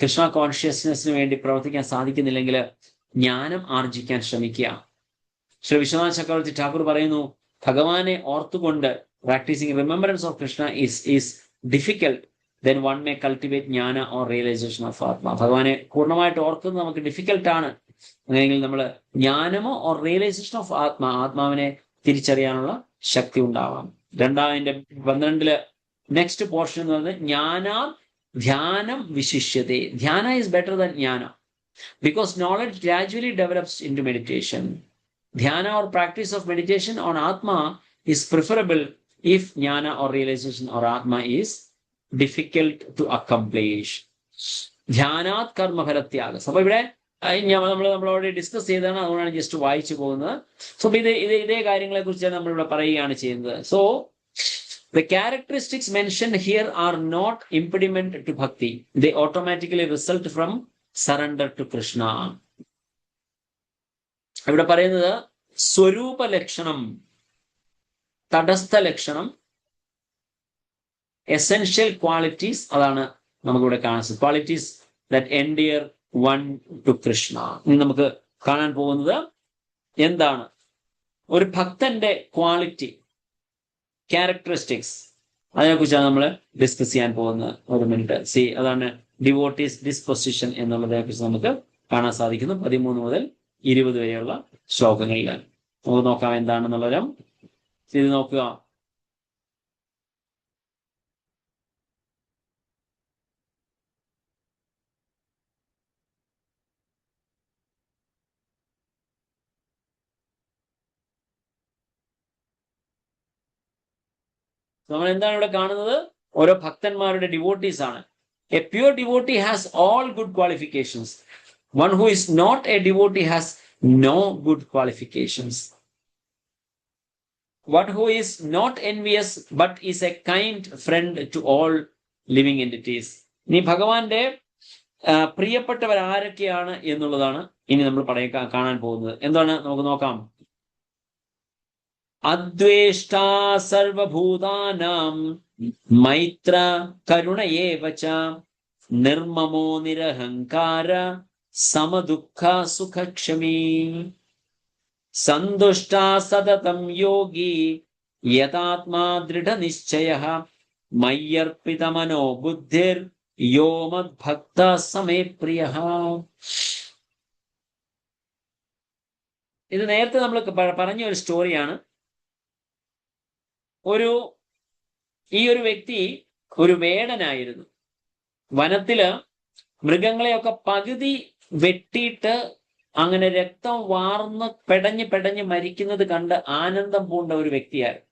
കൃഷ്ണ കോൺഷ്യസ്നെസ്സിന് വേണ്ടി പ്രവർത്തിക്കാൻ സാധിക്കുന്നില്ലെങ്കിൽ ജ്ഞാനം ആർജിക്കാൻ ശ്രമിക്കുക. ശ്രീ വിശ്വനാഥ ചക്രവർത്തി ഠാക്കൂർ പറയുന്നു, ഭഗവാനെ ഓർത്തുകൊണ്ട് practising remembrance of Krishna is difficult, then one may cultivate jnana or realization of Atma. ഭഗവാനെ പൂർണ്ണമായിട്ട് ഓർക്കുന്നത് നമുക്ക് ഡിഫിക്കൽട്ടാണ്. അങ്ങനെയെങ്കിൽ നമ്മൾ ജ്ഞാനമോ ഓർ റിയലൈസേഷൻ ഓഫ് ആത്മാവിനെ തിരിച്ചറിയാനുള്ള ശക്തി ഉണ്ടാവാം. 12 നെക്സ്റ്റ് പോർഷൻ എന്ന് പറയുന്നത് ജ്ഞാനാ ധ്യാനം വിശിഷ്യതേ. Dhyana is better than jnana because knowledge gradually develops into meditation. Dhyana or practice of meditation on atma is preferable if jnana or realization or atma is difficult to accomplish. ധ്യാനാത് കർമ്മഫലത്യാഗം. അപ്പൊ ഇവിടെ നമ്മളോട് ഡിസ്കസ് ചെയ്തതാണ്, അതുകൊണ്ടാണ് ജസ്റ്റ് വായിച്ചു പോകുന്നത്. സോ ഇതേ കാര്യങ്ങളെ കുറിച്ച് നമ്മളിവിടെ പറയുകയാണ് ചെയ്യുന്നത്. So the characteristics mentioned here are not impediment to bhakti. They automatically result from surrender to Krishna. ഇവിടെ പറയുന്നത് സ്വരൂപ ലക്ഷണം, തടസ്ഥ ലക്ഷണം, essential qualities, അതാണ് നമുക്കിവിടെ കാണാൻ. Qualities that entire one two Krishna. ഇനി നമുക്ക് കാണാൻ പോകുന്നത് എന്താണ് ഒരു ഭക്തന്റെ ക്വാളിറ്റി, ക്യാരക്ടറിസ്റ്റിക്സ്, അതിനെക്കുറിച്ചാണ് നമ്മൾ ഡിസ്കസ് ചെയ്യാൻ പോകുന്നത്. ഒരു മിനിറ്റ്. അതാണ് ഡിവോട്ടീസ് ഡിസ്പൊസിഷൻ എന്നുള്ളതിനെ കുറിച്ച് നമുക്ക് കാണാൻ സാധിക്കുന്നു 13 മുതൽ 20 വരെയുള്ള ശ്ലോകങ്ങളിൽ. നമുക്ക് നോക്കാം എന്താണെന്നുള്ളവരും ഇത് നോക്കുക. നമ്മൾ എന്താണ് ഇവിടെ കാണുന്നത്? ഓരോ ഭക്തന്മാരുടെ ഡിവോട്ടീസ് ആണ്. A pure devotee has all good qualifications. One who is not a devotee has no good qualifications. One who is not envious but is a kind friend to all living entities. ഇനി ഭഗവാന്റെ പ്രിയപ്പെട്ടവർ ആരൊക്കെയാണ് എന്നുള്ളതാണ് ഇനി നമ്മൾ കാണാൻ പോകുന്നത്. എന്താണ് നമുക്ക് നോക്കാം. അദ്വേഷ്ടാ സർവഭൂതാനാം മൈത്ര കരുണ ഏവ ച നിർമ്മമോ നിരഹങ്കാര സമദുഃഖ സുഖക്ഷമീ സന്തുഷ്ടാ സതതം യോഗി യഥാത്മാ ദൃഢനിശ്ചയഃ മയ്യർപ്പിതമനോ ബുദ്ധിർ യോ മദ്ഭക്ത സമേ പ്രിയഃ. ഇത് നേരത്തെ നമ്മൾ പറഞ്ഞ ഒരു സ്റ്റോറിയാണ്. ഈ ഒരു വ്യക്തി ഒരു വേടനായിരുന്നു. വനത്തില് മൃഗങ്ങളെയൊക്കെ പകുതി വെട്ടിയിട്ട് അങ്ങനെ രക്തം വാർന്ന് പെടഞ്ഞ് മരിക്കുന്നത് കണ്ട് ആനന്ദം പൂണ്ട ഒരു വ്യക്തിയായിരുന്നു.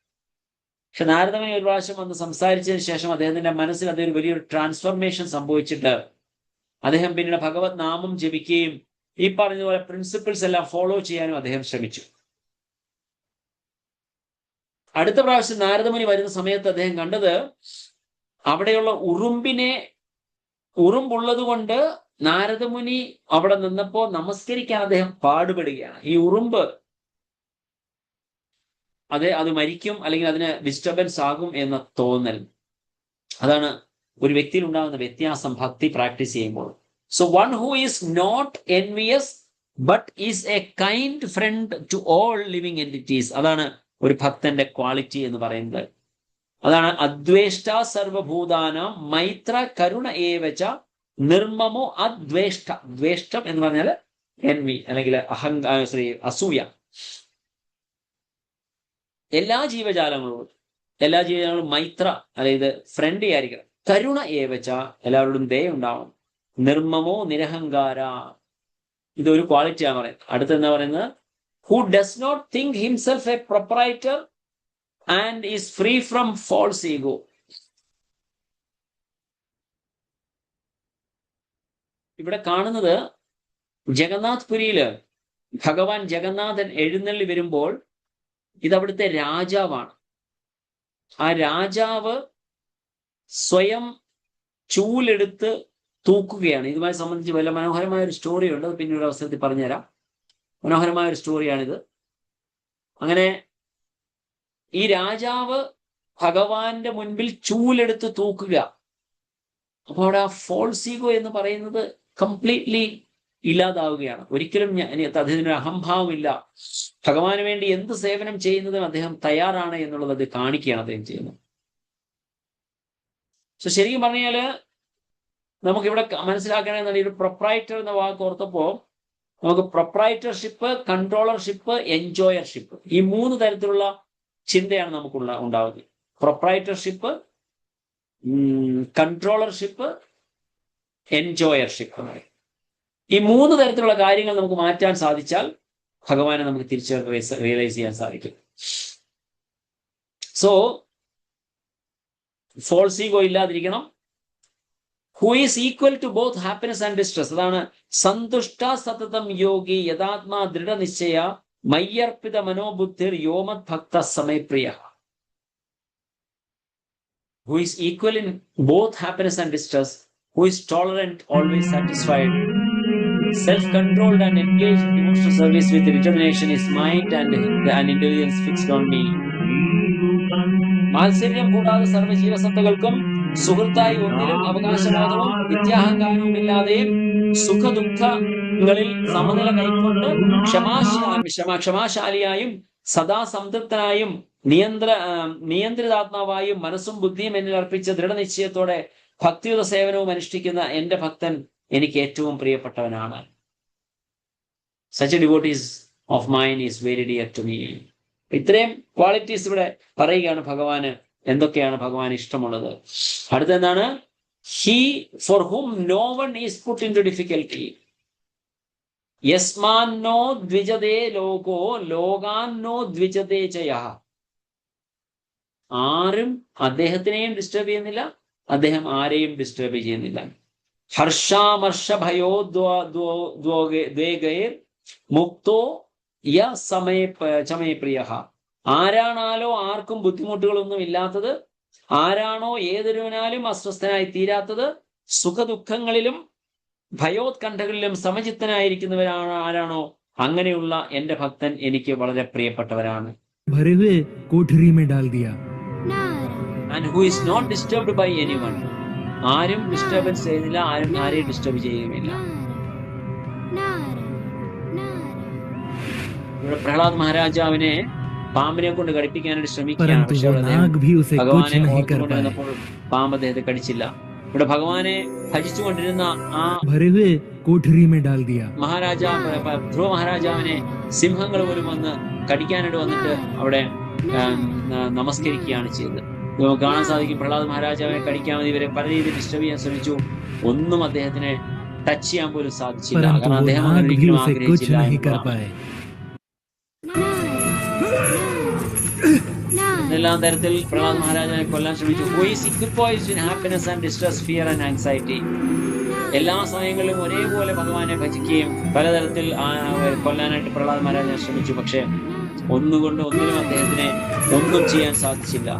പക്ഷെ നാരദമുനി ഒരു പ്രാവശ്യം വന്ന് സംസാരിച്ചതിന് ശേഷം അദ്ദേഹത്തിന്റെ മനസ്സിൽ അതൊരു വലിയൊരു ട്രാൻസ്ഫോർമേഷൻ സംഭവിച്ചിട്ട് അദ്ദേഹം പിന്നീട് ഭഗവത് നാമം ജപിക്കുകയും ഈ പറഞ്ഞതുപോലെ പ്രിൻസിപ്പിൾസ് എല്ലാം ഫോളോ ചെയ്യാനും അദ്ദേഹം ശ്രമിച്ചു. അടുത്ത പ്രാവശ്യം നാരദമുനി വരുന്ന സമയത്ത് അദ്ദേഹം കണ്ടത് അവിടെയുള്ള ഉറുമ്പുള്ളത് കൊണ്ട് നാരദമുനി അവിടെ നിന്നപ്പോ നമസ്കരിക്കാൻ അദ്ദേഹം പാടുപെടുകയാണ്. ഈ ഉറുമ്പ് അത് മരിക്കും അല്ലെങ്കിൽ അതിന് ഡിസ്റ്റർബൻസ് ആകും എന്ന തോന്നൽ. അതാണ് ഒരു വ്യക്തിയിൽ ഉണ്ടാകുന്ന വ്യത്യാസം ഭക്തി പ്രാക്ടീസ് ചെയ്യുമ്പോൾ. So one who is not envious but is a kind friend to all living entities. അതാണ് ഒരു ഭക്തന്റെ ക്വാളിറ്റി എന്ന് പറയുന്നത്. അതാണ് അദ്വേഷ്ട സർവഭൂതാനാം മൈത്ര കരുണ ഏവച നിർമ്മമോ അദ്വേഷ്ട. ദ്വേഷ്ടം എന്ന് പറഞ്ഞാൽ എൻവി അല്ലെങ്കിൽ അസൂയ. എല്ലാ ജീവജാലങ്ങളും മൈത്ര, അതായത് ഫ്രണ്ട്ലി ആയിരിക്കണം. കരുണ ഏവച്ച, എല്ലാവരോടും ദയ ഉണ്ടാവണം. നിർമ്മമോ നിരഹങ്കാര, ഇതൊരു ക്വാളിറ്റിയാണ് പറയുന്നത്. അടുത്തെന്താ പറയുന്നത്? Who does not think himself a proprietor and is free from false ego. ഇവിടെ കാണുന്നത് ജഗന്നാഥ് പുരിയില് ഭഗവാൻ ജഗന്നാഥൻ എഴുന്നള്ളി വരുമ്പോൾ ഇതവിടുത്തെ രാജാവാണ്. ആ രാജാവ് സ്വയം ചൂലെടുത്ത് തൂക്കുകയാണ്. ഇതുമായി സംബന്ധിച്ച് വല്ല മനോഹരമായ ഒരു സ്റ്റോറി ഉണ്ട്, അത് പിന്നീട് അവസരത്തിൽ പറഞ്ഞുതരാം. മനോഹരമായ ഒരു സ്റ്റോറിയാണിത്. അങ്ങനെ ഈ രാജാവ് ഭഗവാന്റെ മുൻപിൽ ചൂലെടുത്ത് തൂക്കുക. അപ്പൊ അവിടെ ആ ഫോൾസ് ഈഗോ എന്ന് പറയുന്നത് കംപ്ലീറ്റ്ലി ഇല്ലാതാവുകയാണ്. ഒരിക്കലും അദ്ദേഹത്തിനൊരു അഹംഭാവമില്ല. ഭഗവാന് വേണ്ടി എന്ത് സേവനം ചെയ്യുന്നതും അദ്ദേഹം തയ്യാറാണ് എന്നുള്ളത് അത് കാണിക്കുകയാണ് അദ്ദേഹം ചെയ്യുന്നത്. സോ ശരിക്കും പറഞ്ഞാല് നമുക്കിവിടെ മനസ്സിലാക്കണമെന്നാണ്, ഈ ഒരു പ്രൊപ്രൈറ്റർ എന്ന വാക്ക് ഓർത്തപ്പോ നമുക്ക് പ്രൊപ്രൈറ്റർഷിപ്പ്, കൺട്രോളർഷിപ്പ്, എൻജോയർഷിപ്പ്, ഈ 3 തരത്തിലുള്ള ചിന്തയാണ് ഉണ്ടാവുന്നത്. പ്രൊപ്രൈറ്റർഷിപ്പ്, കൺട്രോളർഷിപ്പ്, എൻജോയർഷിപ്പ്. ഈ 3 തരത്തിലുള്ള കാര്യങ്ങൾ നമുക്ക് മാറ്റാൻ സാധിച്ചാൽ ഭഗവാനെ നമുക്ക് റിയലൈസ് ചെയ്യാൻ സാധിക്കും. സോ ഫോൾസ് ഈഗോ ഇല്ലാതിരിക്കണം. Who is equal to both happiness and distress. അതാണ് സന്തുഷ്ട സതതം യോഗി യഥാത്മാ ദൃഢനിശ്ചയ മയ്യർപ്പിത മനോബുദ്ധിർ യോമത് ഭക്ത സമയപ്രിയ. Who is equal in both happiness and distress, who is tolerant, always satisfied, self-controlled and engaged in devotional service with determination, his mind and intelligence fixed on me. മാത്സര്യം കൂടാതെ സർവ്വജീവസത്തകൾക്കും സുഹൃത്തായി ഒന്നിലും അവകാശവാദവും വിദ്യാഹങ്കാരവും ഇല്ലാതെയും സുഖദുഃഖങ്ങളിൽ സമനില കൈക്കൊണ്ട് ക്ഷമാശാലിയായും സദാ സംതൃപ്തനായും നിയന്ത്രിതാത്മാവായും മനസ്സും ബുദ്ധിയും എന്നിൽ അർപ്പിച്ച ദൃഢനിശ്ചയത്തോടെ ഭക്തിയുത സേവനവും അനുഷ്ഠിക്കുന്ന എന്റെ ഭക്തൻ എനിക്ക് ഏറ്റവും പ്രിയപ്പെട്ടവനാണ്. Such a devotee of mine is very dear to me. ഇത്രയും ക്വാളിറ്റീസ് ഇവിടെ പറയുകയാണ് ഭഗവാന് എന്തൊക്കെയാണ് ഭഗവാൻ ഇഷ്ടമുള്ളത്. അടുത്തെന്താണ്? He for whom no one is put into difficulty. യസ്മാന്നോ ദ്വിജതേ ലോകോ ലോകാന്നോ ദ്വിജതേ ചയഃ. ആരും അദ്ദേഹത്തിനെയും ഡിസ്റ്റർബ് ചെയ്യുന്നില്ല, അദ്ദേഹം ആരെയും ഡിസ്റ്റർബ് ചെയ്യുന്നില്ല. ഹർഷാമർഷ ഭയോ ദ്വേഗൈർ മുക്തോ യ സമയപ്രിയ. ആരാണാലോ ആർക്കും ബുദ്ധിമുട്ടുകളൊന്നും ഇല്ലാത്തത്, ആരാണോ ഏതൊരുവനാലും അസ്വസ്ഥനായി തീരാത്തത്, സുഖദുഃഖങ്ങളിലും ഭയോത്കണ്ഠകളിലും സമചിത്തനായിരിക്കുന്നവരാണ് ആരാണോ, അങ്ങനെയുള്ള എന്റെ ഭക്തൻ എനിക്ക് വളരെ പ്രിയപ്പെട്ടവരാണ്. भरे हुए कोठरी में डाल दिया। And who is not disturbed by anyone. ആരും ഡിസ്റ്റർബൻസ് ചെയ്യുന്നില്ല, ആരെയും ഡിസ്റ്റർബ് ചെയ്യുകയുമില്ല. ഇവിടെ പ്രഹ്ലാദ് മഹാരാജാവിനെ പാമ്പിനെ കൊണ്ട് കടിപ്പിക്കാനായിട്ട് ശ്രമിക്കുകയാണ്. പക്ഷെ ഭഗവാനെ ഓർത്തുകൊണ്ടിരുന്നപ്പോൾ പാമ്പ് അദ്ദേഹത്തെ കടിച്ചില്ല. ഇവിടെ ഭഗവാനെ ഭജിച്ചുകൊണ്ടിരുന്ന ആ ധ്രുവ മഹാരാജാവിനെ സിംഹങ്ങൾ പോലും വന്ന് കടിക്കാനായിട്ട് വന്നിട്ട് അവിടെ നമസ്കരിക്കുകയാണ് ചെയ്തത്. നമുക്ക് കാണാൻ സാധിക്കും, പ്രഹ്ലാദ് മഹാരാജാവിനെ കടിക്കാൻ വേണ്ടി ഇവരെ പല രീതിയിൽ ഡിസ്റ്റർബ് ചെയ്യാൻ ശ്രമിച്ചു. ഒന്നും അദ്ദേഹത്തിനെ ടച്ച് ചെയ്യാൻ പോലും സാധിച്ചില്ല. കാരണം അദ്ദേഹം ഒരിക്കലും ആഗ്രഹിച്ചില്ല. എന്നെല്ലാം തരത്തിൽ പ്രഹ്ലാദ് മഹാരാജാവിനെ കൊല്ലാൻ ശ്രമിച്ചു. Happiness and distress, fear and anxiety. എല്ലാ സമയങ്ങളിലും ഒരേപോലെ ഭഗവാനെ ഭജിക്കുകയും പലതരത്തിൽ കൊല്ലാനായിട്ട് പ്രഹ്ലാദ് മഹാരാജാവിനെ ശ്രമിച്ചു. പക്ഷെ ഒന്നിനും അദ്ദേഹത്തിനെ ഒന്നും ചെയ്യാൻ സാധിച്ചില്ല.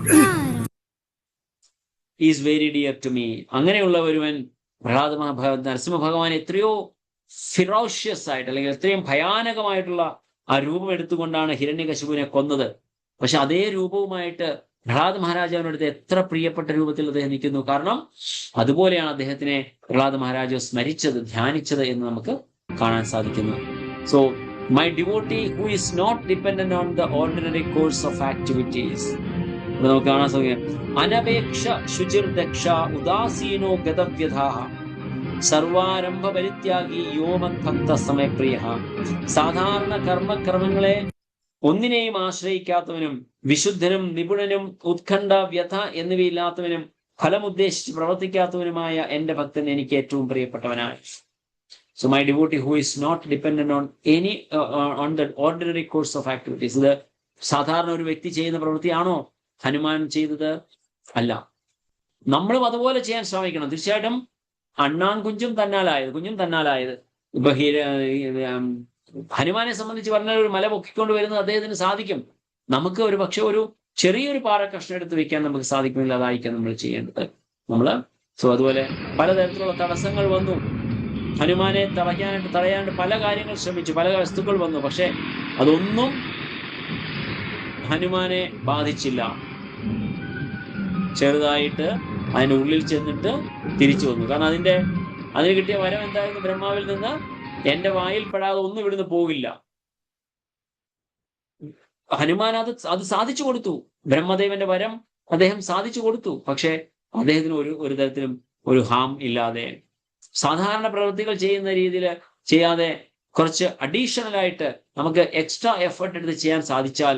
Is very dear to me. അങ്ങനെയുള്ള ഒരുവൻ നരസിംഹ ഭഗവാൻ എത്രയോ ഫിറോഷ്യസ് ആയിട്ട്, അല്ലെങ്കിൽ എത്രയും ഭയാനകമായിട്ടുള്ള ആ രൂപം എടുത്തുകൊണ്ടാണ് ഹിരണ്യകശിപുവിനെ കൊന്നത്. പക്ഷെ അതേ രൂപവുമായിട്ട് പ്രഹ്ലാദ് മഹാരാജാവിനടുത്ത് എത്ര പ്രിയപ്പെട്ട രൂപത്തിൽ അദ്ദേഹം നിൽക്കുന്നു. കാരണം അതുപോലെയാണ് അദ്ദേഹത്തിനെ പ്രഹ്ലാദ് മഹാരാജാവ് സ്മരിച്ചത്, ധ്യാനിച്ചത് എന്ന് നമുക്ക് കാണാൻ സാധിക്കുന്നു. So my devotee who is not dependent on the ordinary course of activities. നമുക്ക് കാണാൻ സാധിക്കും, അനപേക്ഷ ശുചിർ ദക്ഷ ഉദാസീനോ ഗതവ്യഥാഹ സർവാരംഭ പരിത്യാഗി യോമദ്ഭക്ത സമയപ്രിയ. സാധാരണ കർമ്മങ്ങളെ ഒന്നിനെയും ആശ്രയിക്കാത്തവനും വിശുദ്ധനും നിപുണനും ഉത്കണ്ഠ വ്യഥ എന്നിവയില്ലാത്തവനും ഫലമുദ്ദേശിച്ച് പ്രവർത്തിക്കാത്തവനുമായ എന്റെ ഭക്തൻ എനിക്ക് ഏറ്റവും പ്രിയപ്പെട്ടവനാണ്. So my devotee who is not dependent on the ordinary course of activities. ഇത് സാധാരണ ഒരു വ്യക്തി ചെയ്യുന്ന പ്രവൃത്തിയാണോ ഹനുമാൻ ചെയ്തത്? അല്ല. നമ്മളും അതുപോലെ ചെയ്യാൻ ശ്രമിക്കണം. തീർച്ചയായിട്ടും അണ്ണാൻ കുഞ്ഞും തന്നാലായത്. ഇപ്പൊ ഹനുമാനെ സംബന്ധിച്ച് പറഞ്ഞാൽ ഒരു മല പൊക്കിക്കൊണ്ട് വരുന്നത് അദ്ദേഹത്തിന് സാധിക്കും. നമുക്ക് ഒരു പക്ഷെ ഒരു ചെറിയൊരു പാറ കഷ്ണം എടുത്ത് വെക്കാൻ നമുക്ക് സാധിക്കുന്നില്ല. അതായിരിക്കാം നമ്മൾ ചെയ്യേണ്ടത്. അതുപോലെ പലതരത്തിലുള്ള തടസ്സങ്ങൾ വന്നു. ഹനുമാനെ തടയാണ്ട് പല കാര്യങ്ങൾ ശ്രമിച്ചു, പല വസ്തുക്കൾ വന്നു. പക്ഷെ അതൊന്നും ഹനുമാനെ ബാധിച്ചില്ല. ചെറുതായിട്ട് അതിന്റെ ഉള്ളിൽ ചെന്നിട്ട് തിരിച്ചു വന്നു. കാരണം അതിന് കിട്ടിയ വരം എന്തായിരുന്നു? ബ്രഹ്മാവിൽ നിന്ന് എന്റെ വായിൽ പെടാതെ ഒന്നും ഇവിടുന്ന് പോകില്ല. ഹനുമാൻ അത് സാധിച്ചു കൊടുത്തു. ബ്രഹ്മദേവന്റെ വരം അദ്ദേഹം സാധിച്ചു കൊടുത്തു. പക്ഷെ അദ്ദേഹത്തിന് ഒരു തരത്തിലും ഒരു ഹാം ഇല്ലാതെ, സാധാരണ പ്രവൃത്തികൾ ചെയ്യുന്ന രീതിയിൽ ചെയ്യാതെ കുറച്ച് അഡീഷണൽ ആയിട്ട് നമുക്ക് എക്സ്ട്രാ എഫേർട്ട് എടുത്ത് ചെയ്യാൻ സാധിച്ചാൽ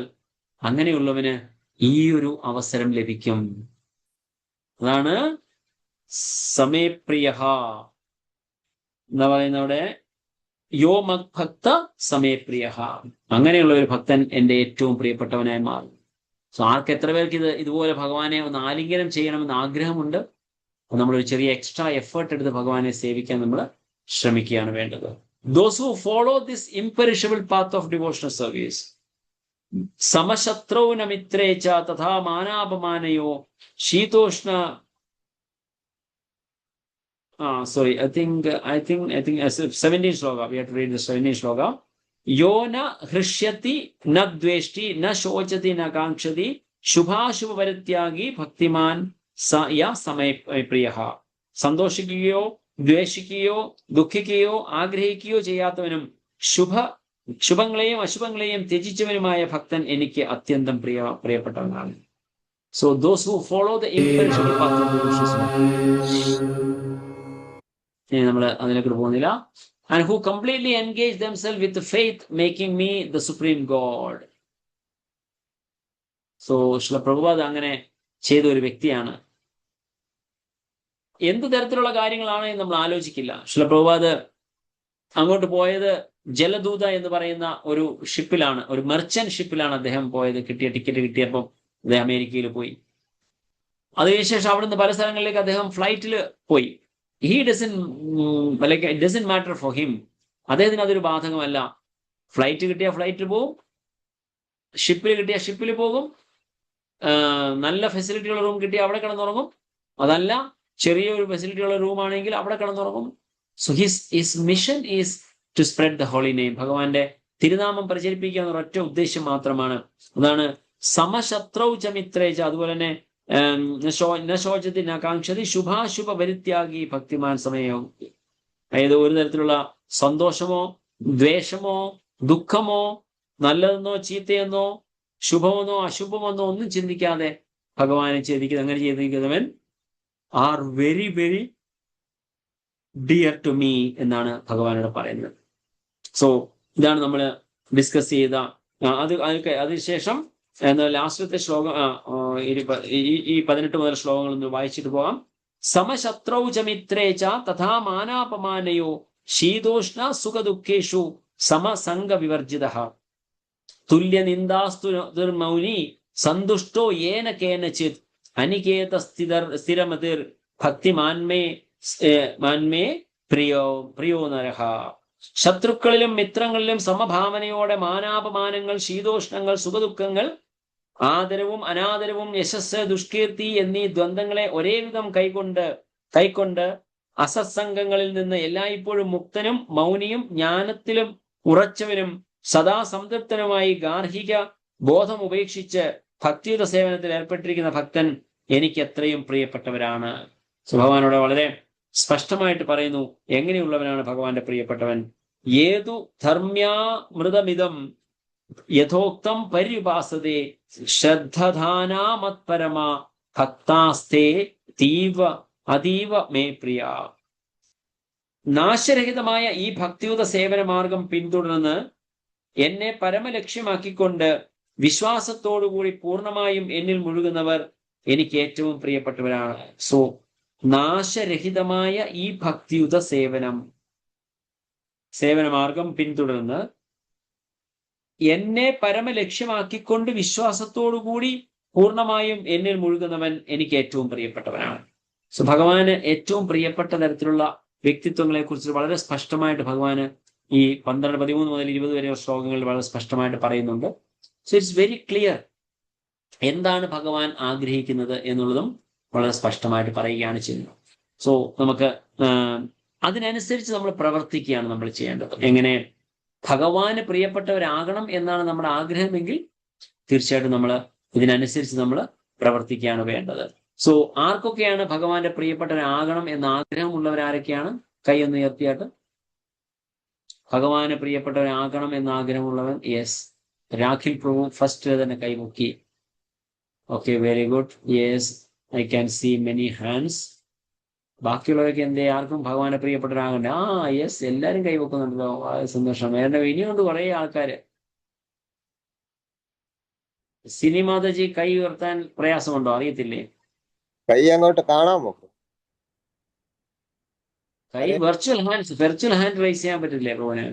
അങ്ങനെയുള്ളവന് ഈ ഒരു അവസരം ലഭിക്കും. അതാണ് സമയപ്രിയ എന്താ പറയുന്ന അവിടെ, യോ മദ്ഭക്ത സമയപ്രിയ. അങ്ങനെയുള്ള ഒരു ഭക്തൻ എന്റെ ഏറ്റവും പ്രിയപ്പെട്ടവനായി മാറും. സോ ആർക്ക് എത്ര പേർക്ക് ഇതുപോലെ ഭഗവാനെ ഒന്ന് ആലിംഗനം ചെയ്യണമെന്ന് ആഗ്രഹമുണ്ട്? നമ്മളൊരു ചെറിയ എക്സ്ട്രാ എഫേർട്ട് എടുത്ത് ഭഗവാനെ സേവിക്കാൻ നമ്മൾ ശ്രമിക്കുകയാണ് വേണ്ടത്. Those who follow this imperishable path of devotional service സമശത്രൗന മിത്രേച്ച തഥാ മാനാപമാനയോ ശീതോഷ്ണ I think 17 shloka. We have to read the 17 shloka. Yo na hrishyati na dveshti na shochati na kankshati shubhashubha parityagi bhaktiman ya സമയപ്രിയഃ. സന്തോഷിക്കുകയോ ദ്വേഷിക്കുകയോ ദുഃഖിക്കുകയോ ആഗ്രഹിക്കുകയോ ചെയ്യാത്തവനും ശുഭങ്ങളെയും അശുഭങ്ങളെയും ത്യജിച്ചവനുമായ ഭക്തൻ എനിക്ക് അത്യന്തം പ്രിയപ്പെട്ടവനാണ്. So those who follow the imperishable path of devotion, നമ്മൾ അതിലേക്ക് പോകുന്നില്ല. And who completely engage themselves with the faith, making me the supreme God. So Srila Prabhupada അങ്ങനെ ചെയ്ത ഒരു വ്യക്തിയാണ്. എന്ത് തരത്തിലുള്ള കാര്യങ്ങളാണ് നമ്മൾ ആലോചിക്കില്ല. ശ്രീല പ്രഭുപാദ് അങ്ങോട്ട് പോയത് ജലദൂത എന്ന് പറയുന്ന ഒരു ഷിപ്പിലാണ്, ഒരു മെർച്ചന്റ് ഷിപ്പിലാണ് അദ്ദേഹം പോയത്. ടിക്കറ്റ് കിട്ടിയപ്പം അദ്ദേഹം അമേരിക്കയിൽ പോയി. അതിനുശേഷം അവിടുന്ന് പല സ്ഥലങ്ങളിലേക്ക് അദ്ദേഹം ഫ്ലൈറ്റിൽ പോയി. It doesn't matter for him. അദ്ദേഹത്തിന് അതൊരു ബാധകമല്ല. ഫ്ലൈറ്റ് കിട്ടിയ ഫ്ലൈറ്റിൽ പോവും, ഷിപ്പിൽ കിട്ടിയ ഷിപ്പിൽ പോകും, നല്ല ഫെസിലിറ്റിയുള്ള റൂം കിട്ടിയ അവിടെ കിടന്നുറങ്ങും, അതല്ല ചെറിയൊരു ഫെസിലിറ്റിയുള്ള റൂം ആണെങ്കിൽ അവിടെ കിടന്നുറങ്ങും. So his mission is to spread the holy name. ഭഗവാന്റെ തിരുനാമം പ്രചരിപ്പിക്കുക എന്ന ഒറ്റ ഉദ്ദേശം മാത്രമാണ്. അതാണ് സമശത്രൗ ച മിത്രേച. അതുപോലെ തന്നെ നശോചതി നകാംക്ഷതി ശുഭാശുഭ പരിത്യാഗി ഭക്തിമാൻ സമയോ. അതായത് ഒരു തരത്തിലുള്ള സന്തോഷമോ ദ്വേഷമോ ദുഃഖമോ നല്ലതെന്നോ ചീത്തയെന്നോ ശുഭമെന്നോ അശുഭമെന്നോ ഒന്നും ചിന്തിക്കാതെ ഭഗവാനെ അങ്ങനെ ചെയ്തിരിക്കുന്നവൻ are very very dear to me എന്നാണ് ഭഗവാനോട് പറയുന്നത്. സോ ഇതാണ് നമ്മൾ ഡിസ്കസ് ചെയ്ത അതിനുശേഷം ലാസ്റ്റത്തെ ശ്ലോകം ഈ 18 മുതൽ ശ്ലോകങ്ങൾ ഒന്ന് വായിച്ചിട്ട് പോകാം. സമശത്രൗ ച മിത്രേച തഥാ മാനാപമാനയോ ശീതോഷ്ണ സുഖദുഃഖേഷു സമസംഗ വിവർജിതഃ തുല്യനിന്ദാസ്തു നിർമൗനി സന്തുഷ്ടോ യേന കേനചിത് അനികേത സ്ഥിരമതിർ ഭക്തിമാന്മേ പ്രിയോ നരഹ. ശത്രുക്കളിലും മിത്രങ്ങളിലും സമഭാവനയോടെ മാനാപമാനങ്ങൾ, ശീതോഷ്ണങ്ങൾ, സുഖദുഃഖങ്ങൾ, ആദരവും അനാദരവും, യശസ് ദുഷ്കീർത്തി എന്നീ ദ്വന്ദ്ങ്ങളെ ഒരേവിധം കൈക്കൊണ്ട് അസത്സംഗങ്ങളിൽ നിന്ന് എല്ലായ്പ്പോഴും മുക്തനും മൗനിയും ജ്ഞാനത്തിലും ഉറച്ചവനും സദാ സംതൃപ്തനുമായി ഗാർഹിക ബോധം ഉപേക്ഷിച്ച് ഭക്തിയുത സേവനത്തിൽ ഏർപ്പെട്ടിരിക്കുന്ന ഭക്തൻ എനിക്ക് എത്രയും പ്രിയപ്പെട്ടവരാണ്. ഭഗവാനോട് വളരെ സ്പഷ്ടമായിട്ട് പറയുന്നു എങ്ങനെയുള്ളവനാണ് ഭഗവാന്റെ പ്രിയപ്പെട്ടവൻ. ഏതു ധർമ്യാമൃതമിതം യഥോക്തം പര്യുപാസതേ ശ്രദ്ധധാനാമത്പരമ ഭക്താസ്തേ അതീവ മേ പ്രിയ. നാശരഹിതമായ ഈ ഭക്തിയുത സേവന മാർഗം പിന്തുടർന്ന് എന്നെ പരമലക്ഷ്യമാക്കിക്കൊണ്ട് വിശ്വാസത്തോടുകൂടി പൂർണ്ണമായും എന്നിൽ മുഴുകുന്നവർ എനിക്ക് ഏറ്റവും പ്രിയപ്പെട്ടവരാണ്. സോ നാശരഹിതമായ ഈ ഭക്തിയുത സേവനമാർഗം പിന്തുടർന്ന് എന്നെ പരമലക്ഷ്യമാക്കിക്കൊണ്ട് വിശ്വാസത്തോടുകൂടി പൂർണ്ണമായും എന്നിൽ മുഴുകുന്നവൻ എനിക്ക് ഏറ്റവും പ്രിയപ്പെട്ടവനാണ്. സോ ഭഗവാന് ഏറ്റവും പ്രിയപ്പെട്ട തരത്തിലുള്ള വ്യക്തിത്വങ്ങളെ കുറിച്ച് വളരെ സ്പഷ്ടമായിട്ട് ഭഗവാന് ഈ 12, 13 മുതൽ 20 വരെയുള്ള ശ്ലോകങ്ങളിൽ വളരെ സ്പഷ്ടമായിട്ട് പറയുന്നുണ്ട്. സോ ഇറ്റ്സ് വെരി ക്ലിയർ എന്താണ് ഭഗവാൻ ആഗ്രഹിക്കുന്നത് എന്നുള്ളതും വളരെ സ്പഷ്ടമായിട്ട് പറയുകയാണ് ചെയ്യുന്നത്. സോ നമുക്ക് അതിനനുസരിച്ച് നമ്മൾ പ്രവർത്തിക്കുകയാണ് നമ്മൾ ചെയ്യേണ്ടത്. എങ്ങനെ ഭഗവാന് പ്രിയപ്പെട്ടവരാകണം എന്നാണ് നമ്മുടെ ആഗ്രഹമെങ്കിൽ തീർച്ചയായിട്ടും നമ്മൾ ഇതിനനുസരിച്ച് നമ്മൾ പ്രവർത്തിക്കുകയാണ് വേണ്ടത്. സോ ആർക്കൊക്കെയാണ് ഭഗവാന്റെ പ്രിയപ്പെട്ടവരാകണം എന്ന ആഗ്രഹമുള്ളവരാരൊക്കെയാണ്? കൈ ഒന്ന് ഉയർത്തിയാട്ട്. ഭഗവാന് പ്രിയപ്പെട്ടവരാകണം എന്ന ആഗ്രഹമുള്ളവൻ? യെസ്, രാഖിൽ പ്രഭു ഫസ്റ്റ് തന്നെ കൈമുക്കി. Okay, very good. Yes, I can see many hands. ബാക്കിയുള്ളവരൊക്കെ എന്തേ ആർക്കും ഭഗവാനെ പ്രിയപ്പെട്ടവരാകണ്ടേ? യെസ്, എല്ലാരും കൈവെക്കുന്നുണ്ടല്ലോ. സന്തോഷം. ഇനിയുണ്ട് കുറെ ആൾക്കാര്. സിനിമാതജി കൈ ഉയർത്താൻ പ്രയാസമുണ്ടോ? അറിയത്തില്ലേ? കൈ അങ്ങോട്ട് കാണാമോ? കൈ വെർച്വൽ ഹാൻഡ് റൈസ് ചെയ്യാൻ പറ്റില്ലേ പ്രോന്?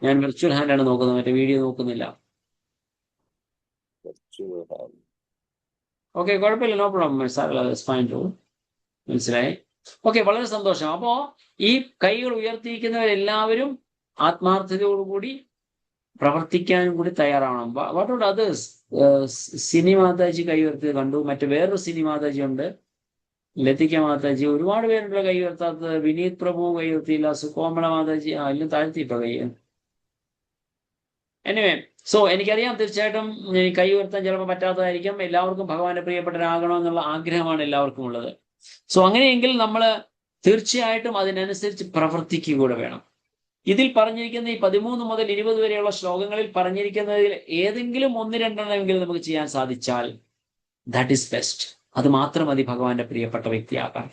ഞാൻ വെർച്വൽ ഹാൻഡ് ആണ് നോക്കുന്നത്, മറ്റേ വീഡിയോ നോക്കുന്നില്ല. ഓക്കെ, കുഴപ്പമില്ല, നോ പ്രോബ്ലം സാർ, മനസ്സിലായി. ഓക്കെ, വളരെ സന്തോഷം. അപ്പോ ഈ കൈകൾ ഉയർത്തിയിരിക്കുന്നവരെല്ലാവരും ആത്മാർത്ഥതയോടുകൂടി പ്രവർത്തിക്കാനും കൂടി തയ്യാറാവണം. What would others? സിനിമാതാജി കൈ ഉയർത്തി കണ്ടു. മറ്റു വേറൊരു സിനിമാതാജി ഉണ്ട്, ലതിക മാതാജി. ഒരുപാട് പേരുടെ കൈ ഉയർത്താത്തത്. വിനീത് പ്രഭു കൈ ഉയർത്തിയില്ല. സുകോമള മാതാജി എല്ലാം താഴ്ത്തി ഇപ്പൊ കൈ. എനിവേ, സോ എനിക്കറിയാം തീർച്ചയായിട്ടും കൈ ഉയർത്താൻ ചിലപ്പോൾ പറ്റാത്തതായിരിക്കും. എല്ലാവർക്കും ഭഗവാന്റെ പ്രിയപ്പെട്ടവരാകണമെന്നുള്ള ആഗ്രഹമാണ് എല്ലാവർക്കും ഉള്ളത്. സോ അങ്ങനെയെങ്കിൽ നമ്മൾ തീർച്ചയായിട്ടും അതിനനുസരിച്ച് പ്രവർത്തിക്കുക കൂടെ വേണം. ഇതിൽ പറഞ്ഞിരിക്കുന്ന ഈ 13 മുതൽ 20 വരെയുള്ള ശ്ലോകങ്ങളിൽ പറഞ്ഞിരിക്കുന്നതിൽ ഏതെങ്കിലും 1-2 നമുക്ക് ചെയ്യാൻ സാധിച്ചാൽ ദാറ്റ് ഈസ് ബെസ്റ്റ്. അത് മാത്രം മതി ഭഗവാന്റെ പ്രിയപ്പെട്ട വ്യക്തിയാകാൻ.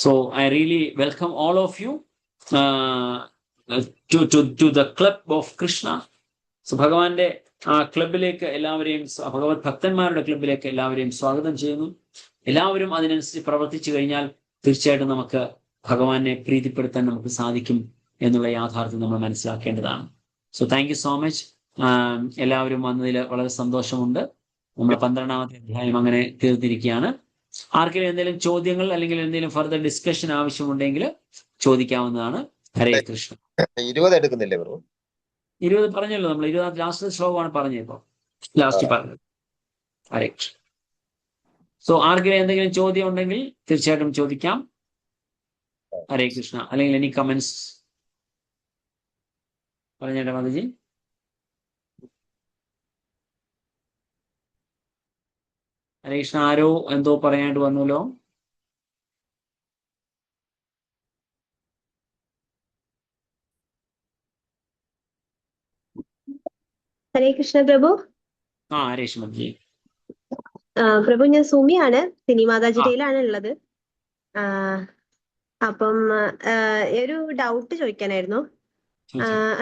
So I really welcome all of you to the club of Krishna. So ഭഗവാന്റെ ആ ക്ലബിലേക്ക് എല്ലാവരെയും, ഭഗവത് ഭക്തന്മാരുടെ ക്ലബിലേക്ക് എല്ലാവരെയും സ്വാഗതം ചെയ്യുന്നു. എല്ലാവരും അതിനനുസരിച്ച് പ്രവർത്തിച്ചു കഴിഞ്ഞാൽ തീർച്ചയായിട്ടും നമുക്ക് ഭഗവാനെ പ്രീതിപ്പെടുത്താൻ നമുക്ക് സാധിക്കും എന്നുള്ള യാഥാർത്ഥ്യം നമ്മൾ മനസ്സിലാക്കേണ്ടതാണ്. So thank you so much. എല്ലാവരും വന്നതിൽ വളരെ സന്തോഷമുണ്ട്. നമ്മൾ 12ാമത്തെ അധ്യായം അങ്ങനെ തീർത്തിരിക്കുകയാണ്. ആർക്കെങ്കിലും എന്തെങ്കിലും ചോദ്യങ്ങൾ അല്ലെങ്കിൽ എന്തെങ്കിലും ഫർദർ ഡിസ്കഷൻ ആവശ്യമുണ്ടെങ്കിൽ ചോദിക്കാവുന്നതാണ്. ഹരേ കൃഷ്ണ. 20 എടുക്കുന്നില്ലേ ബ്രോ? 20 പറഞ്ഞല്ലോ നമ്മൾ. 20 ലാസ്റ്റ് ശ്ലോകമാണ് പറഞ്ഞത്. ഇപ്പൊ ലാസ്റ്റ് പറഞ്ഞത്. ഹരേ കൃഷ്ണ. സോ ആർക്കെങ്കിലും എന്തെങ്കിലും ചോദ്യം ഉണ്ടെങ്കിൽ തീർച്ചയായിട്ടും ചോദിക്കാം. ഹരേ കൃഷ്ണ. അല്ലെങ്കിൽ എനി കമന്റ്സ് പറഞ്ഞേട്ടെ മാതാജി. ഹരേ കൃഷ്ണ. ആരോ എന്തോ പറയാനായിട്ട് വന്നല്ലോ. ഹരേ കൃഷ്ണ പ്രഭു. ഹരേ കൃഷ്ണജി. പ്രഭു, ഞാൻ സുമിയാണ്, സിനിമാതാജിരയിലാണ് ഉള്ളത്. അപ്പം ഒരു ഡൗട്ട് ചോദിക്കാനായിരുന്നു.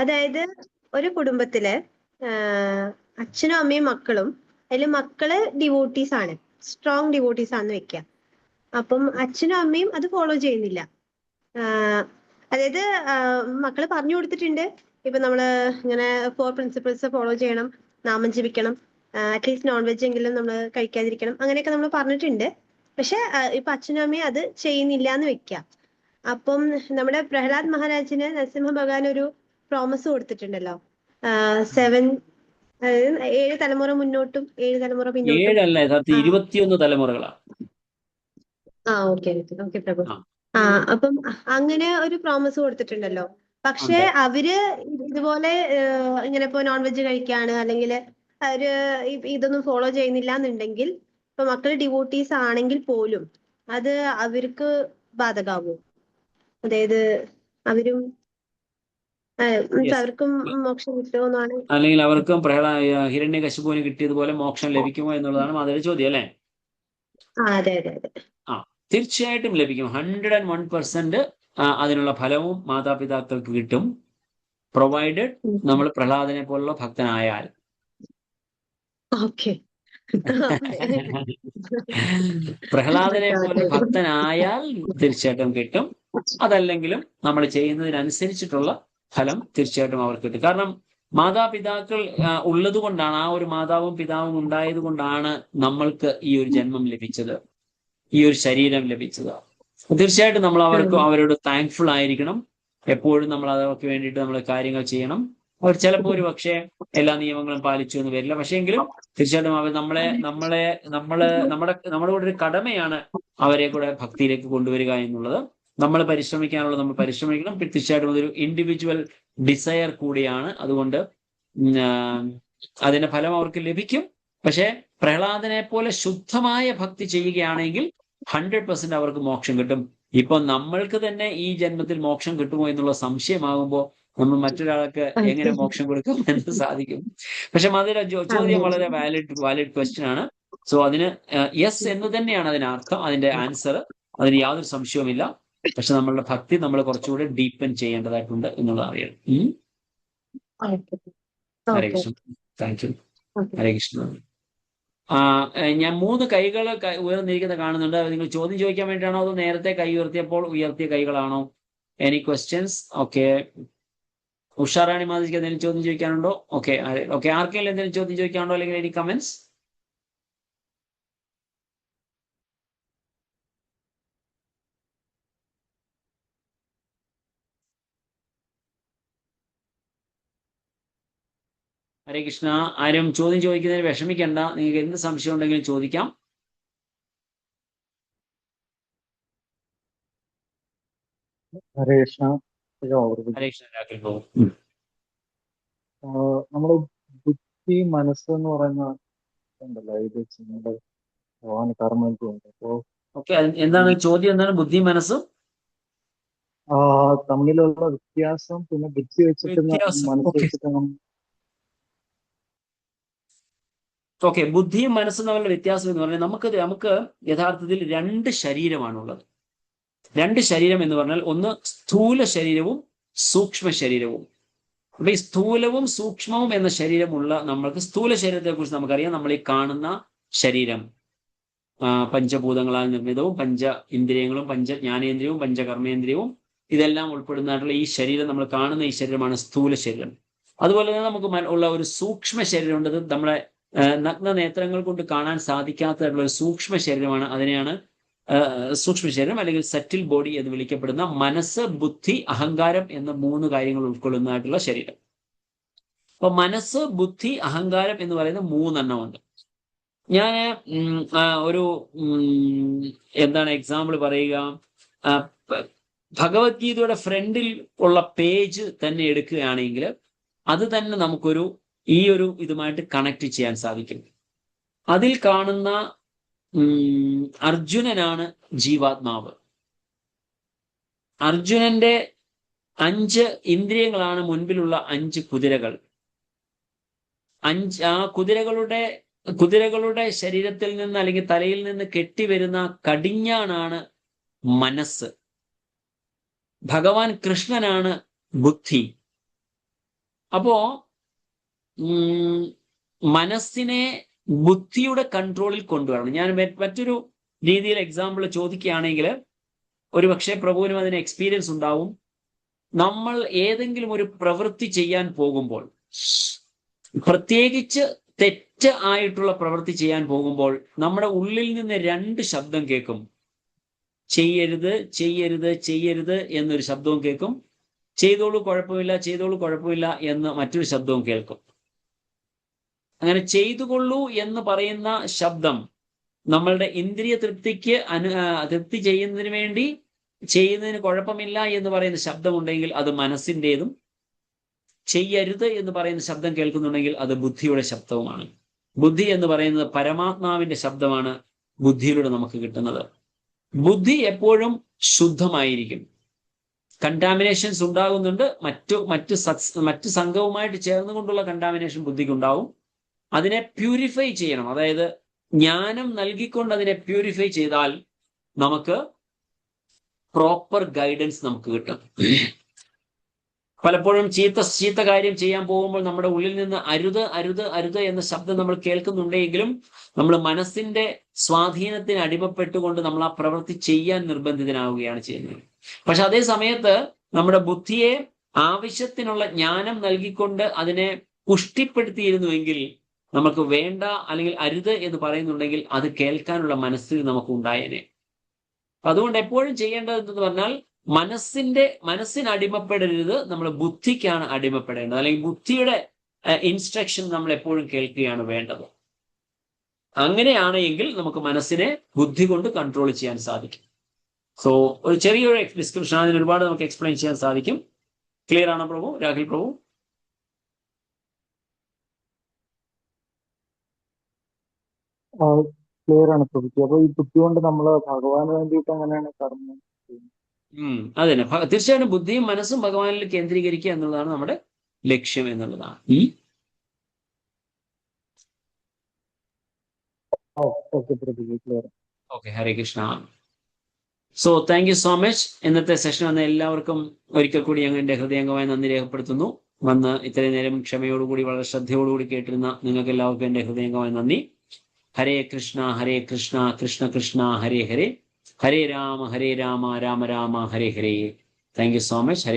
അതായത് ഒരു കുടുംബത്തില് അച്ഛനും അമ്മയും മക്കളും, അതിൽ മക്കള് ഡിവോട്ടീസ് ആണ്, സ്ട്രോങ് ഡിവോട്ടീസ് ആണെന്ന് വെക്കാം. അപ്പം അച്ഛനും അമ്മയും അത് ഫോളോ ചെയ്യുന്നില്ല. അതായത് മക്കള് പറഞ്ഞു കൊടുത്തിട്ടുണ്ട്, ഇപ്പൊ നമ്മള് ഇങ്ങനെ 4 പ്രിൻസിപ്പിൾസ് ഫോളോ ചെയ്യണം, നാമം ജപിക്കണം, അറ്റ്ലീസ്റ്റ് നോൺ വെജ് എങ്കിലും നമ്മൾ കഴിക്കാതിരിക്കണം, അങ്ങനെയൊക്കെ നമ്മൾ പറഞ്ഞിട്ടുണ്ട്. പക്ഷെ ഇപ്പൊ അച്ഛനും അമ്മയും അത് ചെയ്യുന്നില്ല എന്ന് വെക്കാം. അപ്പം നമ്മുടെ പ്രഹ്ലാദ് മഹാരാജിന് നരസിംഹ ഭഗവാൻ ഒരു പ്രോമിസ് കൊടുത്തിട്ടുണ്ടല്ലോ, 7 തലമുറ മുന്നോട്ടും 7 തലമുറ പിന്നോട്ടും. 7 അല്ല, 21 തലമുറകളാണ്. ഓക്കെ ഓക്കെ പ്രഭു. അപ്പം അങ്ങനെ ഒരു പ്രോമിസ് കൊടുത്തിട്ടുണ്ടല്ലോ. പക്ഷെ അവര് ഇതുപോലെ ഇങ്ങനെ ഇപ്പൊ നോൺ വെജ് കഴിക്കാണ്, അല്ലെങ്കിൽ അവര് ഇതൊന്നും ഫോളോ ചെയ്യുന്നില്ല എന്നുണ്ടെങ്കിൽ, ഇപ്പൊ മക്കള് ഡിവോട്ടീസ് ആണെങ്കിൽ പോലും അത് അവർക്ക് ബാധകാവോ? അതായത് അവരും അവർക്കും മോക്ഷം കിട്ടുമെന്നാണ്, അല്ലെങ്കിൽ അവർക്കും ഹിരണ്യകശിപുവിന് കിട്ടിയതുപോലെ മോക്ഷം ലഭിക്കുമോ എന്നുള്ളതാണ് മാധവ ചോദ്യം, അല്ലേ? അതെ അതെ അതെ. തീർച്ചയായിട്ടും ലഭിക്കും. 101% അതിനുള്ള ഫലവും മാതാപിതാക്കൾക്ക് കിട്ടും, പ്രൊവൈഡഡ് നമ്മൾ പ്രഹ്ലാദനെ പോലുള്ള ഭക്തനായാൽ. പ്രഹ്ലാദനെ പോലെ ഭക്തനായാൽ തീർച്ചയായിട്ടും കിട്ടും. അതല്ലെങ്കിലും നമ്മൾ ചെയ്യുന്നതിനനുസരിച്ചിട്ടുള്ള ഫലം തീർച്ചയായിട്ടും അവർക്ക് കിട്ടും. കാരണം മാതാപിതാക്കൾ ഉള്ളത് കൊണ്ടാണ്, ആ ഒരു മാതാവും പിതാവും ഉണ്ടായത് കൊണ്ടാണ് നമ്മൾക്ക് ഈ ഒരു ജന്മം ലഭിച്ചത്, ഈ ഒരു ശരീരം ലഭിച്ചത്. തീർച്ചയായിട്ടും നമ്മൾ അവരോട് താങ്ക്ഫുൾ ആയിരിക്കണം. എപ്പോഴും നമ്മൾ അവർക്ക് വേണ്ടിയിട്ട് നമ്മൾ കാര്യങ്ങൾ ചെയ്യണം. അവർ ചിലപ്പോൾ ഒരു പക്ഷേ എല്ലാ നിയമങ്ങളും പാലിച്ചു എന്ന് വരില്ല, പക്ഷേ എങ്കിലും തീർച്ചയായിട്ടും അവർ നമ്മുടെ കൂടെ ഒരു കടമയാണ് അവരെ കൂടെ ഭക്തിയിലേക്ക് കൊണ്ടുവരിക എന്നുള്ളത്. നമ്മൾ പരിശ്രമിക്കാനുള്ളത് നമ്മൾ പരിശ്രമിക്കണം. തീർച്ചയായിട്ടും അതൊരു ഇൻഡിവിജ്വൽ ഡിസയർ കൂടിയാണ്. അതുകൊണ്ട് അതിന്റെ ഫലം അവർക്ക് ലഭിക്കും. പക്ഷെ പ്രഹ്ലാദനെ പോലെ ശുദ്ധമായ ഭക്തി ചെയ്യുകയാണെങ്കിൽ 100% അവർക്ക് മോക്ഷം കിട്ടും. ഇപ്പൊ നമ്മൾക്ക് തന്നെ ഈ ജന്മത്തിൽ മോക്ഷം കിട്ടുമോ എന്നുള്ള സംശയമാകുമ്പോൾ നമ്മൾ മറ്റൊരാൾക്ക് എങ്ങനെ മോക്ഷം കൊടുക്കും എന്ന് സാധിക്കും. പക്ഷെ അതിലെ ചോദ്യം വളരെ വാലിഡ് ക്വസ്റ്റ്യൻ ആണ്. സോ അതിന് യെസ് എന്ന് തന്നെയാണ് അതിനർത്ഥം, അതിന്റെ ആൻസർ. അതിന് യാതൊരു സംശയവുമില്ല. പക്ഷെ നമ്മളുടെ ഭക്തി നമ്മൾ കുറച്ചുകൂടി ഡീപ്പൻ ചെയ്യേണ്ടതായിട്ടുണ്ട് എന്നുള്ളത് അറിയണം. ഹരേ കൃഷ്ണ. Thank you. ഹരേ കൃഷ്ണ. ഞാൻ 3 കൈകൾ ഉയർന്നിരിക്കുന്ന കാണുന്നുണ്ട്. നിങ്ങൾ ചോദ്യം ചോദിക്കാൻ വേണ്ടിയിട്ടാണോ അതോ നേരത്തെ കൈ ഉയർത്തിയപ്പോൾ ഉയർത്തിയ കൈകളാണോ? Any questions? ഓക്കെ. ഉഷാറാണി മാതിരിക്ക് എന്തെങ്കിലും ചോദ്യം ചോദിക്കാനുണ്ടോ? ഓക്കെ. ആർക്കെങ്കിലും എന്തെങ്കിലും ചോദ്യം ചോദിക്കാനുണ്ടോ, അല്ലെങ്കിൽ എനി കമന്റ്സ്? ഹരേ കൃഷ്ണ. ആരും ചോദ്യം ചോദിക്കുന്നതിന് വിഷമിക്കണ്ട. നിങ്ങൾക്ക് എന്ത് സംശയം ഉണ്ടെങ്കിലും ചോദിക്കാം. ഹരേ കൃഷ്ണ. ഹരേ കൃഷ്ണ. നമ്മുടെ ബുദ്ധി മനസ്സ് എന്ന് പറയുന്ന ഉണ്ടല്ലോ, ഇത് നമ്മുടെ ഭഗവാൻ കർമ്മം ചെയ്യുന്നത്. അപ്പോ എന്താണ് ചോദ്യം? എന്താണ് ബുദ്ധി മനസ്സും തമ്മിലുള്ള വ്യത്യാസം? പിന്നെ ബുദ്ധി വെച്ചിട്ട് മനസ്സ് വെച്ചിട്ട് ഓക്കെ. ബുദ്ധിയും മനസ്സും തമ്മിലുള്ള വ്യത്യാസം എന്ന് പറഞ്ഞാൽ നമുക്ക് യഥാർത്ഥത്തിൽ 2 ശരീരമാണുള്ളത്. 2 ശരീരം എന്ന് പറഞ്ഞാൽ ഒന്ന് സ്ഥൂല ശരീരവും സൂക്ഷ്മ ശരീരവും. അപ്പൊ ഈ സ്ഥൂലവും സൂക്ഷ്മവും എന്ന ശരീരമുള്ള നമ്മൾക്ക്, സ്ഥൂല ശരീരത്തെ കുറിച്ച് നമുക്കറിയാം. നമ്മൾ ഈ കാണുന്ന ശരീരം പഞ്ചഭൂതങ്ങളാൽ നിർമ്മിതവും 5 ഇന്ദ്രിയങ്ങളും 5 ജ്ഞാനേന്ദ്രിയവും 5 കർമ്മേന്ദ്രിയവും ഇതെല്ലാം ഉൾപ്പെടുന്നതായിട്ടുള്ള ഈ ശരീരം, നമ്മൾ കാണുന്ന ഈ ശരീരമാണ് സ്ഥൂല ശരീരം. അതുപോലെ തന്നെ നമുക്ക് ഉള്ള ഒരു സൂക്ഷ്മ ശരീരമുണ്ട്. അത് നമ്മളെ നഗ്ന നേത്രങ്ങൾ കൊണ്ട് കാണാൻ സാധിക്കാത്തതായിട്ടുള്ള ഒരു സൂക്ഷ്മ ശരീരമാണ്. അതിനെയാണ് സൂക്ഷ്മ ശരീരം അല്ലെങ്കിൽ സെറ്റിൽ ബോഡി എന്ന് വിളിക്കപ്പെടുന്ന മനസ്സ്, ബുദ്ധി, അഹങ്കാരം എന്ന 3 കാര്യങ്ങൾ ഉൾക്കൊള്ളുന്നതായിട്ടുള്ള ശരീരം. അപ്പൊ മനസ്സ്, ബുദ്ധി, അഹങ്കാരം എന്ന് പറയുന്ന 3 എണ്ണമുണ്ട്. ഞാൻ ഒരു എന്താണ് എക്സാമ്പിൾ പറയുക, ഭഗവത്ഗീതയുടെ ഫ്രണ്ടിൽ ഉള്ള പേജ് തന്നെ എടുക്കുകയാണെങ്കിൽ അത് തന്നെ നമുക്കൊരു ഈ ഒരു ഇതുമായിട്ട് കണക്ട് ചെയ്യാൻ സാധിക്കും. അതിൽ കാണുന്ന അർജുനനാണ് ജീവാത്മാവ്. അർജുനന്റെ 5 ഇന്ദ്രിയങ്ങളാണ് മുൻപിലുള്ള 5 കുതിരകൾ. ആ കുതിരകളുടെ ശരീരത്തിൽ നിന്ന് അല്ലെങ്കിൽ തലയിൽ നിന്ന് കെട്ടിവരുന്ന കടിഞ്ഞാണാണ് മനസ്സ്. ഭഗവാൻ കൃഷ്ണനാണ് ബുദ്ധി. അപ്പോ മനസ്സിനെ ബുദ്ധിയുടെ കൺട്രോളിൽ കൊണ്ടുവരണം. ഞാൻ മറ്റൊരു രീതിയിൽ എക്സാമ്പിൾ ചോദിക്കുകയാണെങ്കിൽ, ഒരുപക്ഷെ പ്രഭുവിനും അതിന് എക്സ്പീരിയൻസ് ഉണ്ടാവും. നമ്മൾ ഏതെങ്കിലും ഒരു പ്രവൃത്തി ചെയ്യാൻ പോകുമ്പോൾ, പ്രത്യേകിച്ച് തെറ്റ് ആയിട്ടുള്ള പ്രവൃത്തി ചെയ്യാൻ പോകുമ്പോൾ, നമ്മുടെ ഉള്ളിൽ നിന്ന് 2 ശബ്ദം കേൾക്കും. ചെയ്യരുത്, ചെയ്യരുത്, ചെയ്യരുത് എന്നൊരു ശബ്ദവും കേൾക്കും. ചെയ്തോളൂ കുഴപ്പമില്ല, ചെയ്തോളൂ കുഴപ്പമില്ല എന്ന് മറ്റൊരു ശബ്ദവും കേൾക്കും. അങ്ങനെ ചെയ്തുകൊള്ളൂ എന്ന് പറയുന്ന ശബ്ദം നമ്മളുടെ ഇന്ദ്രിയ തൃപ്തിക്ക് തൃപ്തി ചെയ്യുന്നതിന് വേണ്ടി ചെയ്യുന്നതിന് കുഴപ്പമില്ല എന്ന് പറയുന്ന ശബ്ദമുണ്ടെങ്കിൽ അത് മനസ്സിൻ്റെതും, ചെയ്യരുത് എന്ന് പറയുന്ന ശബ്ദം കേൾക്കുന്നുണ്ടെങ്കിൽ അത് ബുദ്ധിയുടെ ശബ്ദവുമാണ്. ബുദ്ധി എന്ന് പറയുന്നത് പരമാത്മാവിന്റെ ശബ്ദമാണ് ബുദ്ധിയിലൂടെ നമുക്ക് കിട്ടുന്നത്. ബുദ്ധി എപ്പോഴും ശുദ്ധമായിരിക്കും. കണ്ടാമിനേഷൻസ് ഉണ്ടാകുന്നുണ്ട്, മറ്റു സംഘവുമായിട്ട് ചേർന്നുകൊണ്ടുള്ള കണ്ടാമിനേഷൻ ബുദ്ധിക്കുണ്ടാവും. അതിനെ പ്യൂരിഫൈ ചെയ്യണം. അതായത് ജ്ഞാനം നൽകിക്കൊണ്ട് അതിനെ പ്യൂരിഫൈ ചെയ്താൽ നമുക്ക് പ്രോപ്പർ ഗൈഡൻസ് നമുക്ക് കിട്ടും. പലപ്പോഴും ചീത്ത കാര്യം ചെയ്യാൻ പോകുമ്പോൾ നമ്മുടെ ഉള്ളിൽ നിന്ന് അരുത്, അരുത്, അരുത് എന്ന ശബ്ദം നമ്മൾ കേൾക്കുന്നുണ്ടെങ്കിലും നമ്മൾ മനസ്സിന്റെ സ്വാധീനത്തിന് അടിമപ്പെട്ടുകൊണ്ട് നമ്മൾ ആ പ്രവൃത്തി ചെയ്യാൻ നിർബന്ധിതനാവുകയാണ് ചെയ്യുന്നത്. പക്ഷെ അതേ സമയത്ത് നമ്മുടെ ബുദ്ധിയെ ആവശ്യത്തിനുള്ള ജ്ഞാനം നൽകിക്കൊണ്ട് അതിനെ പുഷ്ടിപ്പെടുത്തിയിരുന്നുവെങ്കിൽ നമുക്ക് വേണ്ട അല്ലെങ്കിൽ അരുത് എന്ന് പറയുന്നുണ്ടെങ്കിൽ അത് കേൾക്കാനുള്ള മനസ്സിൽ നമുക്ക് ഉണ്ടായേനെ. അതുകൊണ്ട് എപ്പോഴും ചെയ്യേണ്ടത് എന്തെന്ന് പറഞ്ഞാൽ മനസ്സിന് അടിമപ്പെടരുത്, നമ്മൾ ബുദ്ധിക്കാണ് അടിമപ്പെടേണ്ടത്. അല്ലെങ്കിൽ ബുദ്ധിയുടെ ഇൻസ്ട്രക്ഷൻ നമ്മൾ എപ്പോഴും കേൾക്കുകയാണ് വേണ്ടത്. അങ്ങനെയാണ് എങ്കിൽ നമുക്ക് മനസ്സിനെ ബുദ്ധി കൊണ്ട് കൺട്രോൾ ചെയ്യാൻ സാധിക്കും. സോ ഒരു ചെറിയൊരു ഡിസ്ക്രിപ്ഷൻ, അതിന് ഒരുപാട് നമുക്ക് എക്സ്പ്ലെയിൻ ചെയ്യാൻ സാധിക്കും. ക്ലിയർ ആണോ പ്രഭു? രാഹുൽ പ്രഭു? ക്ലിയർ ആണ് പ്രഭുജി. അപ്പൊ ഈ ബുദ്ധി കൊണ്ട് നമ്മള് ഭഗവാന് വേണ്ടിയിട്ട് എങ്ങനെയാണ് കർമ്മം ചെയ്യുന്നത്? അതെ, തീർച്ചയായിട്ടും ബുദ്ധിയും മനസ്സും ഭഗവാനിൽ കേന്ദ്രീകരിക്കുക എന്നുള്ളതാണ് നമ്മുടെ ലക്ഷ്യം എന്നുള്ളതാണ്. Okay, Hare Krishna. So thank you so much. ഇന്നത്തെ സെഷൻ വന്ന എല്ലാവർക്കും ഒരിക്കൽ കൂടി ഞങ്ങൾ എൻ്റെ ഹൃദയംഗമായി നന്ദി രേഖപ്പെടുത്തുന്നു. വന്ന് ഇത്രയും നേരം ക്ഷമയോടുകൂടി വളരെ ശ്രദ്ധയോടുകൂടി കേട്ടിരുന്ന നിങ്ങൾക്ക് എല്ലാവർക്കും എൻ്റെ ഹൃദയംഗമായി നന്ദി. Hare Krishna Krishna Krishna Hare Hare, Hare Rama Rama Rama Hare Hare. Thank you so much. Hare